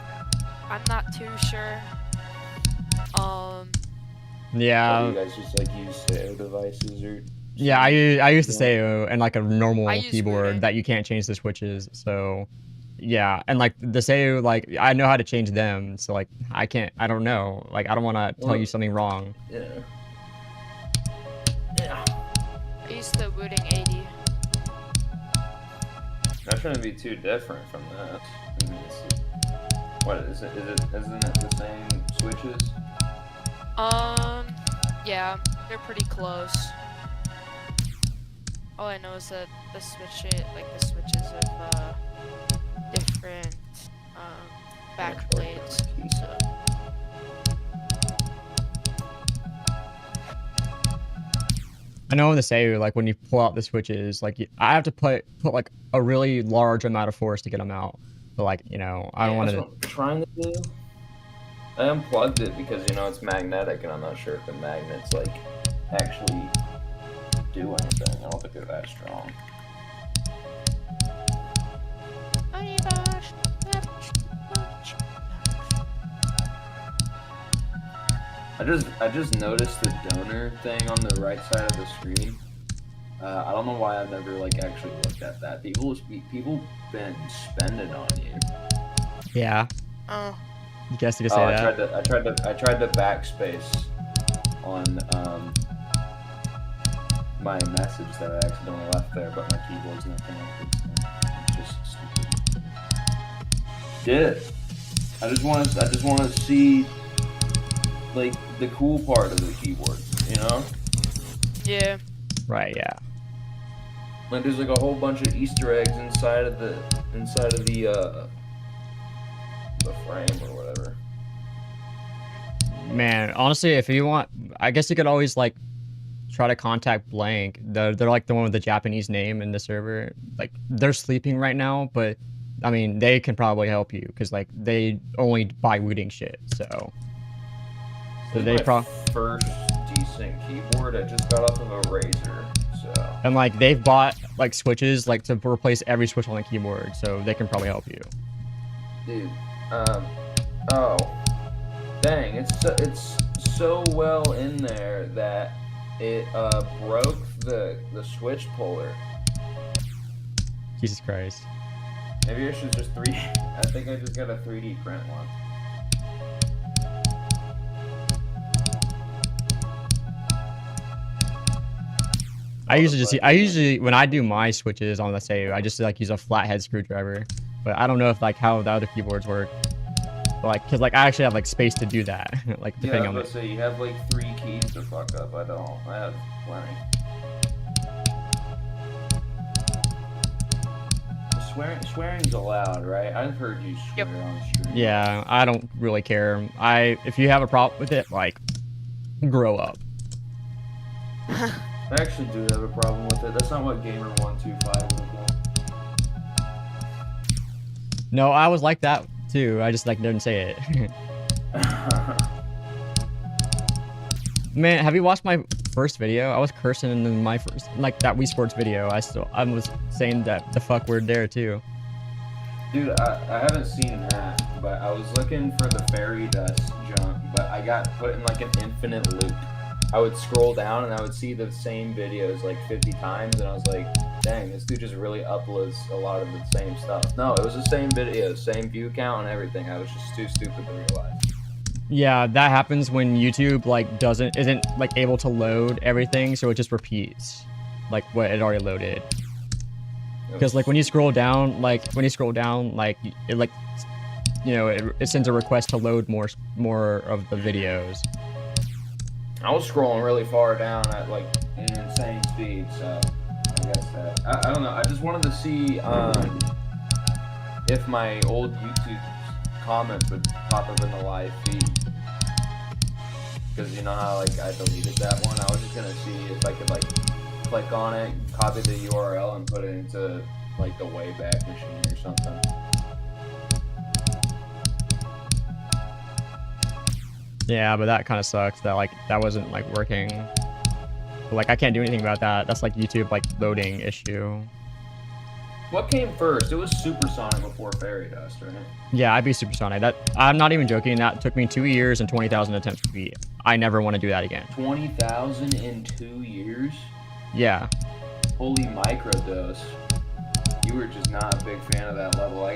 S3: I'm not too sure.
S1: Yeah.
S4: You guys just like use SEO devices or?
S1: Yeah, I use the
S4: Yeah.
S1: SEO and like a normal
S3: I use
S1: keyboard
S3: rooting.
S1: that you can't change the switches. So, yeah, and like the SEO, like I know how to change them. So like I don't know. Like I don't want to tell you something wrong.
S4: Yeah. Yeah.
S3: I use the rooting 80.
S4: That shouldn't be too different from that. I mean, what is it? Isn't it the same switches?
S3: Yeah, they're pretty close. All I know is that the switches of different back blades. So
S1: I know in the SEO, like when you pull out the switches, like I have to put like a really large amount of force to get them out. But like I don't want
S4: That's
S1: to.
S4: what I'm trying to do. I unplugged it because it's magnetic, and I'm not sure if the magnets like actually do anything. I don't think they're that strong.
S3: oh my gosh.
S4: I just noticed the donor thing on the right side of the screen. I don't know why I've never like actually looked at that. People been spending on you.
S1: Yeah,
S3: Oh,
S1: I guess you could say
S4: I
S1: that.
S4: tried to backspace on my message that I accidentally left there, but my keyboard's not connected. So it's just stupid. Did it? I just want to see like the cool part of the keyboard,
S3: yeah.
S1: Right. Yeah.
S4: Like there's like a whole bunch of Easter eggs inside of the frame or whatever.
S1: Man, honestly, if you want, I guess you could always like try to contact Blank. They're like the one with the Japanese name in the server. Like they're sleeping right now, but I mean they can probably help you because like they only buy rooting shit. So they probably
S4: first decent keyboard I just got off of a Razer. So
S1: and like they've bought like switches like to replace every switch on the keyboard, so they can probably help you.
S4: dude, oh, dang, it's so well in there that it broke the switch puller.
S1: Jesus Christ.
S4: Maybe I should just I think I just got a 3D print one.
S1: I usually when I do my switches on the SEO, I just like use a flathead screwdriver. But I don't know if like how the other keyboards work. But, like, cause like I actually have like space to do that. Like
S4: Yeah,
S1: depending
S4: I
S1: on
S4: was
S1: the.
S4: gonna say you have like 3 keys to fuck up. I don't. I have plenty. Swearing's allowed, right? I've heard you swear on stream.
S1: Yeah, I don't really care. If you have a problem with it, like, grow up.
S4: I actually do have a problem with it. That's not what Gamer125 would have
S1: No, I was like that too. I just like didn't say it.
S4: done.
S1: Man, have you watched my first video? I was cursing in my first, like that Wii Sports video. I was saying that the fuck word there too.
S4: Dude, I haven't seen that, but I was looking for the fairy dust jump, but I got put in like an infinite loop. I would scroll down and I would see the same videos like 50 times, and I was like, dang, this dude just really uploads a lot of the same stuff. No, it was the same video, same view count and everything. I was just too stupid to realize.
S1: Yeah, that happens when YouTube like isn't like able to load everything, so it just repeats like what it already loaded. Because like when you scroll down, like it like, you know, it sends a request to load more of the videos.
S4: I was scrolling really far down at like an insane speed, so I guess that I don't know. I just wanted to see if my old YouTube comments would pop up in the live feed, because you know how like I deleted that one. I was just gonna see if I could like click on it, copy the URL, and put it into like the Wayback Machine or something.
S1: Yeah, but that kind of sucks that like that wasn't like working. But, like I can't do anything about that. That's like YouTube like loading issue.
S4: What came first? It was Supersonic before Fairy Dust, right?
S1: Yeah, I'd be Supersonic. I'm not even joking. That took me 2 years and 20,000 attempts to beat. I never want to do that again.
S4: 20,000 in 2 years?
S1: Yeah.
S4: Holy microdose. You were just not a big fan of that level. I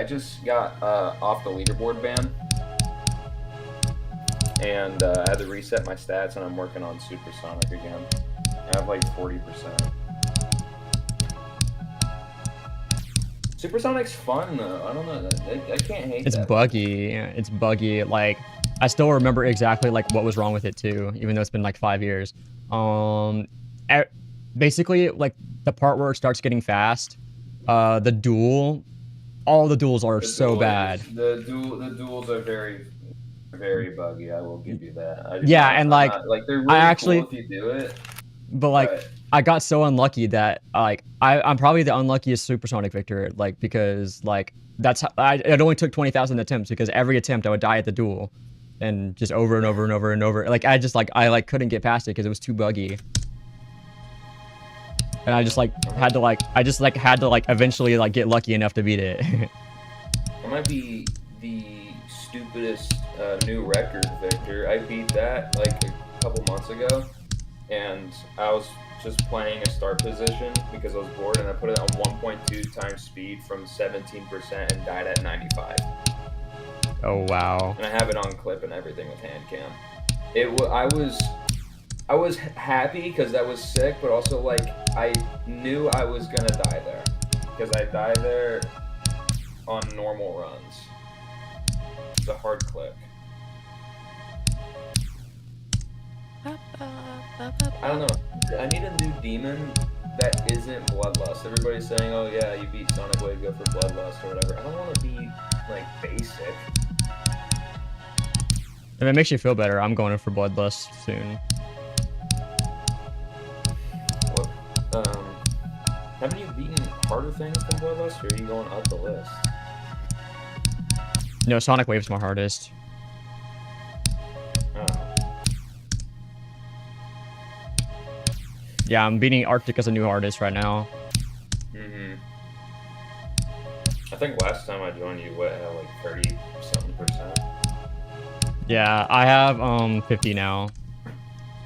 S4: just got off the leaderboard ban. And I had to reset my stats, and I'm working on Supersonic again. I have like 40%. Supersonic's fun though. I don't know. I can't hate
S1: It's
S4: that.
S1: buggy. It's buggy. Like I still remember exactly like what was wrong with it too, even though it's been like 5 years. Basically like the part where it starts getting fast, all the duels are so bad.
S4: The duels are very, very buggy. I will give you that.
S1: Yeah, and like
S4: they're really
S1: I actually
S4: cool if you do it.
S1: But like I got so unlucky that like I'm probably the unluckiest Supersonic victor, like because like it only took 20,000 attempts, because every attempt I would die at the duel, and just over and over and over and over. Like I couldn't get past it because it was too buggy. And I just had to eventually like get lucky enough to beat it.
S4: It might be the stupidest new record, Victor. I beat that like a couple months ago, and I was just playing a start position because I was bored, and I put it on 1.2 times speed from 17% and died at 95.
S1: Oh wow.
S4: And I have it on clip and everything with hand cam. I was happy because that was sick, but also like I knew I was gonna die there because I die there on normal runs. It's a hard click. I don't know. I need a new demon that isn't Bloodlust. Everybody's saying, oh yeah, you beat Sonic Wave, go for Bloodlust or whatever. I don't want to be like basic.
S1: If it makes you feel better, I'm going in for Bloodlust soon.
S4: Well, haven't you beaten harder things than Bloodlust, or are you going up the list?
S1: No, Sonic Wave's my hardest. Yeah, I'm beating Arctic as a new artist right now.
S4: I think last time I joined you, what, had like 30-something%?
S1: Yeah, I have 50 now.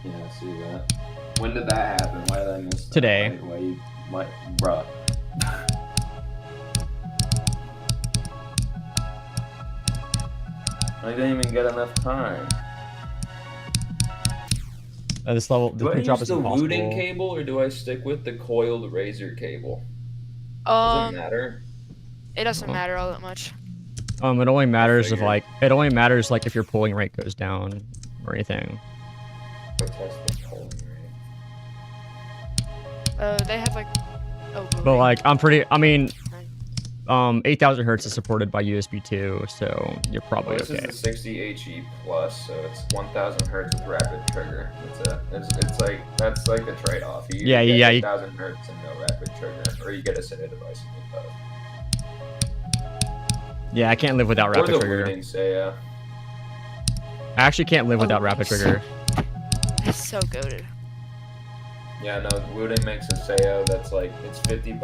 S4: Yeah, I see that. When did that happen? Why did I miss that?
S1: Today.
S4: Bruh. I didn't even get enough time.
S1: This level,
S4: Do I
S1: this drop
S4: use
S1: is
S4: the
S1: impossible.
S4: rooting cable, or do I stick with the coiled razor cable? Does it matter?
S3: It doesn't matter all that much.
S1: It only matters if if your pulling rate goes down or anything.
S4: Go test the pulling rate.
S3: They have like.
S1: But like I mean, 8,000 hertz is supported by USB 2, so you're probably
S4: this
S1: okay.
S4: This is a 60 HE plus, so it's 1,000 hertz with rapid trigger. It's like that's like the trade-off. You get 8,000 hertz and no rapid trigger, or you get a Sega device with both.
S1: Yeah, I can't live without rapid trigger.
S4: Looting, Seiya.
S1: I actually can't live without rapid trigger.
S3: It's so goated.
S4: Yeah, no, Wooden makes a Seiya that's like, it's $50.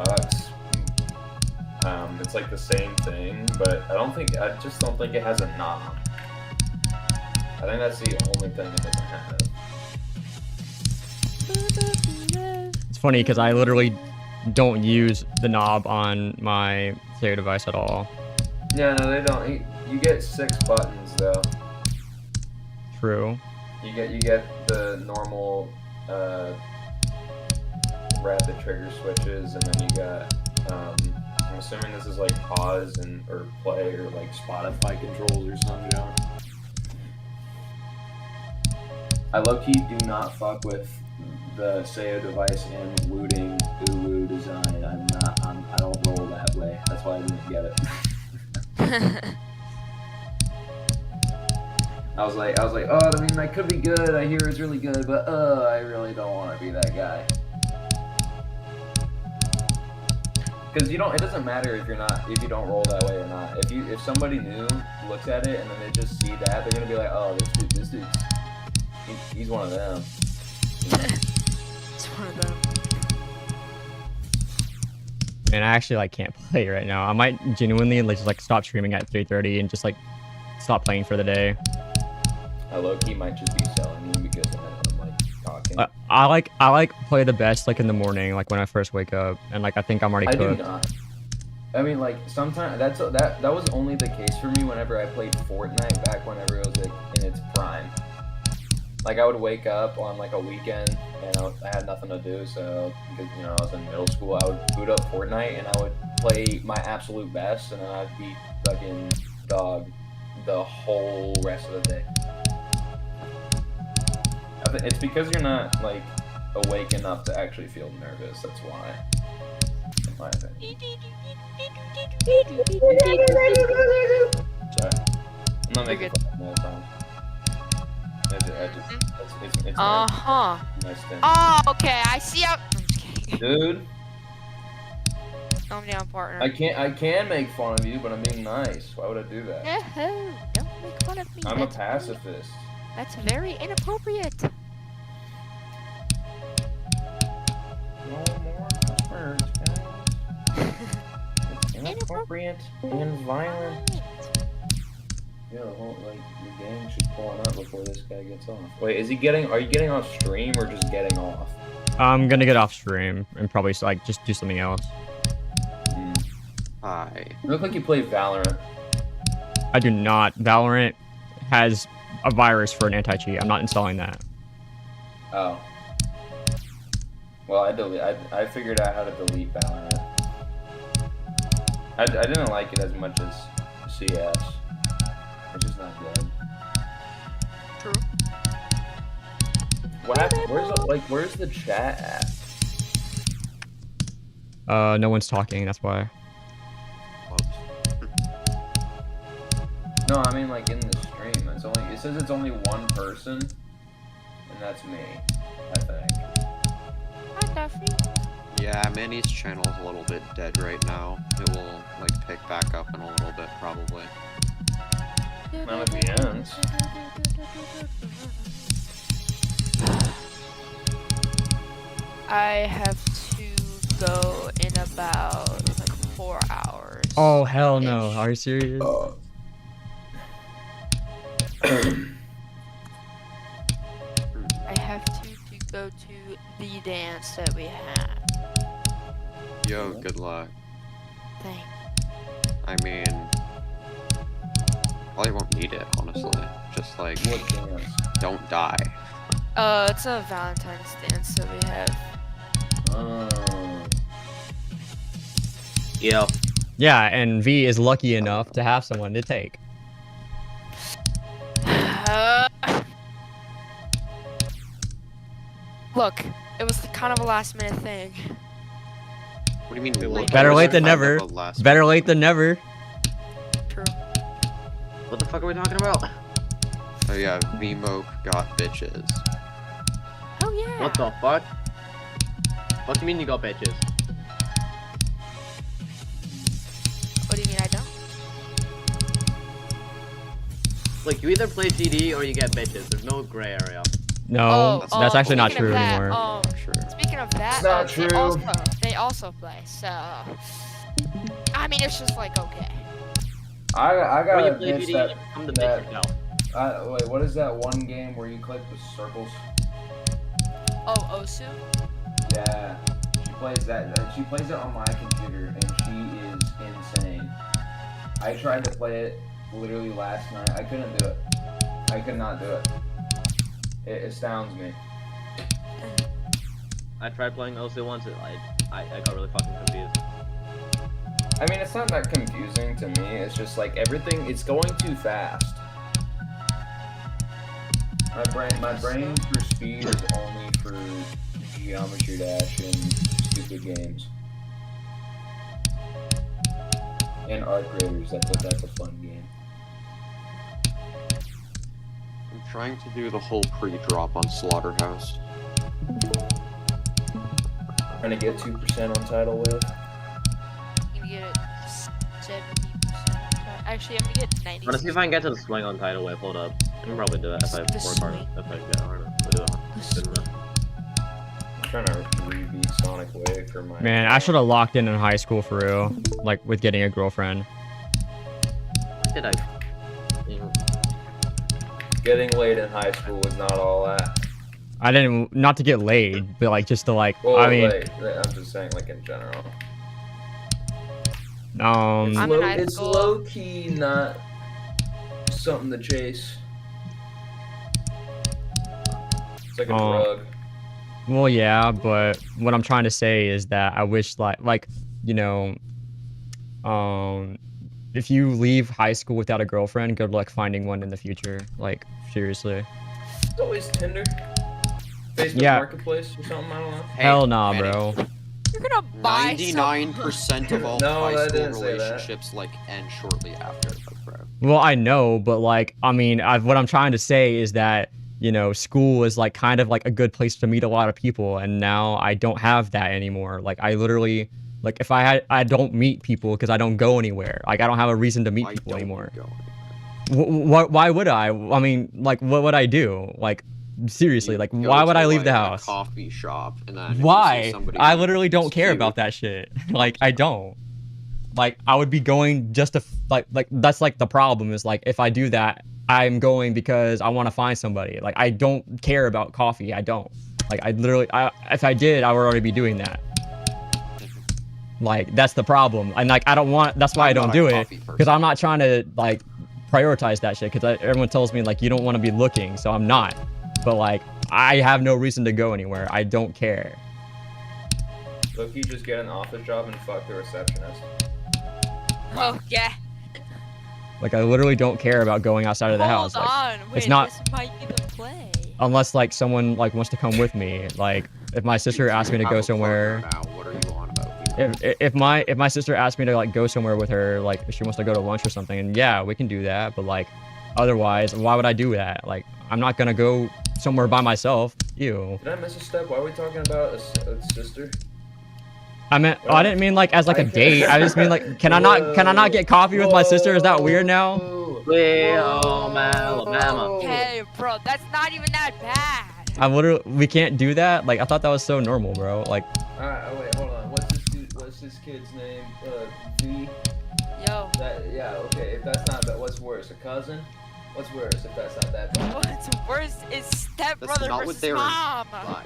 S4: It's like the same thing, but I just don't think it has a knob. I think that's the only thing it doesn't have.
S1: It's funny because I literally don't use the knob on my stereo device at all.
S5: Yeah, no, they don't. You get 6 buttons though.
S1: True.
S5: You get the normal rapid trigger switches, and then you got I'm assuming this is like pause and or play or like Spotify controls or some junk. I low-key do not fuck with the Seo device and looting Ulu design. I don't roll that way. That's why I didn't get it. I was like, oh, I mean, that could be good. I hear it's really good, but I really don't want to be that guy. Because it doesn't matter if you don't roll that way or not. If somebody new looks at it and then they just see that, they're gonna be like, oh, this dude's he's one of them.
S3: It's one of them.
S1: And I actually like can't play right now. I might genuinely just like stop streaming at 3:30 and just like stop playing for the day.
S5: I low-key might just be selling you because I'm like talking.
S1: I like play the best like in the morning, like when I first wake up, and like I think I'm already cooked.
S5: I do not. I mean, like sometimes that was only the case for me whenever I played Fortnite back whenever it was like in its prime. Like I would wake up on like a weekend and I had nothing to do, so because I was in middle school, I would boot up Fortnite and I would play my absolute best, and then I'd be fucking dog the whole rest of the day. It's because you're not like awake enough to actually feel nervous. That's why, in my opinion. Sorry, I'm not making fun of no problem. It's nice thing.
S3: Oh, okay. I see how. I'm just kidding.
S5: Dude,
S3: Calm down, partner.
S5: I can make fun of you, but I'm being nice. Why would I do that?
S3: No, don't make fun of me.
S5: I'm a pacifist.
S3: That's very inappropriate.
S5: No more cuss words, guys. It's inappropriate and violent. Yeah, the whole the gang should pulling up before this guy gets off. Wait, are you getting off stream or just getting off?
S1: I'm gonna get off stream and probably like just do something else.
S6: Hi.
S5: You look like you play Valorant.
S1: I do not. Valorant has a virus for an anti-cheat. I'm not installing that.
S5: Oh. Well, I figured out how to delete Valorant. I didn't like it as much as CS, which is not good.
S3: True.
S5: What happened? Where's the chat at?
S1: No one's talking. That's why.
S5: No, I mean like in the stream. It says it's only one person, and that's me, I think.
S3: Hi, Duffy.
S6: Yeah, Manny's channel is a little bit dead right now. It will like pick back up in a little bit probably.
S5: Not at the ends.
S3: I have to go in about like 4 hours.
S1: Oh hell no! Are you serious?
S3: I have to go to the dance that we had.
S6: Yo, good luck.
S3: Thanks.
S6: I mean, probably won't need it, honestly. Just like,
S5: What dance?
S6: don't die.
S3: It's a Valentine's dance that we have.
S2: Yo.
S1: Yeah, and V is lucky enough to have someone to take.
S3: Look, it was kind of a last minute thing.
S6: What do you mean? Look,
S1: Better
S6: it was
S1: late than
S6: kind of
S1: never.
S6: a last
S1: Better late than never.
S3: True.
S2: What the fuck are we talking about?
S6: Oh yeah, VMoke got bitches.
S3: Oh yeah.
S2: What the fuck? What do you mean you got bitches?
S3: What do you mean I don't?
S2: Like, you either play GD or you get bitches. There's no gray area.
S1: No, that's actually not
S3: speaking
S1: true
S3: of that,
S1: anymore.
S6: Sure.
S3: Speaking of that,
S5: It's not true.
S3: They also play, so I mean it's just like okay.
S5: I
S2: When
S5: gotta
S2: you play
S5: admit
S2: GD, you
S5: that.
S2: become the bitch yourself.
S5: Wait, what is that one game where you click the circles?
S3: Oh, Osu?
S5: Yeah, she plays that. She plays it on my computer, and she is insane. I tried to play it literally last night. I couldn't do it. I could not do it. It astounds me.
S2: I tried playing Osu once. I got really fucking confused.
S5: I mean, it's not that confusing to me. It's just like everything. It's going too fast. My brain for speed is only for Geometry Dash and stupid games. And Arc Raiders. That's a fun game.
S6: I'm trying to do the whole pre-drop on Slaughterhouse.
S5: Trying to get 2% on Tidal Wave.
S3: I'm gonna get it 70%. Actually, I'm gonna get 90%.
S2: I'm gonna see if I can get to the swing on Tidal Wave. Hold up. I can probably do it if I
S3: The
S2: work hard.
S3: swing.
S2: If I get hard enough. Good enough.
S5: I'm trying to rebeat Sonic Wave for my.
S1: Man, I should have locked in high school for real. Like with getting a girlfriend.
S2: What did I?
S5: Getting laid in high school was not all that.
S1: I didn't, not to get laid, but like just to like,
S5: Well,
S1: I mean,
S5: I'm just saying, like in general.
S3: I'm in high
S5: It's
S3: school.
S5: low key not something to chase. It's like a drug.
S1: well, yeah, but what I'm trying to say is that I wish like, you know, if you leave high school without a girlfriend, good luck finding one in the future. Like, seriously.
S5: It's always Tinder. Facebook
S1: Yeah.
S5: Marketplace or something, I don't know.
S1: Hell nah, bro.
S3: You're gonna buy
S6: 99% of all
S5: No,
S6: high
S5: that
S6: school
S5: didn't say that.
S6: relationships like end shortly after. Like, bro.
S1: Well, I know, but like, I mean, what I'm trying to say is that, you know, school is like kind of like a good place to meet a lot of people, and now I don't have that anymore. Like, I literally, like, if I don't meet people because I don't go anywhere. Like, I don't have a reason to meet
S6: Why
S1: people
S6: don't
S1: anymore.
S6: you go anywhere?
S1: Why would I? I mean, like, what would I do? Like, seriously,
S6: You
S1: like,
S6: go
S1: why would
S6: to,
S1: I leave the
S6: like, a
S1: house?
S6: coffee shop and then if you see
S1: Why?
S6: somebody
S1: I literally don't
S6: who's
S1: care
S6: cute,
S1: about that shit. Like, I don't. Like, I would be going just to like that's like the problem is like if I do that, I'm going because I want to find somebody. Like, I don't care about coffee. I don't. Like, I literally, if I did, I would already be doing that. Like, that's the problem. And like, I don't want. That's why I
S6: I'm
S1: don't
S6: not a
S1: do it
S6: coffee
S1: because
S6: person.
S1: I'm not trying to like prioritize that shit. Because everyone tells me like you don't want to be looking, so I'm not. But like, I have no reason to go anywhere. I don't care.
S5: Look, you just get an office job and fuck the receptionist.
S3: Oh yeah.
S1: Like, I literally don't care about going outside of the house.
S3: Hold
S1: Like,
S3: on. Wait,
S1: it's not-
S3: this might be the play.
S1: unless like someone like wants to come with me. Like, if my sister asks me to
S6: You
S1: go
S6: have a
S1: somewhere.
S6: partner now. What are you on about?
S1: If my sister asked me to like go somewhere with her, like if she wants to go to lunch or something, and yeah, we can do that. But like, otherwise, why would I do that? Like, I'm not gonna go somewhere by myself. Ew.
S5: Did I miss a step? Why are we talking about a sister?
S1: I meant, I didn't mean like as like a date. I just mean like, can I not get coffee with my sister? Is that weird now?
S2: Whoa, Alabama.
S3: Hey, bro, that's not even that bad.
S1: I literally, we can't do that. Like, I thought that was so normal, bro. Like,
S5: Alright, oh, wait, hold on. What's this kid's name? V?
S3: Yo,
S5: Yeah, okay. If that's not that, what's worse? A cousin? What's worse if that's not that bad?
S3: what's worse is stepbrother
S6: not what
S3: versus
S6: they were-
S3: mom.
S6: Right.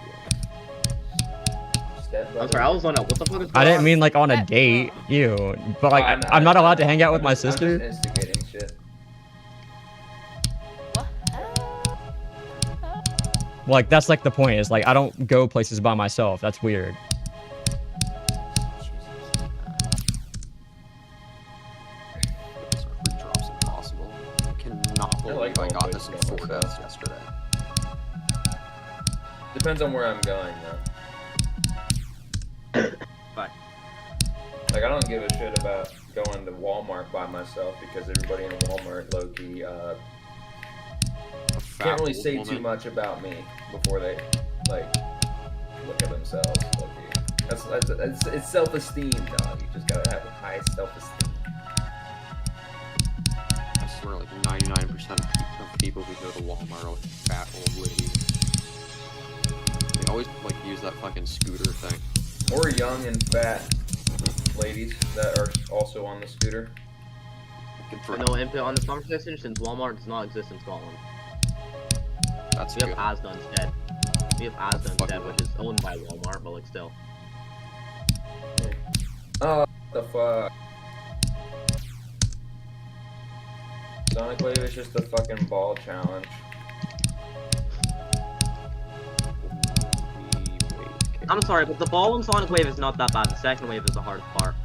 S5: Stepbrother?
S2: I'm sorry, I was on what the fuck is
S1: I didn't mean like on a date. Ew. But like, I'm not allowed to hang out with my
S5: I'm just
S1: sister.
S5: instigating shit.
S3: What?
S1: Like, that's like the point. Is like, I don't go places by myself. That's weird.
S6: This free drop's impossible. I cannot believe
S5: like
S6: I
S5: going
S6: got this in
S5: places by
S6: 4
S5: myself.
S6: deaths yesterday.
S5: Depends on where I'm going, though.
S2: Bye.
S5: Like, I don't give a shit about going to Walmart by myself because everybody in Walmart, low-key,
S6: A fat
S5: can't really
S6: old
S5: say
S6: woman.
S5: too much about me before they, like, look at themselves, low-key. It's self-esteem, dog. You just gotta have a high self-esteem.
S6: I swear, like 99% of people who go to Walmart are like fat old ladies. They always like use that fucking scooter thing.
S5: Or young and fat ladies that are also on the scooter.
S6: Good for
S2: No input on this conversation since Walmart does not exist in Scotland.
S6: That's
S2: We have
S6: good.
S2: Asda instead. We have Asda instead, which is owned by Walmart, but like still.
S5: Oh, what the fuck? Sonic Wave is just a fucking ball challenge.
S2: I'm sorry, but the ball in Sonic Wave is not that bad. The second wave is the hardest part.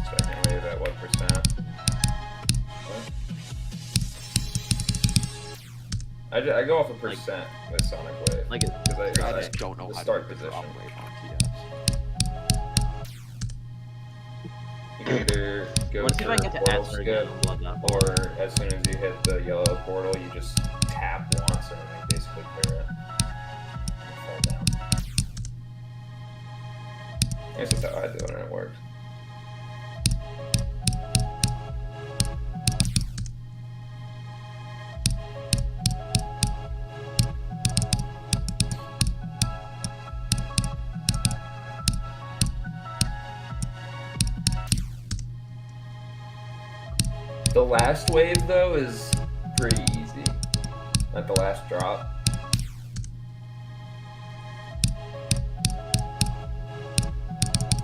S5: Second wave at what percent? What? I go off a percent with Sonic Wave.
S2: Like it,
S5: Because
S6: I just don't know
S5: the
S6: how
S5: start
S6: to do the
S5: position.
S6: drop wave on TS.
S5: You can either go
S2: let's see if I can
S5: for
S2: get to
S5: portal
S2: answer again.
S5: skip,
S2: Blood that.
S5: or as soon as you hit the yellow portal, you just tap once and then you basically clear it. And fall down. This is how I do it and it works. The last wave, though, is pretty easy. At the last drop.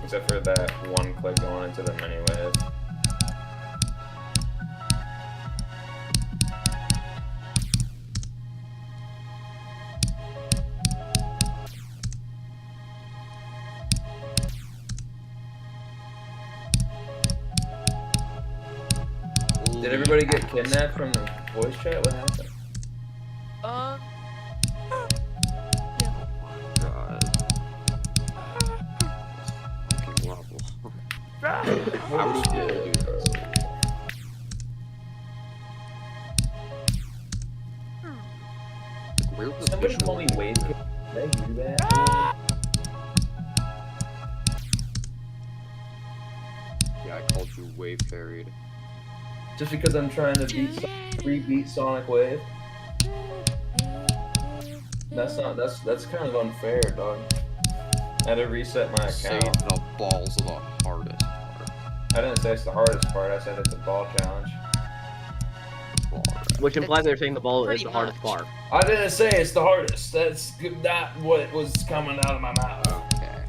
S5: Except for that one click going into the mini wave. Did everybody get kidnapped from the voice chat? What happened?
S6: God. Fucking level. How would you do this? Where's the
S5: Somebody
S6: visual
S5: call me
S6: in
S5: Wave.
S6: there?
S5: Did I do that?
S6: Yeah, I called you wave carried.
S5: Just because I'm trying to beat Sonic Wave? That's kind of unfair, dog. I had to reset my
S6: Say
S5: account.
S6: the balls are the hardest part.
S5: I didn't say it's the hardest part, I said it's a ball challenge.
S6: Alright.
S2: Which implies they're saying the ball is
S3: Pretty
S2: the hardest
S3: much.
S2: part.
S5: I didn't say it's the hardest. That's not what was coming out of my mouth.
S6: Okay.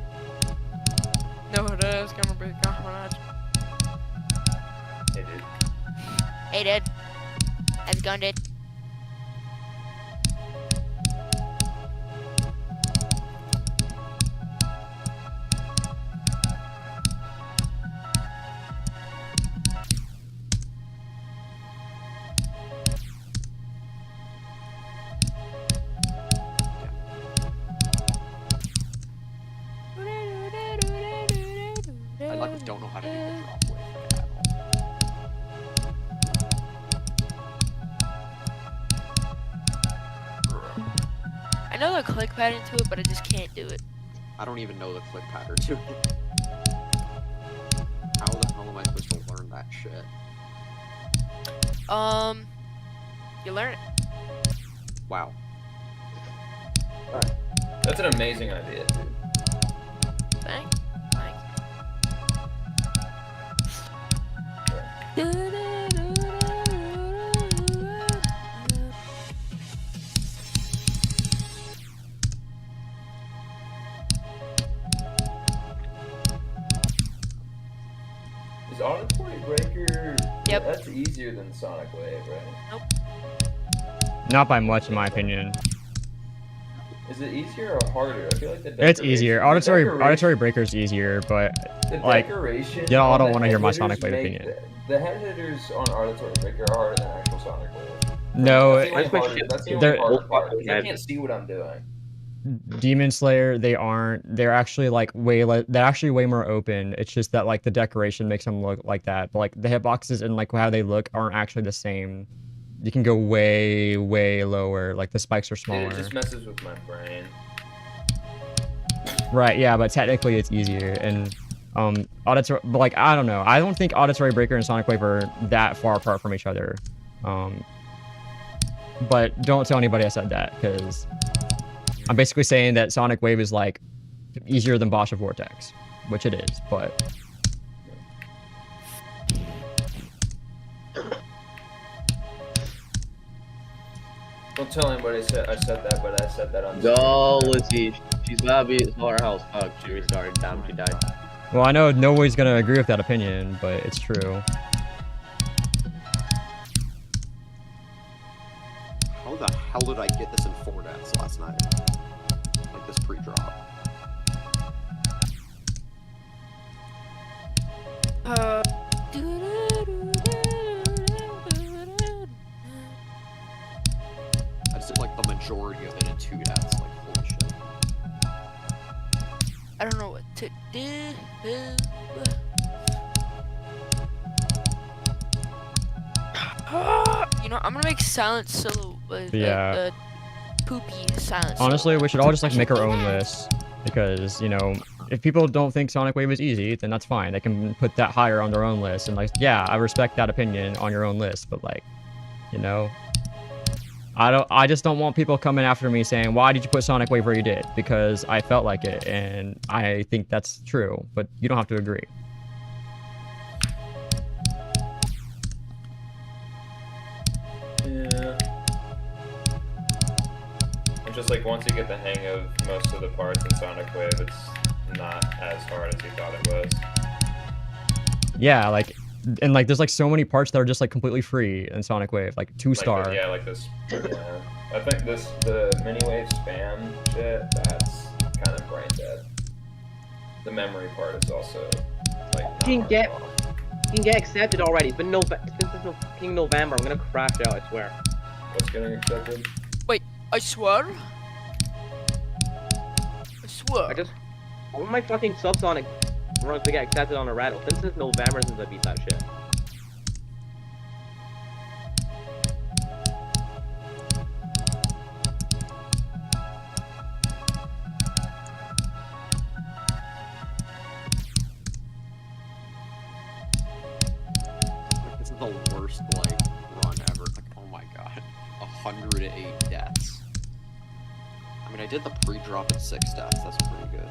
S3: No, it is gonna be coming.
S5: Hey, dude.
S3: Hey, dude. How's it going, dude?
S6: I like don't know how to do the drop wave at all.
S3: I know the click pattern to it, but I just can't do it.
S6: I don't even know the click pattern to it. How the hell am I supposed to learn that shit?
S3: You learn it.
S6: Wow.
S5: That's an amazing idea, dude.
S3: Thanks.
S5: Is Auditory Breaker...
S3: Yep.
S5: That's easier than Sonic Wave, right?
S1: Not by much, in my opinion.
S5: Is it easier or harder? I feel like the
S1: It's easier.
S5: decoration-
S1: Auditory breaker's easier, but
S5: the
S1: like,
S5: decoration
S1: y'all
S5: on
S1: don't
S5: the
S1: wanna hear my
S5: head
S1: Sonic
S5: hitters
S1: Wave
S5: make
S1: opinion.
S5: The head hitters on Auditory Breaker are harder than actual Sonic Wave.
S1: no,
S5: That's the only harder- that's the only
S1: they're-
S5: hard part. I can't see what I'm doing.
S1: Demon Slayer, they aren't. They're actually like they're actually way more open. It's just that like the decoration makes them look like that. But like the hitboxes and like how they look aren't actually the same. You can go way, way lower. Like the spikes are
S5: Dude,
S1: smaller.
S5: it just messes with my brain.
S1: Right, yeah, but technically it's easier. And auditory, but like I don't know. I don't think Auditory Breaker and Sonic Wave are that far apart from each other. But don't tell anybody I said that, because I'm basically saying that Sonic Wave is like easier than Bosch of Vortex, which it is, but
S5: Don't tell anybody I said that, but I said that on
S2: Go, Lizzie. She's about to be slaughterhouse. Fuck, she restarted. Damn, she died.
S1: Well, I know nobody's gonna agree with that opinion, but it's true.
S6: How the hell did I get this in 4 deaths last night? Like this pre-drop. I just did like the majority of it in 2 deaths. Like holy shit.
S3: I don't know what to do. You know, I'm gonna make silent solo.
S1: Yeah.
S3: Poopy silent.
S1: Honestly, we should all just like make our own lists because, you know, if people don't think Sonic Wave is easy, then that's fine. They can put that higher on their own list. And like, yeah, I respect that opinion on your own list, but like, you know, I just don't want people coming after me saying, why did you put Sonic Wave where you did? Because I felt like it, and I think that's true, but you don't have to agree.
S5: Yeah. It's just like once you get the hang of most of the parts in Sonic Wave, it's not as hard as you thought it was.
S1: Yeah, like, and like, there's like so many parts that are just like completely free in Sonic Wave, like 2-star.
S5: Yeah, like this. Yeah. I think the mini wave spam shit, that's kind of brain dead. The memory part is also like.
S2: You can get accepted already. It's been since it's fucking November. I'm gonna crash out. I swear.
S5: What's getting accepted?
S3: Wait, I swear. I swear.
S2: I want my fucking subsonic runs to get accepted on a rattle. Since it's November since I beat that shit.
S6: Like this is the worst like run ever. Like oh my god, 108 deaths. I mean I did the pre-drop at 6 deaths. That's pretty good.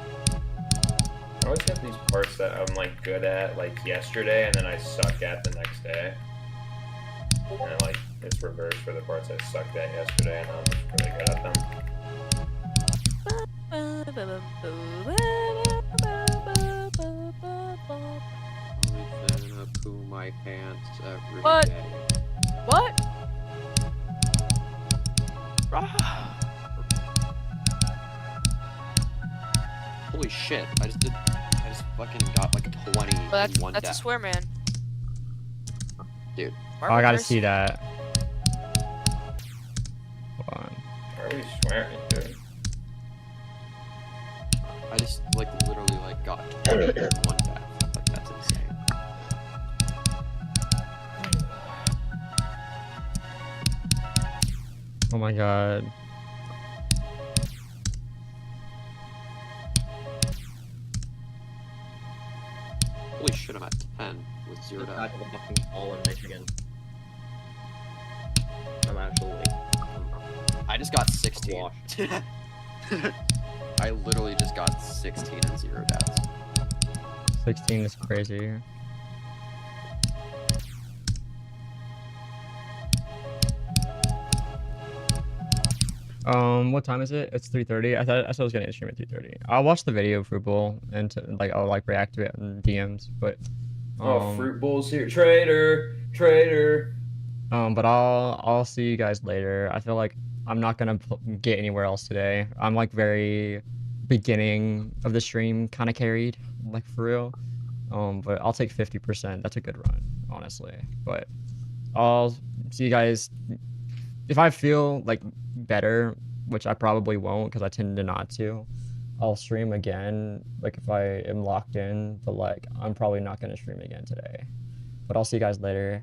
S5: I always have these parts that I'm like good at like yesterday, and then I suck at the next day. And like it's reversed for the parts I sucked at yesterday, and I'm just really good at them.
S6: I'm gonna poo my pants every
S3: What?
S6: day.
S3: What?
S6: Holy shit! I just fucking got like 20
S3: Well,
S6: in 1
S3: that's a
S6: death.
S3: swear, man.
S6: Dude.
S1: Oh, I gotta see that. Hold on.
S5: Why are we swearing, dude?
S6: I just like literally like got 20 in 1 death. Like that's insane.
S1: Oh my god.
S6: Holy shit! I'm at 10 with 0
S2: Back
S6: death.
S2: to the fucking hall in Michigan. I'm actually like.
S6: I just got 16.
S2: Washed.
S6: I literally just got 16 and 0 deaths.
S1: 16 is crazy. What time is it? It's 3:30. I thought I was gonna stream at 3:30. I'll watch the video of Fruit Bowl and like I'll like react to it in DMs, but
S5: Fruit Bowl's here, traitor.
S1: but I'll see you guys later. I feel like I'm not gonna get anywhere else today. I'm like very beginning of the stream kind of carried, like for real. But I'll take 50%. That's a good run, honestly. But I'll see you guys if I feel like better, which I probably won't because I tend to not to. I'll stream again, like if I am locked in, but like I'm probably not gonna stream again today. But I'll see you guys later.